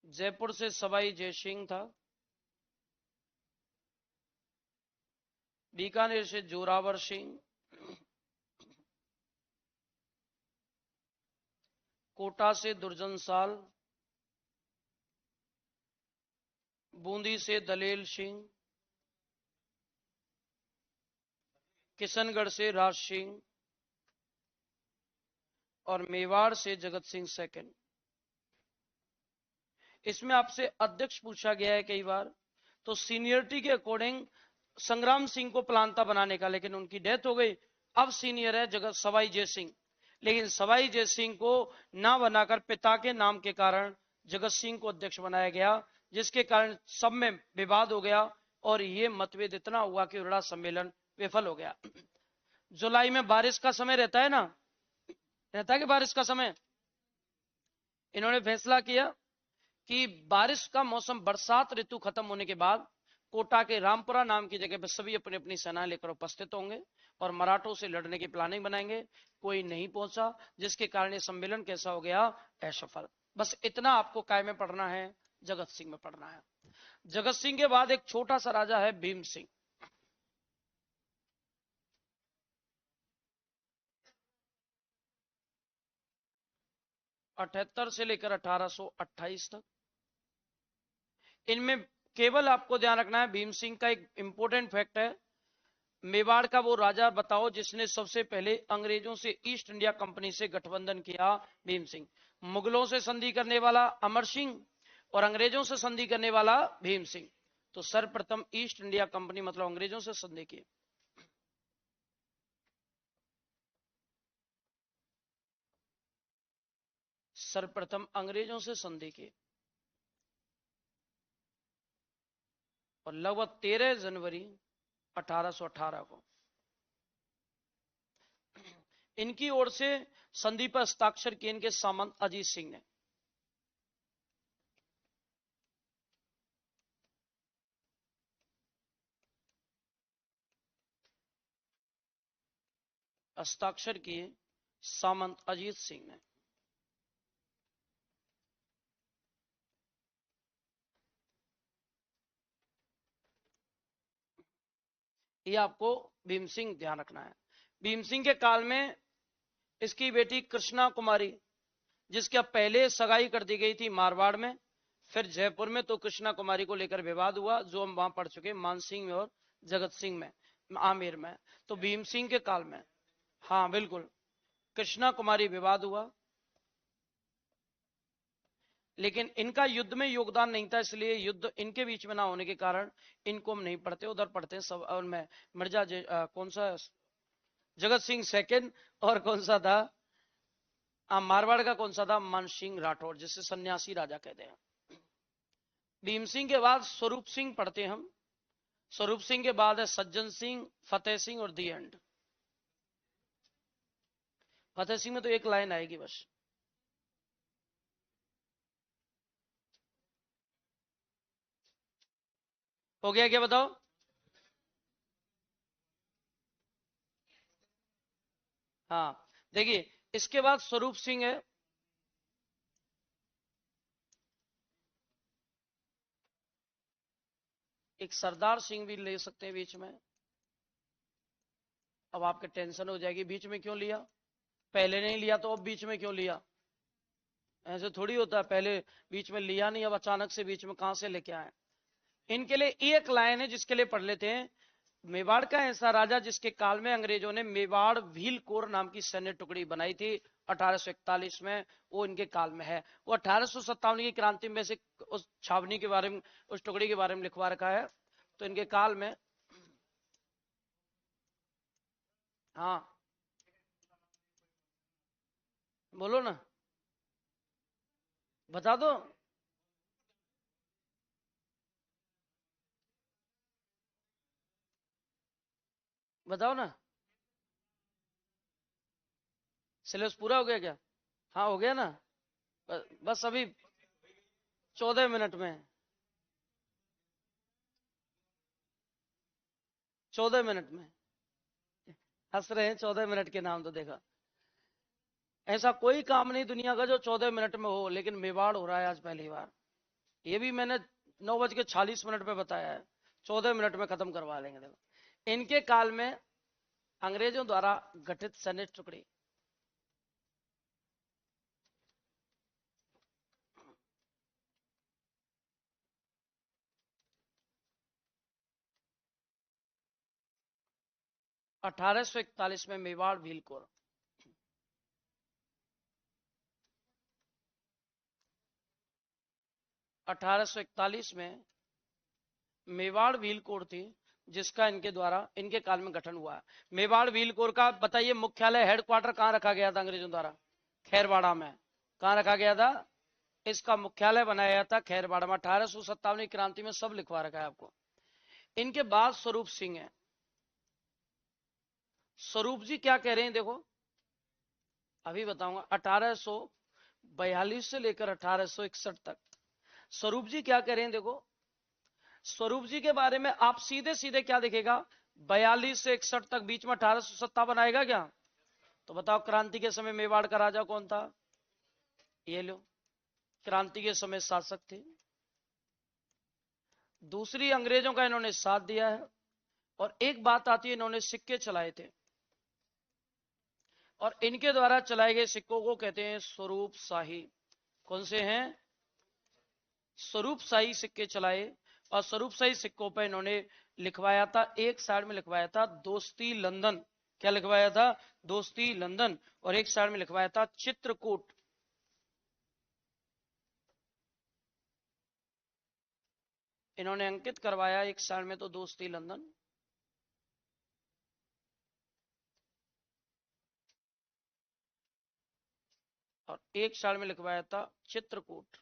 जयपुर से सवाई जयसिंह था, बीकानेर से जोरावर सिंह, कोटा से दुर्जन साल, बूंदी से दलेल सिंह, किशनगढ़ से राज सिंह और मेवाड़ से जगत सिंह सेकंड। इसमें आपसे अध्यक्ष पूछा गया है कई बार, तो सीनियरिटी के अकॉर्डिंग संग्राम सिंह को प्लांता बनाने का, लेकिन उनकी डेथ हो गई। अब सीनियर है जगत सवाई जय सिंह, लेकिन सवाई जय सिंह को ना बनाकर पिता के नाम के कारण जगत सिंह को अध्यक्ष बनाया गया, जिसके कारण सब में विवाद हो गया और ये मतभेद इतना हुआ कि उरड़ा सम्मेलन विफल हो गया। जुलाई में बारिश का समय रहता है ना, रहता है कि बारिश का समय। इन्होंने फैसला किया कि बारिश का मौसम, बरसात ऋतु खत्म होने के बाद कोटा के रामपुरा नाम की जगह पर सभी अपनी अपनी सेना लेकर उपस्थित होंगे और मराठों से लड़ने की प्लानिंग बनाएंगे। कोई नहीं पहुंचा, जिसके कारण यह सम्मेलन कैसा हो गया, असफल। बस इतना आपको काय में पढ़ना है, जगत सिंह में पढ़ना है। जगत सिंह के बाद एक छोटा सा राजा है भीम सिंह। 78 से लेकर 1828 तक। इनमें केवल आपको ध्यान रखना है, भीम सिंह का एक इंपॉर्टेंट फैक्ट है, मेवाड़ का वो राजा बताओ जिसने सबसे पहले अंग्रेजों से ईस्ट इंडिया कंपनी से गठबंधन किया। भीम सिंह। मुगलों से संधि करने वाला अमर सिंह और अंग्रेजों से संधि करने वाला भीम सिंह। तो सर्वप्रथम ईस्ट इंडिया कंपनी मतलब अंग्रेजों से संधि की। सर्वप्रथम अंग्रेजों से संधि की और लगभग 13 जनवरी 1818 को इनकी ओर से संधि पर हस्ताक्षर किए इनके सामंत अजीत सिंह ने। हस्ताक्षर किए सामंत अजीत सिंह ने। ये आपको भीम सिंह ध्यान रखना है। भीम सिंह के काल में इसकी बेटी कृष्णा कुमारी, जिसकी अब पहले सगाई कर दी गई थी मारवाड़ में, फिर जयपुर में, तो कृष्णा कुमारी को लेकर विवाद हुआ, जो हम वहां पढ़ चुके, मानसिंह में और जगत सिंह में, आमेर में। तो भीम सिंह के काल में, हाँ बिल्कुल, कृष्णा कुमारी विवाद हुआ, लेकिन इनका युद्ध में योगदान नहीं था, इसलिए युद्ध इनके बीच में ना होने के कारण इनको हम नहीं पढ़ते, उधर पढ़ते हैं सब। और मैं मिर्जा कौन सा, जगत सिंह सेकंड, और कौन सा था मारवाड़ का, कौन सा था, मानसिंह राठौर, जिसे सन्यासी राजा कहते हैं। भीम सिंह के बाद स्वरूप सिंह पढ़ते हैं हम। स्वरूप सिंह के बाद है सज्जन सिंह, फतेह सिंह और दी एंड। फतेह सिंह में तो एक लाइन आएगी बस। हो गया क्या बताओ? हाँ देखिए, इसके बाद स्वरूप सिंह है, एक सरदार सिंह भी ले सकते हैं बीच में। अब आपके टेंशन हो जाएगी, बीच में क्यों लिया, पहले नहीं लिया तो अब बीच में क्यों लिया? ऐसे थोड़ी होता है, पहले बीच में लिया नहीं, अब अचानक से बीच में कहां से लेके आए। इनके लिए एक लाइन है जिसके लिए पढ़ लेते हैं। मेवाड़ का ऐसा राजा जिसके काल में अंग्रेजों ने मेवाड़ व्हील कोर नाम की सैन्य टुकड़ी बनाई थी 1841 में, वो इनके काल में है। वो 1857 की क्रांति में से उस छावनी के बारे में, उस टुकड़ी के बारे में लिखवा रखा है, तो इनके काल में। हाँ बोलो ना, बता दो। बताओ ना, सिलेबस पूरा हो गया क्या? हाँ हो गया ना, बस अभी 14 मिनट में, 14 मिनट में। हंस रहे हैं, 14 मिनट के नाम तो देखा। ऐसा कोई काम नहीं दुनिया का जो 14 मिनट में हो, लेकिन मेवाड़ हो रहा है आज पहली बार। ये भी मैंने 9:46 पे बताया है, 14 मिनट में खत्म करवा लेंगे। देखो, इनके काल में अंग्रेजों द्वारा गठित सैन्य टुकड़ी, 1841 में मेवाड़ भीलकोर। 1841 में मेवाड़ भील कोर थी, जिसका इनके द्वारा इनके काल में गठन हुआ है। मेवाड़ भील कोर का बताइए मुख्यालय हेडक्वार्टर कहां रखा गया था अंग्रेजों द्वारा? खैरवाड़ा में। कहां रखा गया था? इसका मुख्यालय बनाया गया था खैरवाड़ा में। 1857 क्रांति में सब लिखवा रखा है आपको। इनके बाद स्वरूप सिंह है। स्वरूप जी क्या कह रहे हैं देखो, अभी बताऊंगा। 1842 से लेकर 1861 तक स्वरूप जी क्या कह रहे हैं देखो। स्वरूप जी के बारे में आप सीधे सीधे क्या देखेगा, 42 से 61 तक बीच में 1857 आएगा क्या? तो बताओ क्रांति के समय मेवाड़ का राजा कौन था? ये लो, क्रांति के समय शासक थे। दूसरी, अंग्रेजों का इन्होंने साथ दिया है। और एक बात आती है, इन्होंने सिक्के चलाए थे, और इनके द्वारा चलाए गए सिक्कों को कहते हैं स्वरूप शाही। कौन से हैं? स्वरूप शाही सिक्के चलाए। और स्वरूप शाही सिक्कों पर इन्होंने लिखवाया था, एक साइड में लिखवाया था दोस्ती लंदन। क्या लिखवाया था? दोस्ती लंदन। और एक साइड में लिखवाया था चित्रकूट। इन्होंने अंकित करवाया एक साइड में तो दोस्ती लंदन, और एक साइड में लिखवाया था चित्रकूट।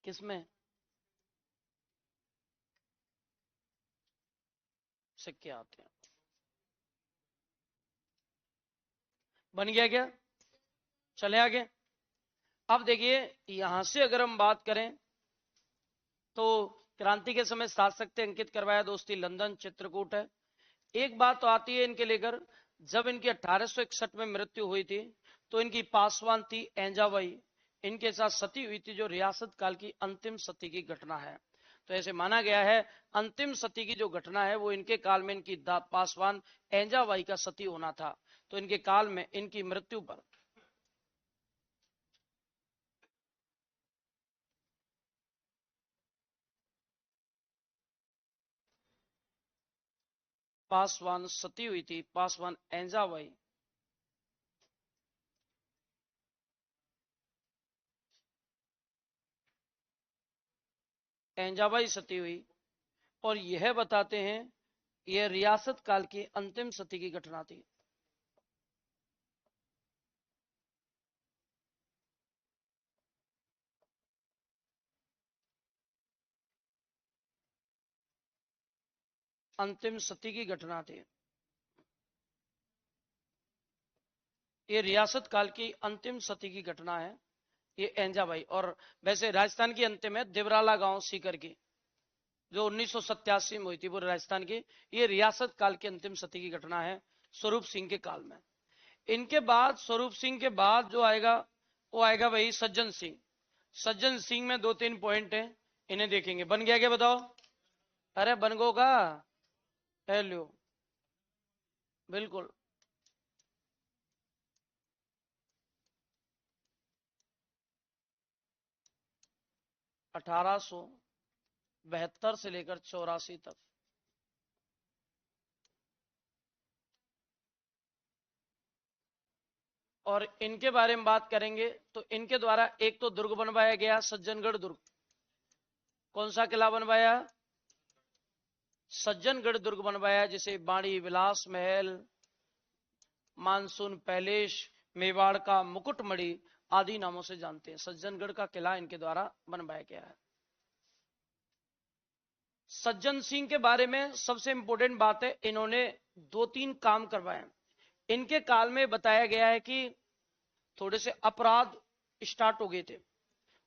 किसमें? सिक्के आते हैं। बन गया क्या? चले आगे। अब देखिए, यहां से अगर हम बात करें तो क्रांति के समय शासक थे, अंकित करवाया दोस्ती लंदन, चित्रकूट है। एक बात तो आती है इनके लेकर, जब इनकी 1861 में मृत्यु हुई थी तो इनकी पासवान थी एंजाबाई, इनके साथ सती हुई थी, जो रियासत काल की अंतिम सती की घटना है। तो ऐसे माना गया है अंतिम सती की जो घटना है वो इनके काल में इनकी पासवान एंजाबाई का सती होना था। तो इनके काल में इनकी मृत्यु पर पासवान सती हुई थी, पासवान एंजाबाई। एंजाबाई सती हुई, और यह बताते हैं यह रियासत काल की अंतिम सती की घटना थी। अंतिम सती की घटना थी, ये रियासत काल की अंतिम सती की घटना है, ये एंजाबाई। और वैसे राजस्थान की अंतिम है देवराला गांव सीकर की, जो 1987 में हुई थी, वो राजस्थान की। ये रियासत काल की अंतिम सती की घटना है स्वरूप सिंह के काल में। इनके बाद, स्वरूप सिंह के बाद जो आएगा वो आएगा भाई सज्जन सिंह। सज्जन सिंह में दो तीन पॉइंट है, इन्हें देखेंगे। बन गया क्या बताओ? अरे बन गो का? हेलो, बिल्कुल। 1872 से लेकर 84 तक और इनके बारे में बात करेंगे तो इनके द्वारा एक तो दुर्ग बनवाया गया, सज्जनगढ़ दुर्ग। कौन सा किला बनवाया? सज्जनगढ़ दुर्ग बनवाया, जिसे बाणी विलास महल, मानसून पैलेस, मेवाड़ का मुकुटमणि आदि नामों से जानते हैं। सज्जनगढ़ का किला इनके द्वारा बनवाया गया है। सज्जन सिंह के बारे में सबसे इंपॉर्टेंट बात है, इन्होंने दो तीन काम करवाए। इनके काल में बताया गया है कि थोड़े से अपराध स्टार्ट हो गए थे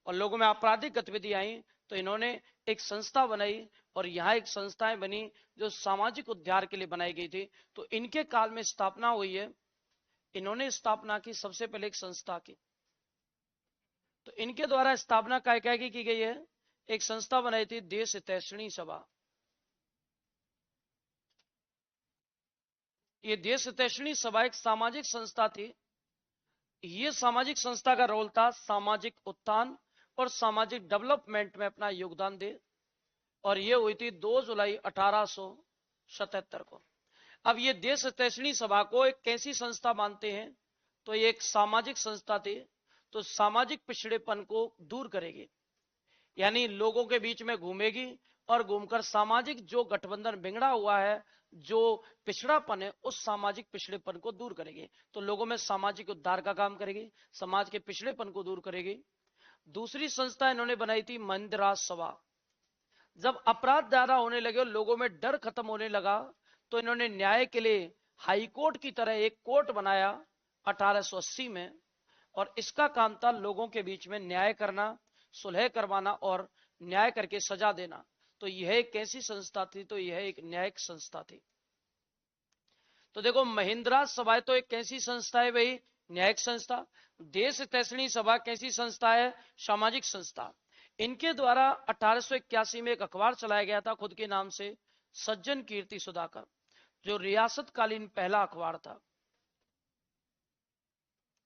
और लोगों में आपराधिक गतिविधि आई, तो इन्होंने एक संस्था बनाई, और यहां एक संस्थाएं बनी जो सामाजिक उद्धार के लिए बनाई गई थी। तो इनके काल में स्थापना हुई है, इन्होंने स्थापना की सबसे पहले एक संस्था की। तो इनके द्वारा स्थापना काय काय की गई है? एक संस्था बनाई थी देश हितैषणी सभा। ये देश हितैषणी सभा एक सामाजिक संस्था थी ये सामाजिक संस्था का रोल था सामाजिक उत्थान और सामाजिक डेवलपमेंट में अपना योगदान दे, और ये हुई थी 2 जुलाई 1877 को। अब ये देश हितैषणी सभा को एक कैसी संस्था मानते हैं, तो ये एक सामाजिक संस्था थी, तो सामाजिक पिछड़ेपन को दूर करेगी, यानी लोगों के बीच में घूमेगी और घूमकर सामाजिक जो गठबंधन बिगड़ा हुआ है, जो पिछड़ापन है, उस सामाजिक पिछड़ेपन को दूर करेगी, तो लोगों में सामाजिक उद्धार का काम करेगी, समाज के पिछड़ेपन को दूर करेगी। दूसरी संस्था इन्होंने बनाई थी मंदिराज सभा। जब अपराध ज्यादा होने लगे और लोगों में डर खत्म होने लगा, तो इन्होंने न्याय के लिए हाई कोर्ट की तरह एक कोर्ट बनाया 1880 में, और इसका काम था लोगों के बीच में न्याय करना, सुलह करवाना और न्याय करके सजा देना। तो यह एक कैसी संस्था थी, तो यह एक न्यायिक संस्था थी। तो देखो, महिंद्रा सभा तो एक कैसी संस्था है भाई, न्यायिक संस्था। देश हितैषणी सभा कैसी संस्था है, सामाजिक संस्था। इनके द्वारा 1881 में एक अखबार चलाया गया था खुद के नाम से, सज्जन कीर्ति सुधाकर, जो रियासतकालीन पहला अखबार था,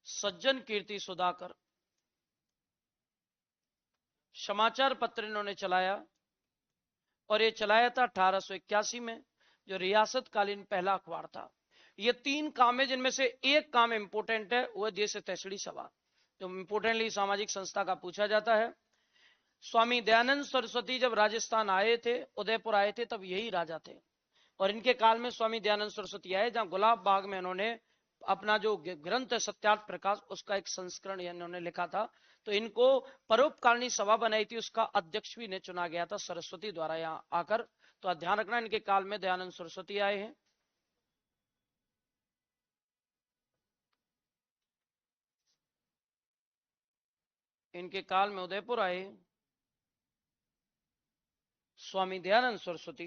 सज्जन कीर्ति सुधाकर समाचार पत्र इन्होंने चलाया, और ये चलाया था 1881 में, जो रियासतकालीन पहला अखबार था। ये 3 काम है, जिनमें से एक काम इंपोर्टेंट है, वह देश हितैषणी सभा, जो इंपोर्टेंटली सामाजिक संस्था का पूछा जाता है। स्वामी दयानंद सरस्वती जब राजस्थान आए थे, उदयपुर आए थे, तब यही राजा थे, और इनके काल में स्वामी दयानंद सरस्वती आए, जहां गुलाब बाग में इन्होंने अपना जो ग्रंथ है सत्यार्थ प्रकाश, उसका एक संस्करण इन्होंने लिखा था। तो इनको परोपकारिणी सभा बनाई थी, उसका अध्यक्ष भी इन्हें चुना गया था सरस्वती द्वारा यहाँ आकर। तो ध्यान रखना, इनके काल में दयानंद सरस्वती आए हैं। इनके काल में उदयपुर आए स्वामी दयानंद सरस्वती।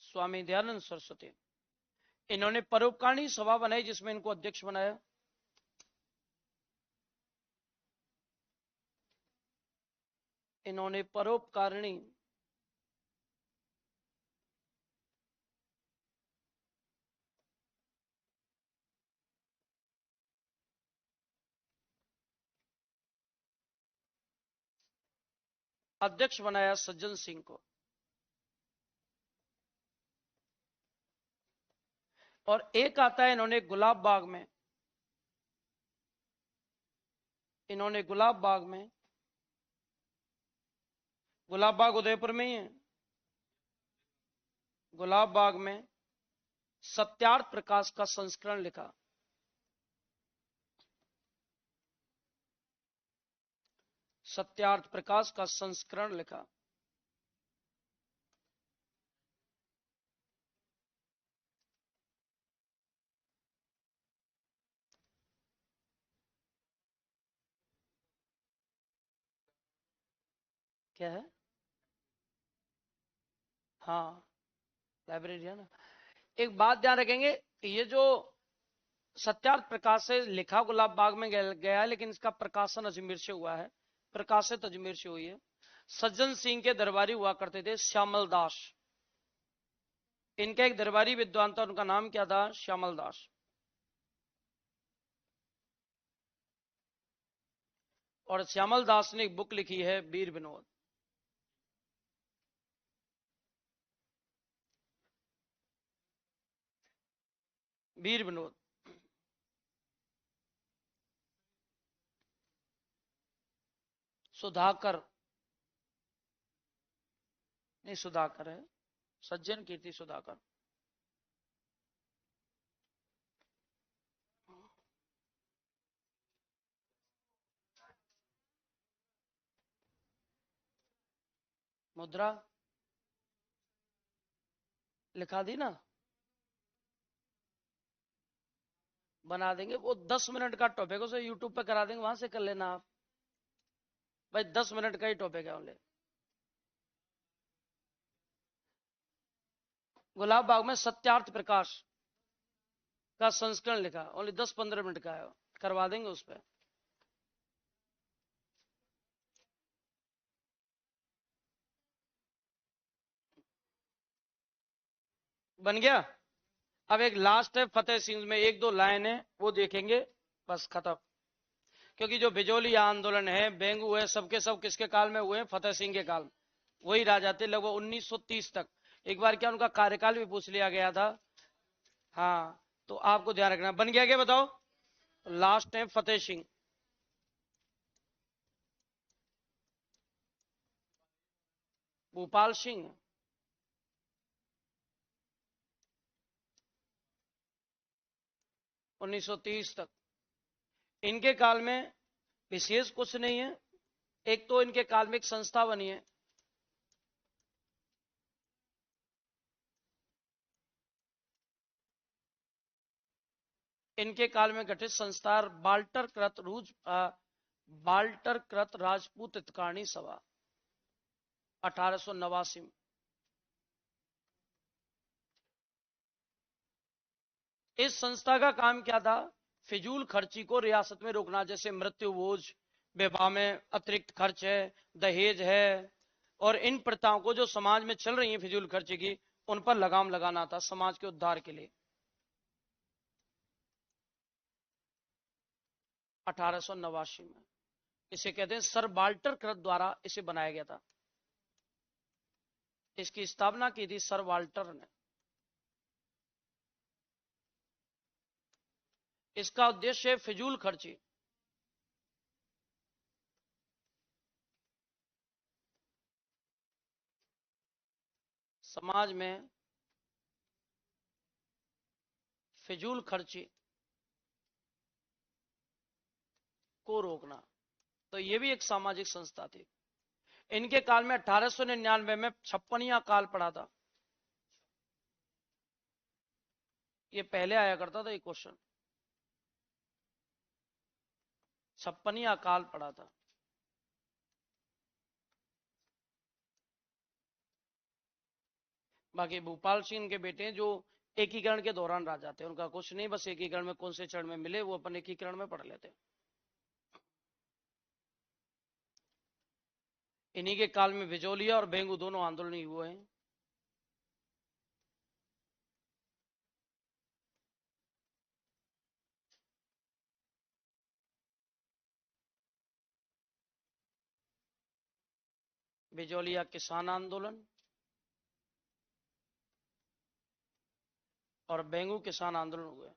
स्वामी दयानंद सरस्वती इन्होंने परोपकारिणी सभा बनाई, जिसमें इनको अध्यक्ष बनाया। इन्होंने परोपकारिणी अध्यक्ष बनाया सज्जन सिंह को, और एक आता है इन्होंने गुलाब बाग में, इन्होंने गुलाब बाग में, गुलाब बाग उदयपुर में ही है, गुलाब बाग में सत्यार्थ प्रकाश का संस्करण लिखा। सत्यार्थ प्रकाश का संस्करण लिखा। क्या है? हाँ, लाइब्रेरी है ना। एक बात ध्यान रखेंगे, ये जो सत्यार्थ प्रकाश से लिखा गुलाब बाग में गया है, लेकिन इसका प्रकाशन अजमेर से हुआ है, प्रकाशित अजमेर से हुई है। सज्जन सिंह के दरबारी हुआ करते थे श्यामल दास, इनका एक दरबारी विद्वान था, उनका नाम क्या था? श्यामल दास। और श्यामल दास ने एक बुक लिखी है वीर विनोद। वीर विनोद सुधाकर, नहीं सुधाकर है, सज्जन कीर्ति सुधाकर। मुद्रा लिखा दी ना, बना देंगे, वो 10 मिनट का टॉपिक है, उसे यूट्यूब पे करा देंगे, वहां से कर लेना आप भाई, 10 मिनट का ही टॉपिक है ओनली। गुलाब बाग में सत्यार्थ प्रकाश का संस्करण लिखा, ओनली 10-15 मिनट का है, करवा देंगे उस पर। बन गया। अब एक लास्ट है फतेह सिंह में, एक दो लाइन है वो देखेंगे, बस खत्म। क्योंकि जो बिजोली आंदोलन है, बेंगू है, सबके सब किसके काल में हुए? फतेह सिंह के काल में। वही राजा थे लगभग 1930 तक। एक बार क्या उनका कार्यकाल भी पूछ लिया गया था। हाँ, तो आपको ध्यान रखना। बन गया क्या बताओ? लास्ट है फतेह सिंह। भूपाल सिंह, 1930 तक। इनके काल में विशेष कुछ नहीं है। एक तो इनके काल में एक संस्था बनी है, इनके काल में गठित संस्था बाल्टर कृत राजपूत हितकारिणी सभा 1889 में। इस संस्था का काम क्या था? फिजूल खर्ची को रियासत में रोकना, जैसे मृत्यु भोज, विवाह में अतिरिक्त खर्च है, दहेज है, और इन प्रथाओं को जो समाज में चल रही है फिजूल खर्ची की, उन पर लगाम लगाना था समाज के उद्धार के लिए। 1889 में इसे कहते हैं सर वाल्टर कृत द्वारा इसे बनाया गया था। इसकी स्थापना की थी सर वाल्टर ने। इसका उद्देश्य है फिजूल खर्ची। समाज में फिजूल खर्ची को रोकना। तो ये भी एक सामाजिक संस्था थी। इनके काल में 1899 में छप्पनिया काल पड़ा था। ये पहले आया करता था ये क्वेश्चन। छप्पनिया काल पड़ा था। बाकी भूपाल सिंह के बेटे जो एकीकरण के दौरान राजा थे, उनका कुछ नहीं, बस एकीकरण में कौन से चरण में मिले वो अपन एकीकरण में पढ़ लेते। इन्हीं के काल में बिजोलिया और बेंगू दोनों आंदोलन हुए हैं। बिजोलिया किसान आंदोलन और बेंगू किसान आंदोलन हुए।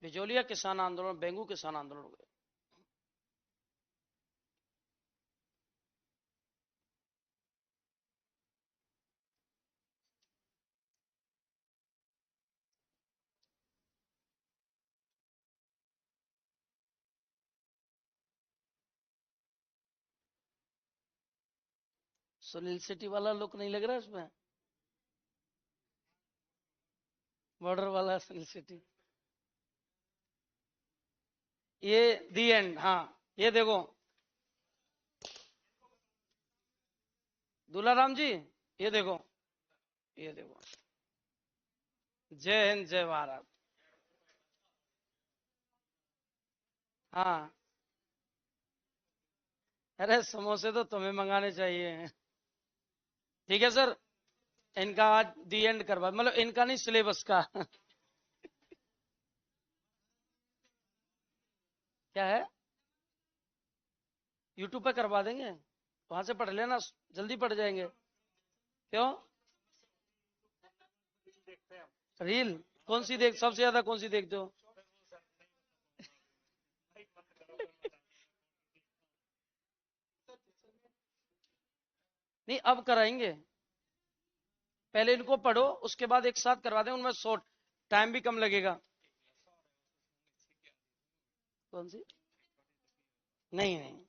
बिजोलिया किसान आंदोलन, बेंगू किसान आंदोलन हुए। सुनील सिटी वाला लुक नहीं लग रहा इसमें? बॉर्डर वाला सुनील सिटी। ये दी एंड, हाँ। ये देखो दुलाराम जी, ये देखो, ये देखो, जय हिंद जय भारत। हाँ, अरे समोसे तो तुम्हें मंगाने चाहिए। ठीक है सर, इनका आज दी एंड करवा, मतलब इनका नहीं, सिलेबस का। क्या है? यूट्यूब पे करवा देंगे, वहां से पढ़ लेना, जल्दी पढ़ जाएंगे। क्यों? रील कौन सी देख, सबसे ज्यादा कौन सी देखते हो? नहीं, अब कराएंगे। पहले इनको पढ़ो, उसके बाद एक साथ करवा दें, उनमें शॉर्ट टाइम भी कम लगेगा। कौन सी? नहीं नहीं,